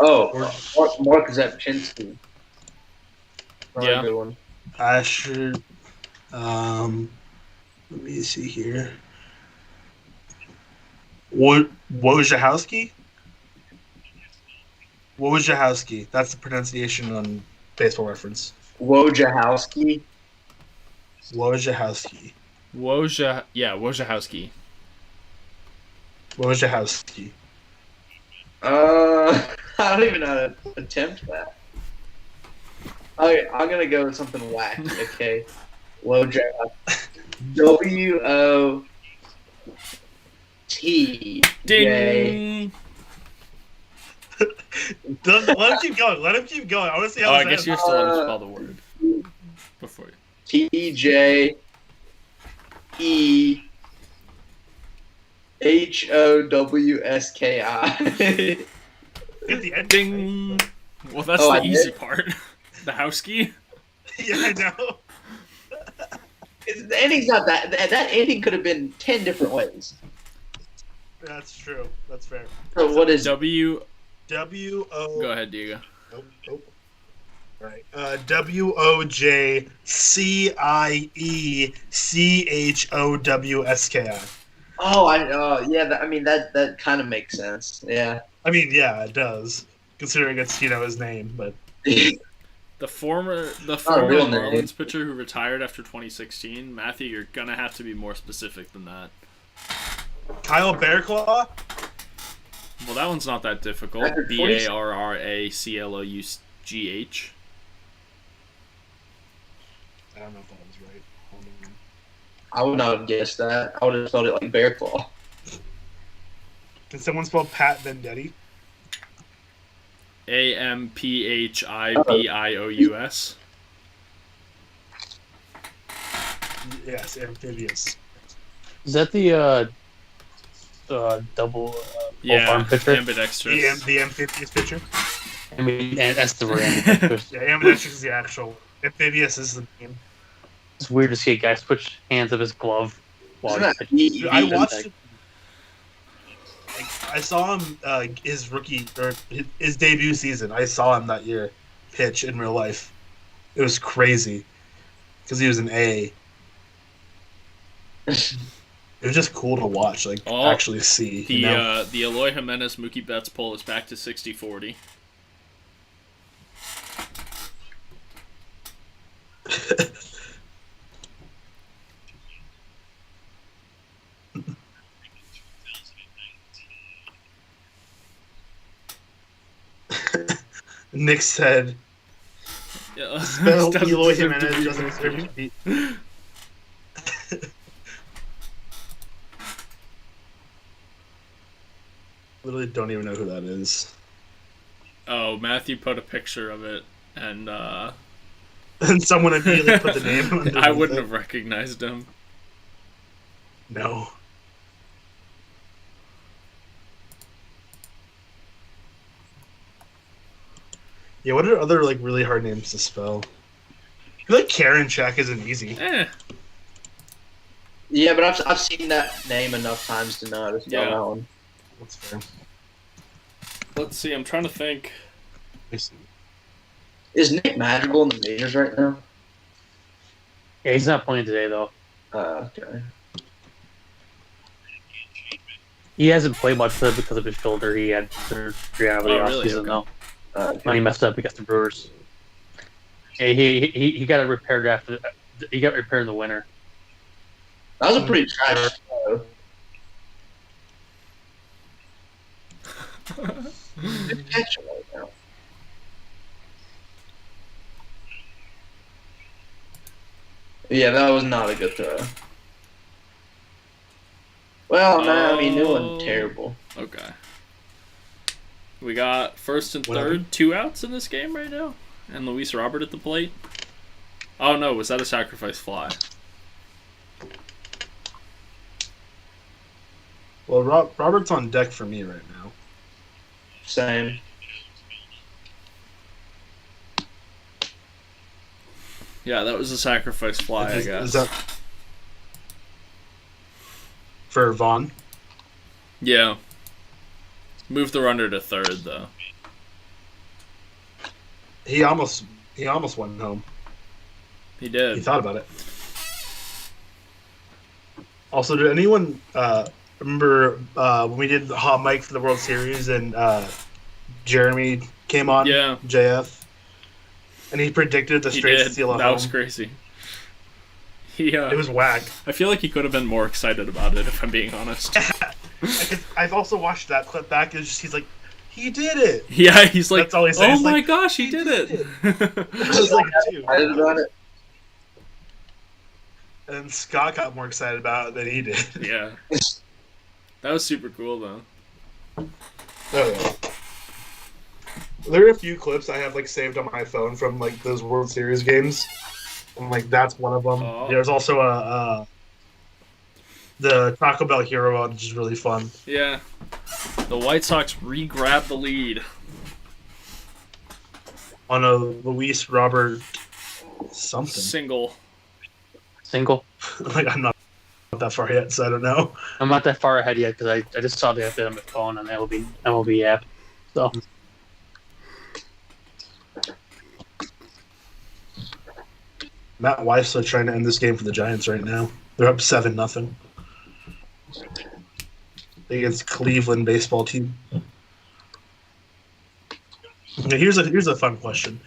Oh, Mark Zapchinski. Probably Yeah. a good one. Asher. Let me see here. Wojciechowski? Wojciechowski. That's the pronunciation on Baseball Reference. Wojciechowski. Wojciechowski. Wojciechowski. Wojciechowski. I don't even know how to attempt that. Okay, I'm gonna go with something wacky. Okay, Wojciechowski. W-O-T-J. Ding. Let him keep going. Let him keep going. I want to see how Oh, I this guess ends. you have to let him spell the word before. T-J-E-H-O-W-S-K-I. Get the end. Ding. Well, that's Oh, the I easy did? part. The housekeeping. Yeah, I know. The ending's not that. That ending could have been 10 different ways. That's true. That's fair. So what is W. W-O... Go ahead, Diego. Nope. Right. W-O-J-C-I-E-C-H-O-W-S-K-I. Oh, yeah. I mean, that kind of makes sense. Yeah. I mean, yeah, it does. Considering it's, his name, but... The former real name. Marlins pitcher who retired after 2016. Matthew, you're gonna have to be more specific than that. Kyle Bearclaw? Well, that one's not that difficult. After Barraclogh. I don't know if that was right. Hold on. I would not have guessed that. I would have spelled it like bear claw. Can someone spell Pat Vendetti? Amphibious. Yes, amphibious. Is that the double Yeah, arm pitcher? ambidextrous. The amphibious pitcher? I mean, and that's the ambidextrous. Yeah, ambidextrous is the actual. Amphibious is the name. It's weird to see a guy switch hands of his glove while Isn't he's that pitching. Dude, I watched it. I saw him his rookie or his debut season. I saw him that year pitch in real life. It was crazy because he was an A. It was just cool to watch, actually see. The Eloy Jimenez Mookie Betts poll is back to 60-40. Nick said, Yeah, "Spell doesn't Eloy deserve to Jimenez be doesn't deserve to be." Literally don't even know who that is. Oh, Matthew put a picture of it, and And someone immediately put the name underneath I wouldn't it. have recognized him. No. Yeah, what are other really hard names to spell? I feel like Karen Check isn't easy. Yeah, but I've seen that name enough times to know how to spell that one. That's fair. Let's see. I'm trying to think. I see. Is Nick Madrigal in the majors right now? Yeah, he's not playing today though. Okay. He hasn't played much because of his shoulder. He had surgery out of the offseason though. When he messed up against the Brewers. Yeah, he got it repaired after. He got repaired in the winter. That was a pretty trash show. Good catch right now. Yeah, that was not a good throw. Well, no, I mean, it wasn't terrible. Okay. We got first and Whatever. third, 2 outs in this game right now, and Luis Robert at the plate. Oh no, was that a sacrifice fly? Well, Robert's on deck for me right now. Same. Yeah, that was a sacrifice fly, I guess. Is that for Vaughn? Yeah. Move the runner to third, though. He almost went home. He did. He thought about it. Also, did anyone remember when we did the HotMic for the World Series and Jeremy came on? Yeah. JF. And he predicted the Straits to steal at home. That was crazy. It was whack. I feel like he could have been more excited about it, if I'm being honest. I've also watched that clip back. And he's like, he did it. Yeah, he's like, that's all he says. Oh my gosh, he did it. I was like, dude. Excited about it. And Scott got more excited about it than he did. Yeah. That was super cool, though. Oh, yeah. There are a few clips I have like saved on my phone from like those World Series games, and like that's one of them. Oh. There's also the Taco Bell Hero one, which is really fun. Yeah. The White Sox re-grabbed the lead On a Luis Robert something. single. Like I'm not that far yet, so I don't know. I'm not that far ahead yet because I just saw the update on my phone on the MLB app. So Matt Weiss are trying to end this game for the Giants right now. They're up 7-0 against Cleveland baseball team. Now, here's a fun question.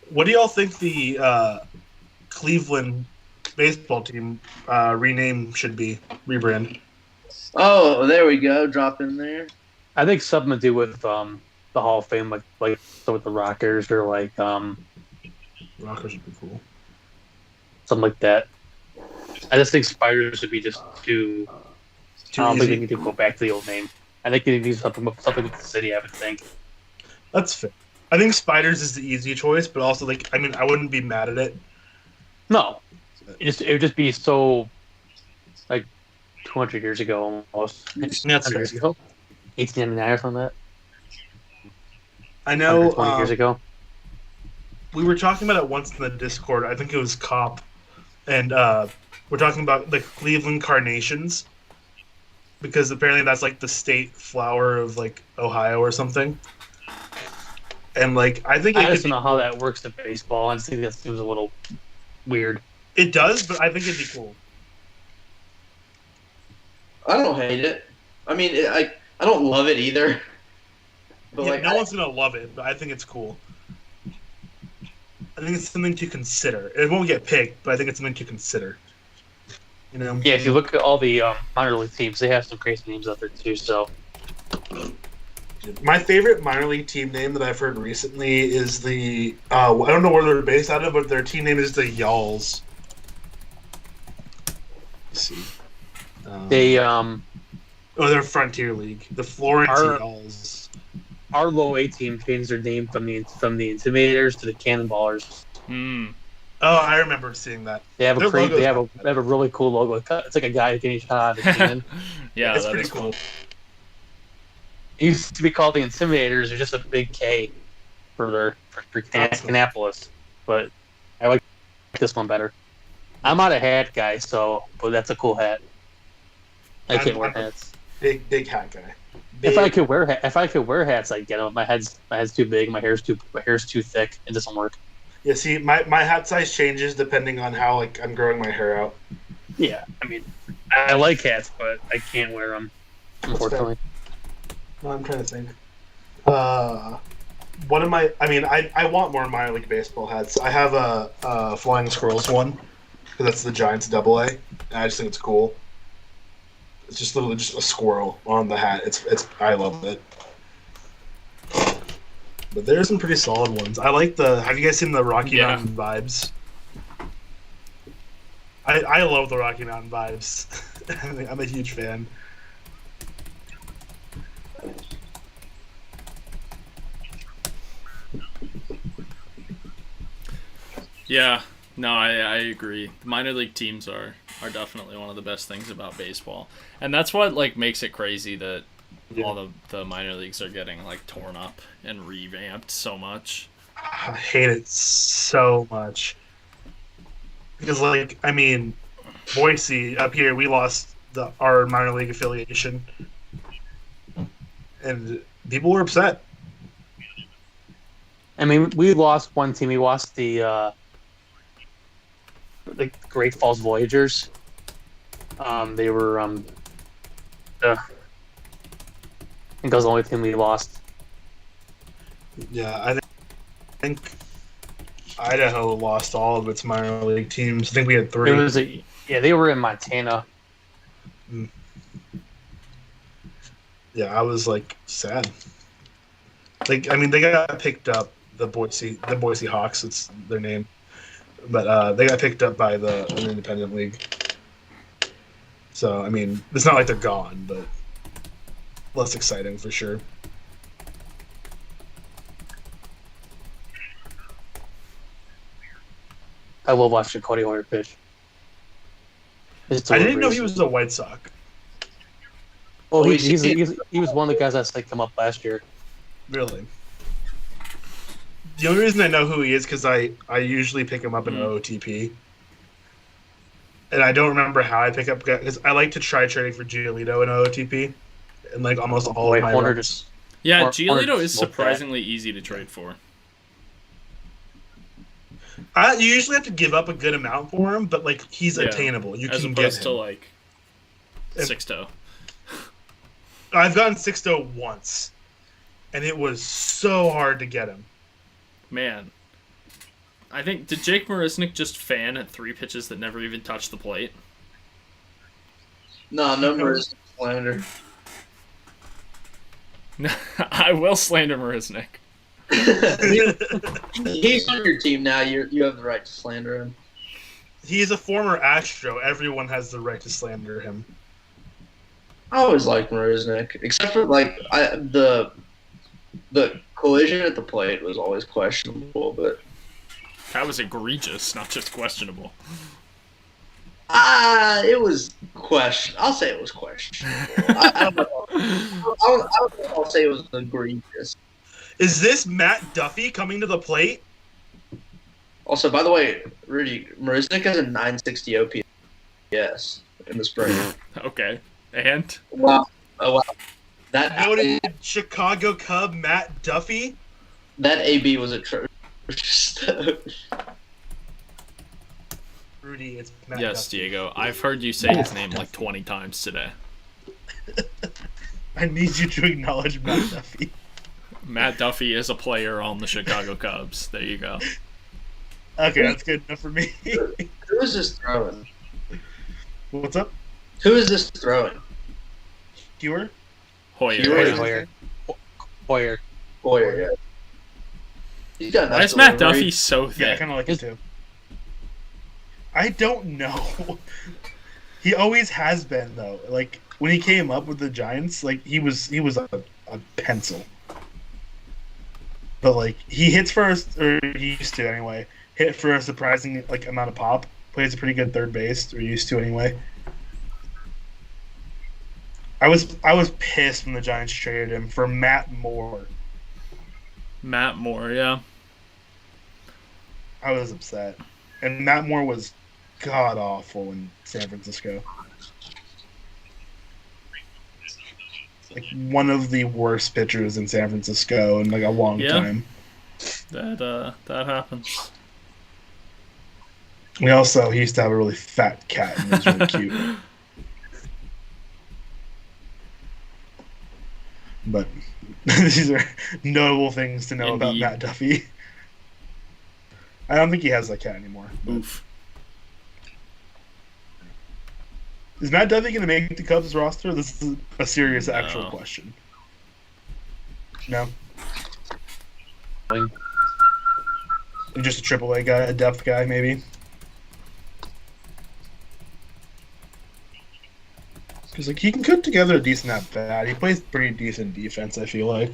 What do y'all think the Cleveland baseball team rename should be? Rebrand. Oh, there we go. Drop in there. I think something to do with the Hall of Fame, like so with the Rockers or like Rockers would be cool. something like that. I just think Spiders would be just too. I don't think they need to go back to the old name. I think they need something with the city. I would think. That's fair. I think Spiders is the easy choice, but also like I mean I wouldn't be mad at it. No, it would just be so like 200 years ago almost. That's 100 years ago, 1899 or something like that. I know. 20 years ago. We were talking about it once in the Discord. I think it was Cop, and we're talking about the Cleveland Carnations because apparently that's like the state flower of like Ohio or something. And like I think I just don't know how that works in baseball. I just think that seems a little weird. It does, but I think it'd be cool. I don't hate it. I mean, I don't love it either. But Yeah, like, no one's gonna love it, but I think it's cool. I think it's something to consider. It won't get picked, but I think it's something to consider. You know? Yeah, if you look at all the minor league teams, they have some crazy names out there too. So My favorite minor league team name that I've heard recently is the I don't know where they're based out of, but their team name is the Y'alls. Let's see. they they're Frontier League. The Florence Our- Y'alls. our low A team changed their name from the Intimidators to the Cannonballers. Hmm. Oh, I remember seeing that. They have Their logo's they have not bad. a really cool logo. It's like a guy getting shot out of a cannon. Yeah, It's that pretty is cool. It used to be called the Intimidators. They're just a big K for Kannapolis, but I like this one better. I'm not a hat guy, but that's a cool hat. I can't wear hats. Big hat guy. If I could wear hats, I'd get them. My head's too big. My hair's too thick. It doesn't work. Yeah, see, my hat size changes depending on how like I'm growing my hair out. Yeah, I mean, I like hats, but I can't wear them. Unfortunately, Well, I'm trying to think. What am I? I mean, I want more minor league baseball hats. I have a Flying Squirrels one because that's the Giants AA, and I just think it's cool. It's just literally just a squirrel on the hat. It's I love it. But there's some pretty solid ones. I like the. Have you guys seen the Rocky Yeah. Mountain vibes? I love the Rocky Mountain vibes. I'm a huge fan. Yeah, no, I agree. The minor league teams are definitely one of the best things about baseball, and that's what like makes it crazy that all the minor leagues are getting like torn up and revamped so much. I hate it so much because, like, I mean, Boise up here, we lost our minor league affiliation, and people were upset. I mean, we lost one team. We lost the the Great Falls Voyagers. They were I think that was the only team we lost. Yeah, I think Idaho lost all of its minor league teams. I think we had 3. They were in Montana. Yeah, I was like sad. Like, I mean, they got picked up. The Boise Hawks. It's their name, but they got picked up by an independent league. So I mean, it's not like they're gone, but less exciting for sure. I love watching Cody Hoyer pitch. I didn't know he was a White Sox. Oh, he was one of the guys that come up last year. Really? The only reason I know who he is because I usually pick him up in OOTP. And I don't remember how I pick up guys because I like to try trading for Giolito in OOTP. And like almost all of my runs. Yeah, Giolito is surprisingly easy to trade for. You usually have to give up a good amount for him, but like he's attainable. You as can opposed get to him. like Sixto. I've gotten Sixto once, and it was so hard to get him. Man, I think did Jake Marisnik just fan at 3 pitches that never even touched the plate? No Marisnik slander. I will slander Marisnik. He's on your team now. You have the right to slander him. He's a former Astro. Everyone has the right to slander him. I always liked Marisnik, except for like the collision at the plate was always questionable, but that was egregious, not just questionable. It was I'll say it was questionable. I don't know. I'll say it was egregious. Is this Matt Duffy coming to the plate? Also, by the way, Rudy, Marisnik has a 960 OPS in the spring. Okay. And? Wow. Oh, wow. That noted Chicago Cub Matt Duffy? That AB was atrocious. Rudy, it's Matt Yes, Duffy. Diego. I've heard you say his name like 20 times today. I need you to acknowledge Matt Duffy. Matt Duffy is a player on the Chicago Cubs. There you go. Okay, that's good enough for me. Who is this throwing? What's up? Who is this throwing? Hewer? Hoyer. Hoyer, yeah. He's got Why is Matt Duffy so thick? Yeah, I kind of like it too. I don't know. He always has been though. Like when he came up with the Giants, like he was a pencil. But like he hits first, or he used to anyway. Hit for a surprising like amount of pop. Plays a pretty good third base, or used to anyway. I was pissed when the Giants traded him for Matt Moore. Matt Moore, yeah. I was upset, and Matt Moore was god awful in San Francisco. Like one of the worst pitchers in San Francisco in like a long time. That happens. He used to have a really fat cat and it was really cute. But these are notable things to know about Matt Duffy. I don't think he has that cat anymore. Oof. Is Matt Duffy going to make the Cubs roster? This is a serious, actual question. No? Just a AAA guy, a depth guy, maybe? Because like he can put together a decent at bat. He plays pretty decent defense, I feel like.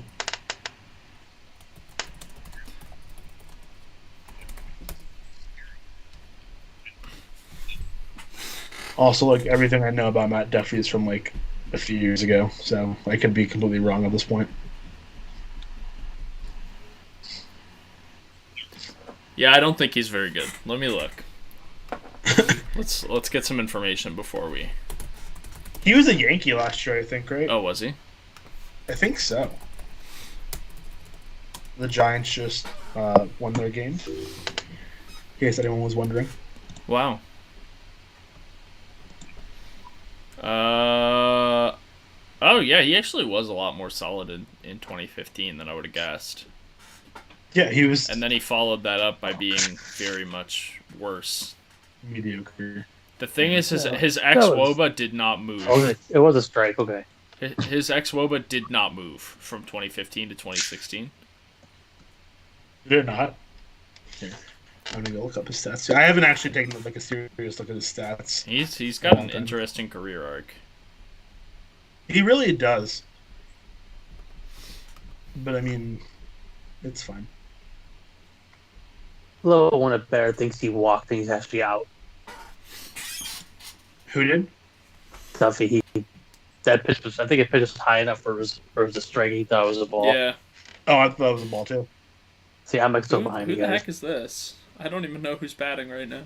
Also, like everything I know about Matt Duffy is from like a few years ago, so I could be completely wrong at this point. Yeah, I don't think he's very good. Let me look. Let's get some information before we. He was a Yankee last year, I think, right? Oh, was he? I think so. The Giants just won their game. In case anyone was wondering. Wow. Oh yeah, he actually was a lot more solid in 2015 than I would have guessed. Yeah, he was. And then he followed that up by being very much worse. Mediocre. The thing is, his That was- ex-Woba did not move. It was a strike. Okay. His ex-Woba did not move from 2015 to 2016. They're not. Here, I'm gonna go look up his stats. I haven't actually taken like a serious look at his stats. He's got an interesting career arc. He really does. But I mean, it's fine. Low one of Bear thinks he walked and he's actually out. Who did? Duffy, that pitch was. I think it pitch was high enough for it was a strike. He thought it was a ball. Yeah. Oh, I thought it was a ball too. See, I'm like so behind Who you the guys. heck is this? I don't even know who's batting right now.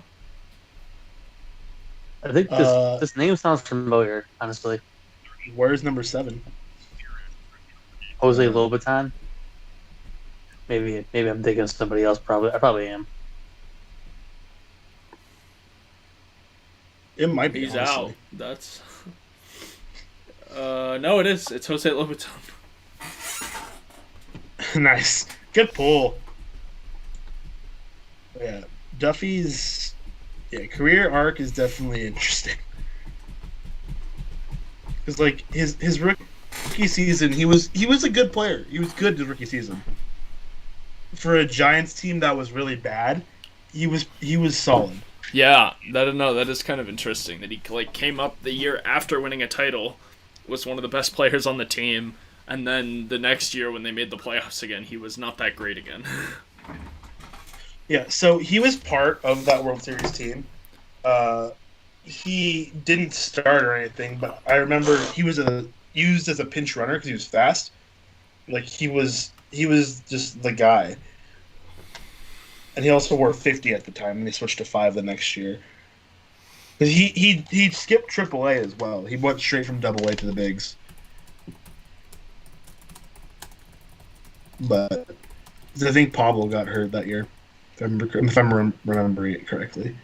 I think this name sounds familiar. Honestly, Where's number 7? Jose Lobaton. Maybe I'm thinking of somebody else. I probably am. It might be. He's honestly. out. That's. No, it is. It's Jose Lobaton. Nice. Good pull. Yeah, Duffy's career arc is definitely interesting. Because like his rookie season, he was a good player. He was good his rookie season. For a Giants team that was really bad, he was solid. Yeah, that is kind of interesting that he like came up the year after winning a title, was one of the best players on the team, and then the next year when they made the playoffs again, he was not that great again. Yeah, so he was part of that World Series team. He didn't start or anything, but I remember he was used as a pinch runner because he was fast. Like he was just the guy. And he also wore 50 at the time, and he switched to 5 the next year. Because he skipped AAA as well. He went straight from AA to the bigs. But I think Pablo got hurt that year, if I'm remembering it correctly.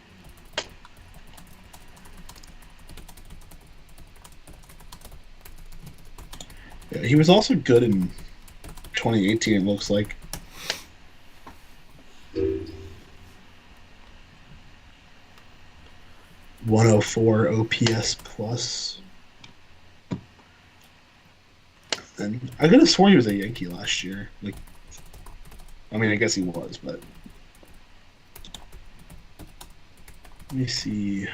Yeah, he was also good in 2018, it looks like. .104 OPS plus. And I could have sworn he was a Yankee last year. Like, I mean, I guess he was, but let me see.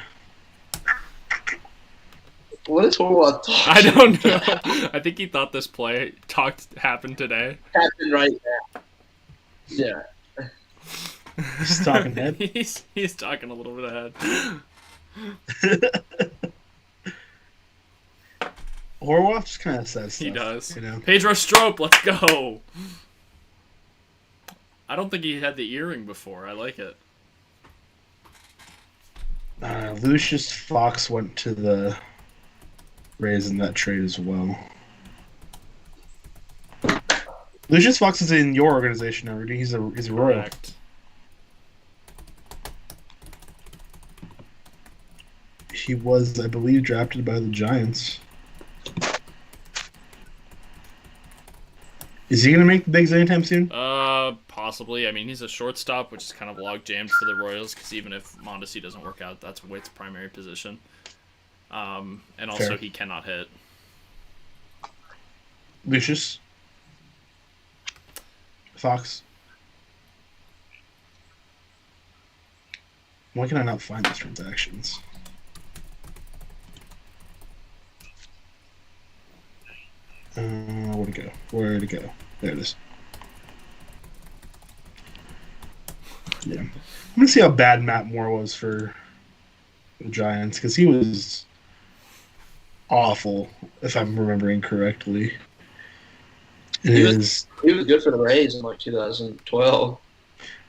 What is Horwath talking? I don't know. I think he thought this play happened today. Happened right now. Yeah. He's talking head. he's talking a little bit ahead. Horwath just kind of says stuff, He does. you know. Pedro Strop, let's go. I don't think he had the earring before. I like it. Lucius Fox went to the Rays in that trade as well. Lucius Fox is in your organization already. He's a Royal. Correct. He was, I believe, drafted by the Giants. Is he gonna make the bigs anytime soon? Possibly. I mean, he's a shortstop, which is kind of log jammed for the Royals because even if Mondesi doesn't work out, that's Witt's primary position. And also Fair. he cannot hit. Lucius Fox. Why can I not find these transactions? Where'd it go? Where'd it go? There it is. Yeah. I'm gonna see how bad Matt Moore was for the Giants, because he was awful, if I'm remembering correctly. He was good for the Rays in like 2012.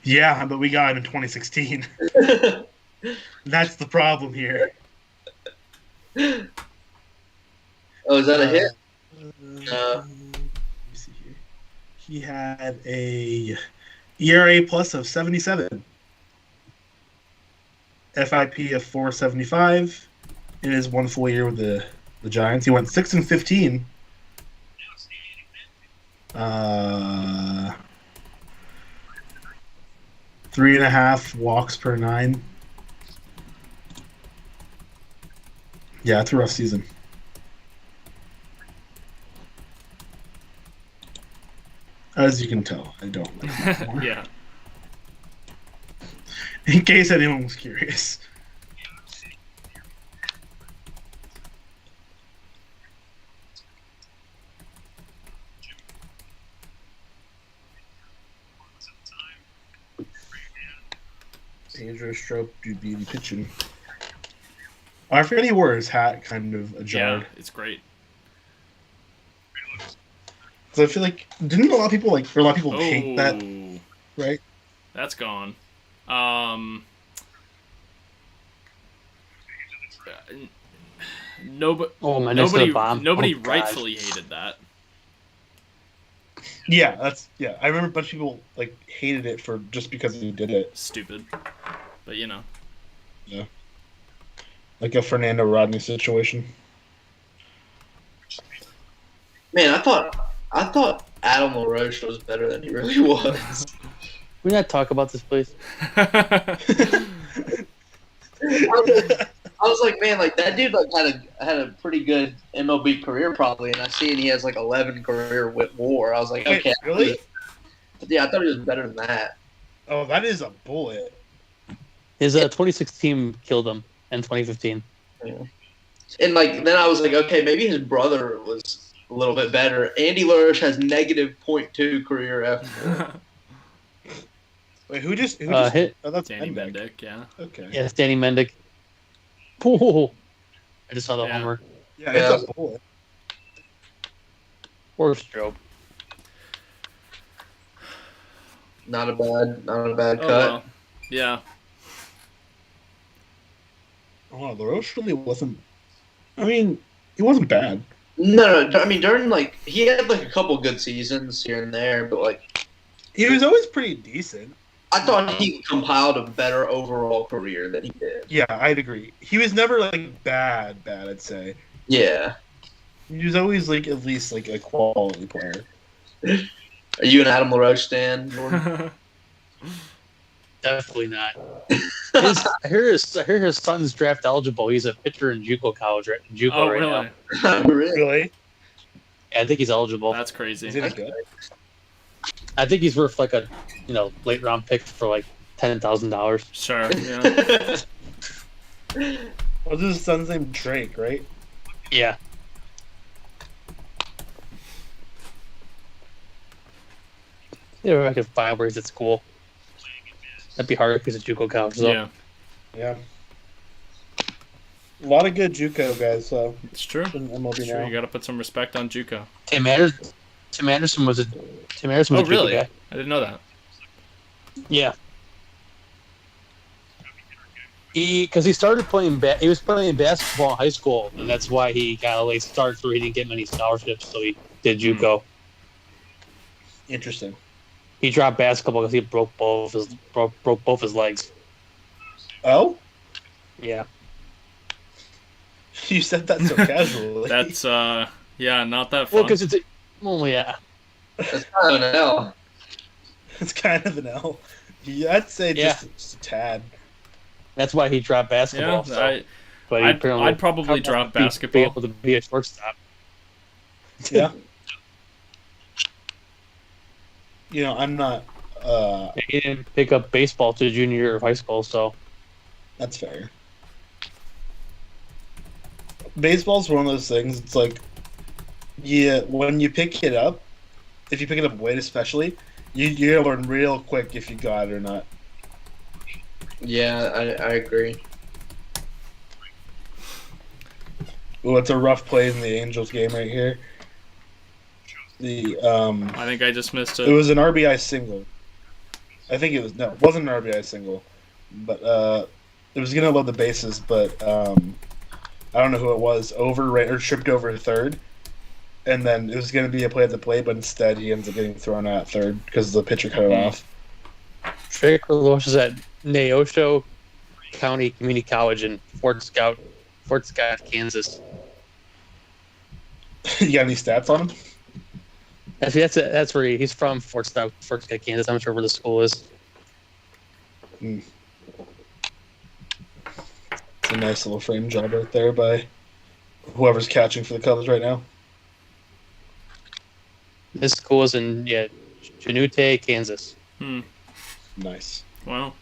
Yeah, but we got him in 2016. That's the problem here. Oh, is that a hit? Let me see here. He had a ERA plus of 77. FIP of 475 in his one full year with the Giants. He went 6-15. 3.5 walks per 9. Yeah, it's a rough season. As you can tell, I don't like him anymore. Yeah. In case anyone was curious. Dangerous stroke, do beauty pitching. I forget he wore his hat kind of ajar. Yeah, it's great. Because I feel like didn't a lot of people hate that, right? That's gone. Nobody rightfully hated that. Yeah, I remember a bunch of people like hated it for just because he did it. Stupid, but you know. Yeah. Like a Fernando Rodney situation. Man, I thought Adam LaRoche was better than he really was. We not talk about this, please. I was like, man, like that dude like had a pretty good MLB career probably, and I see he has like 11 career with WAR. I was like, Wait, okay, really? Yeah, I thought he was better than that. Oh, that is a bullet. His 2016 killed him in 2015. Yeah. And like then I was like, okay, maybe his brother was a little bit better. Andy LaRoche has negative .2 career F. Wait, who just hit? Oh, that's Danny Mendick. Mendick, yeah. Okay. Yeah, it's Danny Mendick. Ooh, I just saw the homer. Yeah, it's a bullet. Or stroke. Not a bad cut. Well. Yeah. Oh, LaRoche really wasn't. I mean, he wasn't bad. No, I mean during like he had like a couple good seasons here and there, but like He was always pretty decent. I thought he compiled a better overall career than he did. Yeah, I'd agree. He was never like bad, I'd say. Yeah. He was always like at least like a quality player. Are you an Adam LaRoche stan, Jordan? Definitely not. I hear his son's draft eligible. He's a pitcher in JUCO college, JUCO right now. Really? Yeah, I think he's eligible. That's crazy. Is he good? I think he's worth like a late round pick for like $10,000. Sure. Yeah. What's his son's name? Drake, right? Yeah. Yeah, I could find where he's at school. That'd be hard because it's JUCO college. So. Yeah. Yeah. A lot of good JUCO guys, so It's true. in MLB Sure, now. you got to put some respect on JUCO. Tim Anderson was a Oh, really? JUCO guy. I didn't know that. Yeah. Because he started playing he was playing basketball in high school, and that's why he got a late start. So he didn't get many scholarships, so he did JUCO. Interesting. He dropped basketball because he broke both his legs. Oh? Yeah. You said that so casually. That's, not that fun. Well, because it's yeah. That's kind of an L. It's kind of an L. Yeah, I'd say just a tad. That's why he dropped basketball. Yeah, but he apparently I'd probably drop be basketball. able to be a shortstop. Yeah. I'm not. He didn't pick up baseball to junior year of high school, so That's fair. Baseball's one of those things. It's like, when you pick it up, if you pick it up late, especially, you're gonna learn real quick if you got it or not. Yeah, I agree. Well, it's a rough play in the Angels game right here. I think I just missed it. It was an RBI single. I think it wasn't an RBI single, but it was gonna load the bases, but I don't know who it was. Tripped over third, and then it was gonna be a play at the plate, but instead he ends up getting thrown out at third because the pitcher cut it off. Trick was at Neosho County Community College in Fort Scott, Kansas. You got any stats on him? Actually, that's where he's from. Fort Scott, Kansas. I'm not sure where the school is. It's a nice little frame job right there by whoever's catching for the Cubs right now. This school is in Chanute, Kansas. Nice. Wow.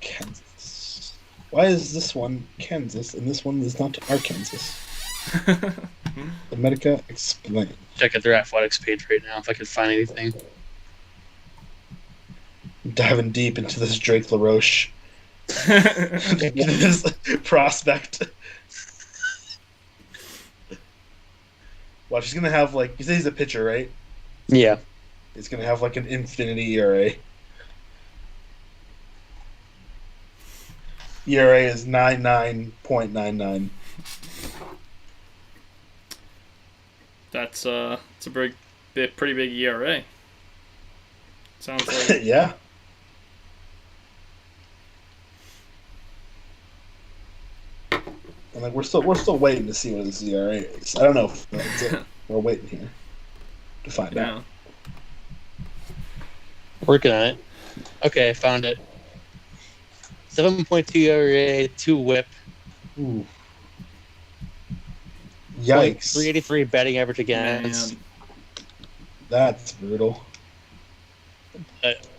Kansas. Why is this one Kansas and this one is not Arkansas? America, explain. Check out their athletics page right now if I can find anything. I'm diving deep into this Drake LaRoche this prospect. Well, she's gonna have you say he's a pitcher, right? Yeah. He's gonna have an infinity ERA. ERA is 99.99. It's a pretty big ERA. Sounds like yeah. And we're still waiting to see what his ERA is. I don't know if that's it. We're waiting here to find out. Working on it. Okay, I found it. 7.2 ERA, 2 WHIP. Ooh. Yikes. 383 batting average against. Man. That's brutal.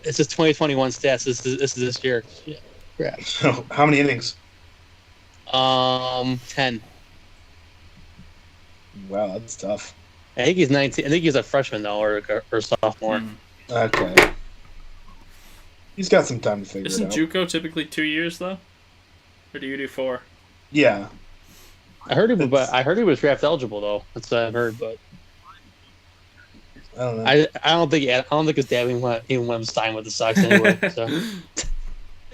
This is 2021 stats. This is this year. Yeah. Crap. So, how many innings? 10. Wow, that's tough. I think he's 19. I think he's a freshman though, or sophomore. Okay. He's got some time to figure Isn't it out. JUCO typically 2 years though? Or do you do 4? Yeah. I heard he was draft eligible though. That's what I heard, but I don't know. I don't think his dad even let him sign with the Sox anyway. So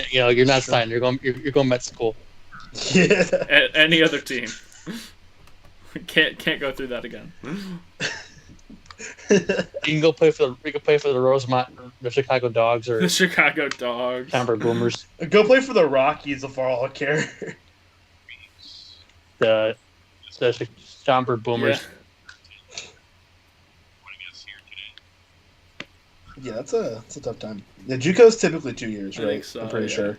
you're not signing. You're going Met school. Yeah. Any other team can't go through that again. You can go play for the Rosemont, the Chicago Dogs, or The Chicago Dogs. Schaumburg Boomers. Go play for the Rockies for all I care. The Schaumburg Boomers. Yeah, that's a tough time. Yeah, JUCO's typically 2 years, I right? think so, I'm pretty yeah. sure.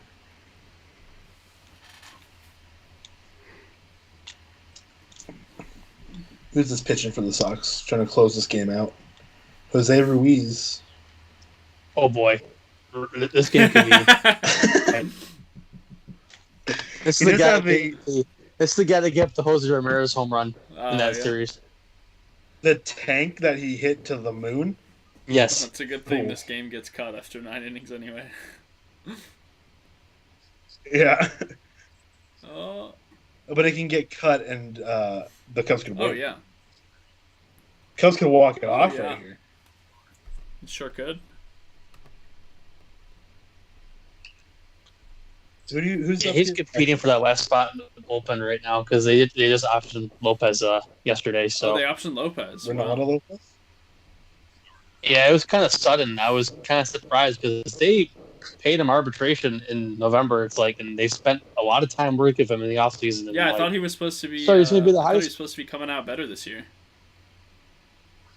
Who's this pitching for the Sox? Trying to close this game out. Jose Ruiz. Oh boy, this game could be. This is the guy. This is the guy that gave up the Jose Ramirez home run in that series. The tank that he hit to the moon. Yes, that's a good thing. This game gets cut after 9 innings anyway. Yeah. Oh. But it can get cut, and the Cubs can win. Oh yeah. Cubs can walk it off yeah. right here. Sure could. He's competing for that last spot in the bullpen right now because they just optioned Lopez yesterday. So they optioned Lopez. Ronaldo Lopez. Yeah, it was kind of sudden. I was kind of surprised because they paid him arbitration in November. And they spent a lot of time working with him in the offseason. Yeah, I thought he was supposed to be. So he's going to be the I thought he highest. was supposed to be coming out better this year.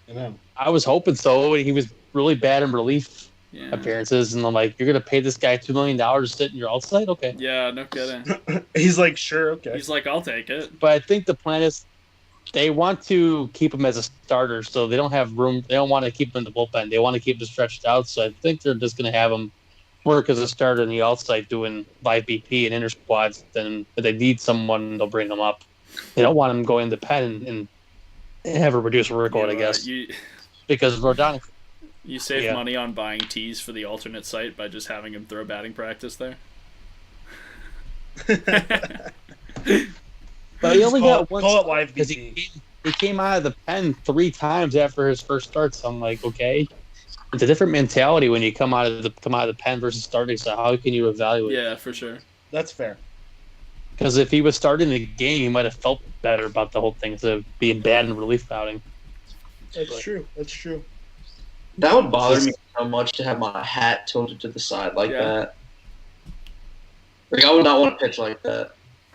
I know. I was hoping so. He was really bad in relief Yeah. appearances, and I'm like, you're going to pay this guy $2 million to sit in your outside? Okay. Yeah, no kidding. He's like, sure, okay. He's like, I'll take it. But I think the plan is they want to keep him as a starter, so they don't have room. They don't want to keep him in the bullpen. They want to keep him stretched out. So I think they're just going to have him work as a starter in the outside doing live BP and inter squads. Then if they need someone, they'll bring him up. They don't want him going in the pen and have a reduced workload, I guess. Because Rodon. You save money on buying tees for the alternate site by just having him throw batting practice there. But he only got one call it live because he came out of the pen 3 times after his first start. So I'm like, okay, it's a different mentality when you come out of the pen versus starting. So how can you evaluate? Yeah, for sure. That's fair. Because if he was starting the game, he might have felt better about the whole thing instead of being bad in relief outing. That's true. That's true. That would bother me so much to have my hat tilted to the side like that. Like I would not want to pitch like that.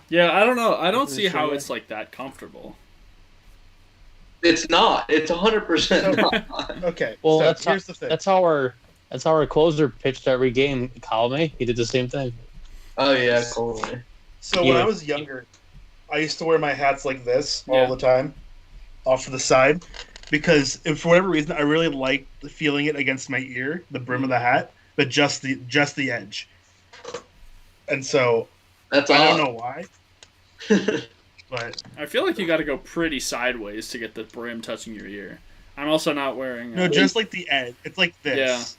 Yeah, I don't know. I don't see Sure. how it's like that comfortable. It's not. It's 100% not. Okay. Well, so that's here's the thing. That's how our closer pitched every game. Colome, he did the same thing. Oh yeah, totally. So Yeah. when I was younger, I used to wear my hats like this all Yeah. the time, off to the side, because for whatever reason I really liked feeling it against my ear, the brim of the hat, but just the edge. And so That's I odd. don't know why, but I feel like you got to go pretty sideways to get the brim touching your ear. I'm also not wearing. no, just like the edge. It's like this.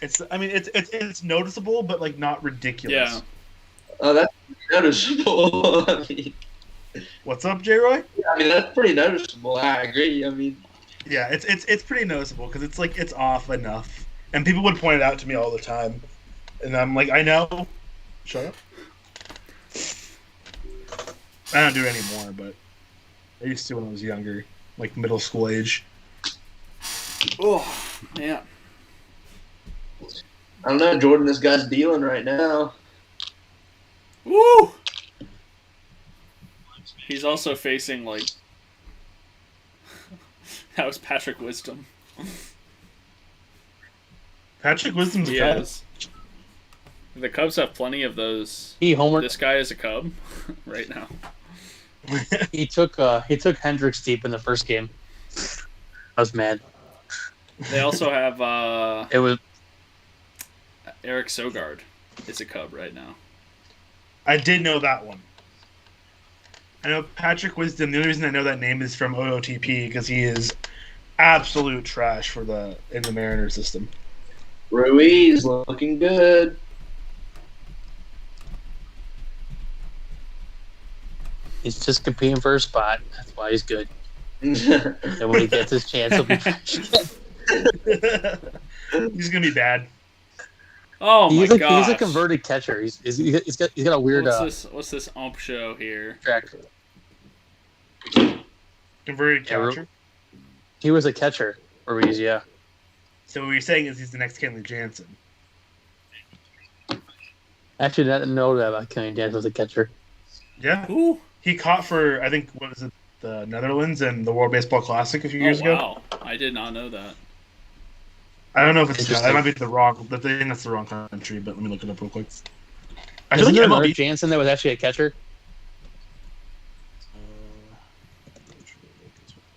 Yeah. It's noticeable, but like not ridiculous. Yeah. Oh, that's noticeable. I mean, What's up, J. Roy? that's pretty noticeable. I agree. I mean, Yeah, it's pretty noticeable because it's like it's off enough, and people would point it out to me all the time, and I'm like, I know. Shut up. I don't do it anymore, but I used to when I was younger, like middle school age. Oh, yeah. I don't know, Jordan. This guy's dealing right now. Woo! He's also facing like. That was Patrick Wisdom. Patrick Wisdom's a He Cub. is. The Cubs have plenty of those. He homered. This guy is a Cub right now. He took Hendricks deep in the first game. I was mad. They also have It was Eric Sogard is a Cub right now. I did know that one. I know Patrick Wisdom. The only reason I know that name is from OOTP because he is absolute trash in the Mariner system. Ruiz looking good. he's just competing for a spot. That's why he's good. He's And when he gets his chance, he'll be trash again. He's gonna be bad. Oh my gosh! He's a converted catcher. He's got a weird What's this ump show here? track. Converted Yeah, catcher. He was a catcher, Ruiz. Yeah. So what you're saying is he's the next Kenley Jansen. Actually, I didn't know that about Kenny Jansen was a catcher. Yeah. Ooh. He caught for, I think, what is it, the Netherlands and the World Baseball Classic a few years ago. Wow. I did not know that. I don't know if it's Interesting. that might be the wrong. I think that's the wrong country, but let me look it up real quick. I feel Isn't like there another MLB. Jansen that was actually a catcher?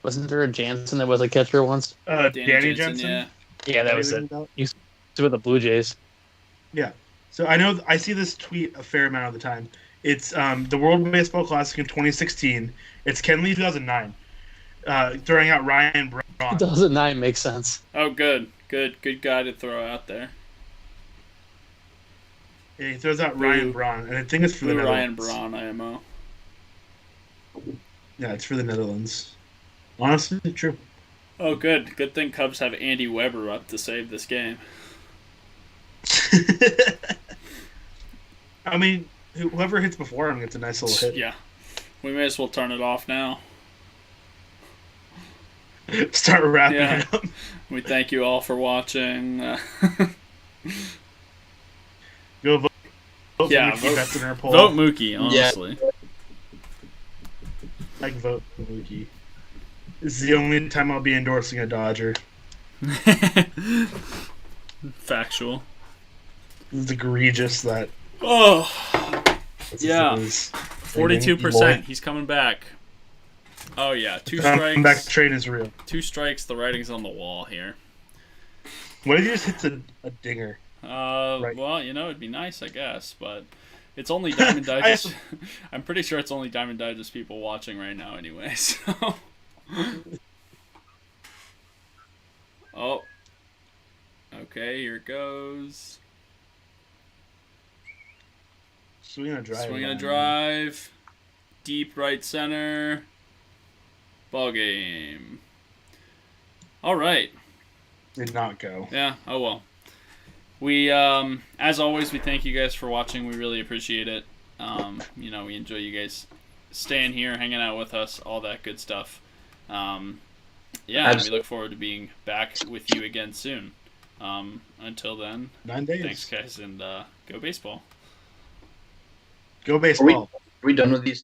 Wasn't there a Jansen that was a catcher once? Danny Jensen. yeah. Yeah, that was it. He was with the Blue Jays. So I know I see this tweet a fair amount of the time. It's the World Baseball Classic in 2016. It's Kenley 2009, throwing out Ryan Braun. 2009 makes sense. Oh, good guy to throw out there. Yeah, he throws out Ryan Braun, and I think it's for the Blue Ryan Netherlands. Braun, IMO. Yeah, it's for the Netherlands. Honestly, true. Oh, good. Good thing Cubs have Andy Weber up to save this game. I mean, whoever hits before him gets a nice little hit. Yeah. We may as well turn it off now. Start wrapping Yeah. it up. We thank you all for watching. Go vote. Yeah, for Mookie vote- Betts in our poll. Vote Mookie, honestly. I can vote for Mookie. This is the only time I'll be endorsing a Dodger. Factual. It's egregious that. Oh, this Yeah. is 42%. He's coming back. Oh, yeah. Two strikes. Back trade is real. 2 strikes. The writing's on the wall here. What if he just hits a dinger? Right. Well, it'd be nice, I guess, but it's only Diamond Digest. I'm pretty sure it's only Diamond Digest people watching right now, anyway. So. Oh. Okay, here it goes. Swing and a drive. Swing and a drive. Deep right center. Ball game. All right. Did not go. Yeah. Oh well. We, as always, we thank you guys for watching. We really appreciate it. We enjoy you guys staying here, hanging out with us, all that good stuff. We look forward to being back with you again soon. Until then, 9 days. thanks, guys, and go baseball. Go baseball. Are we done with these?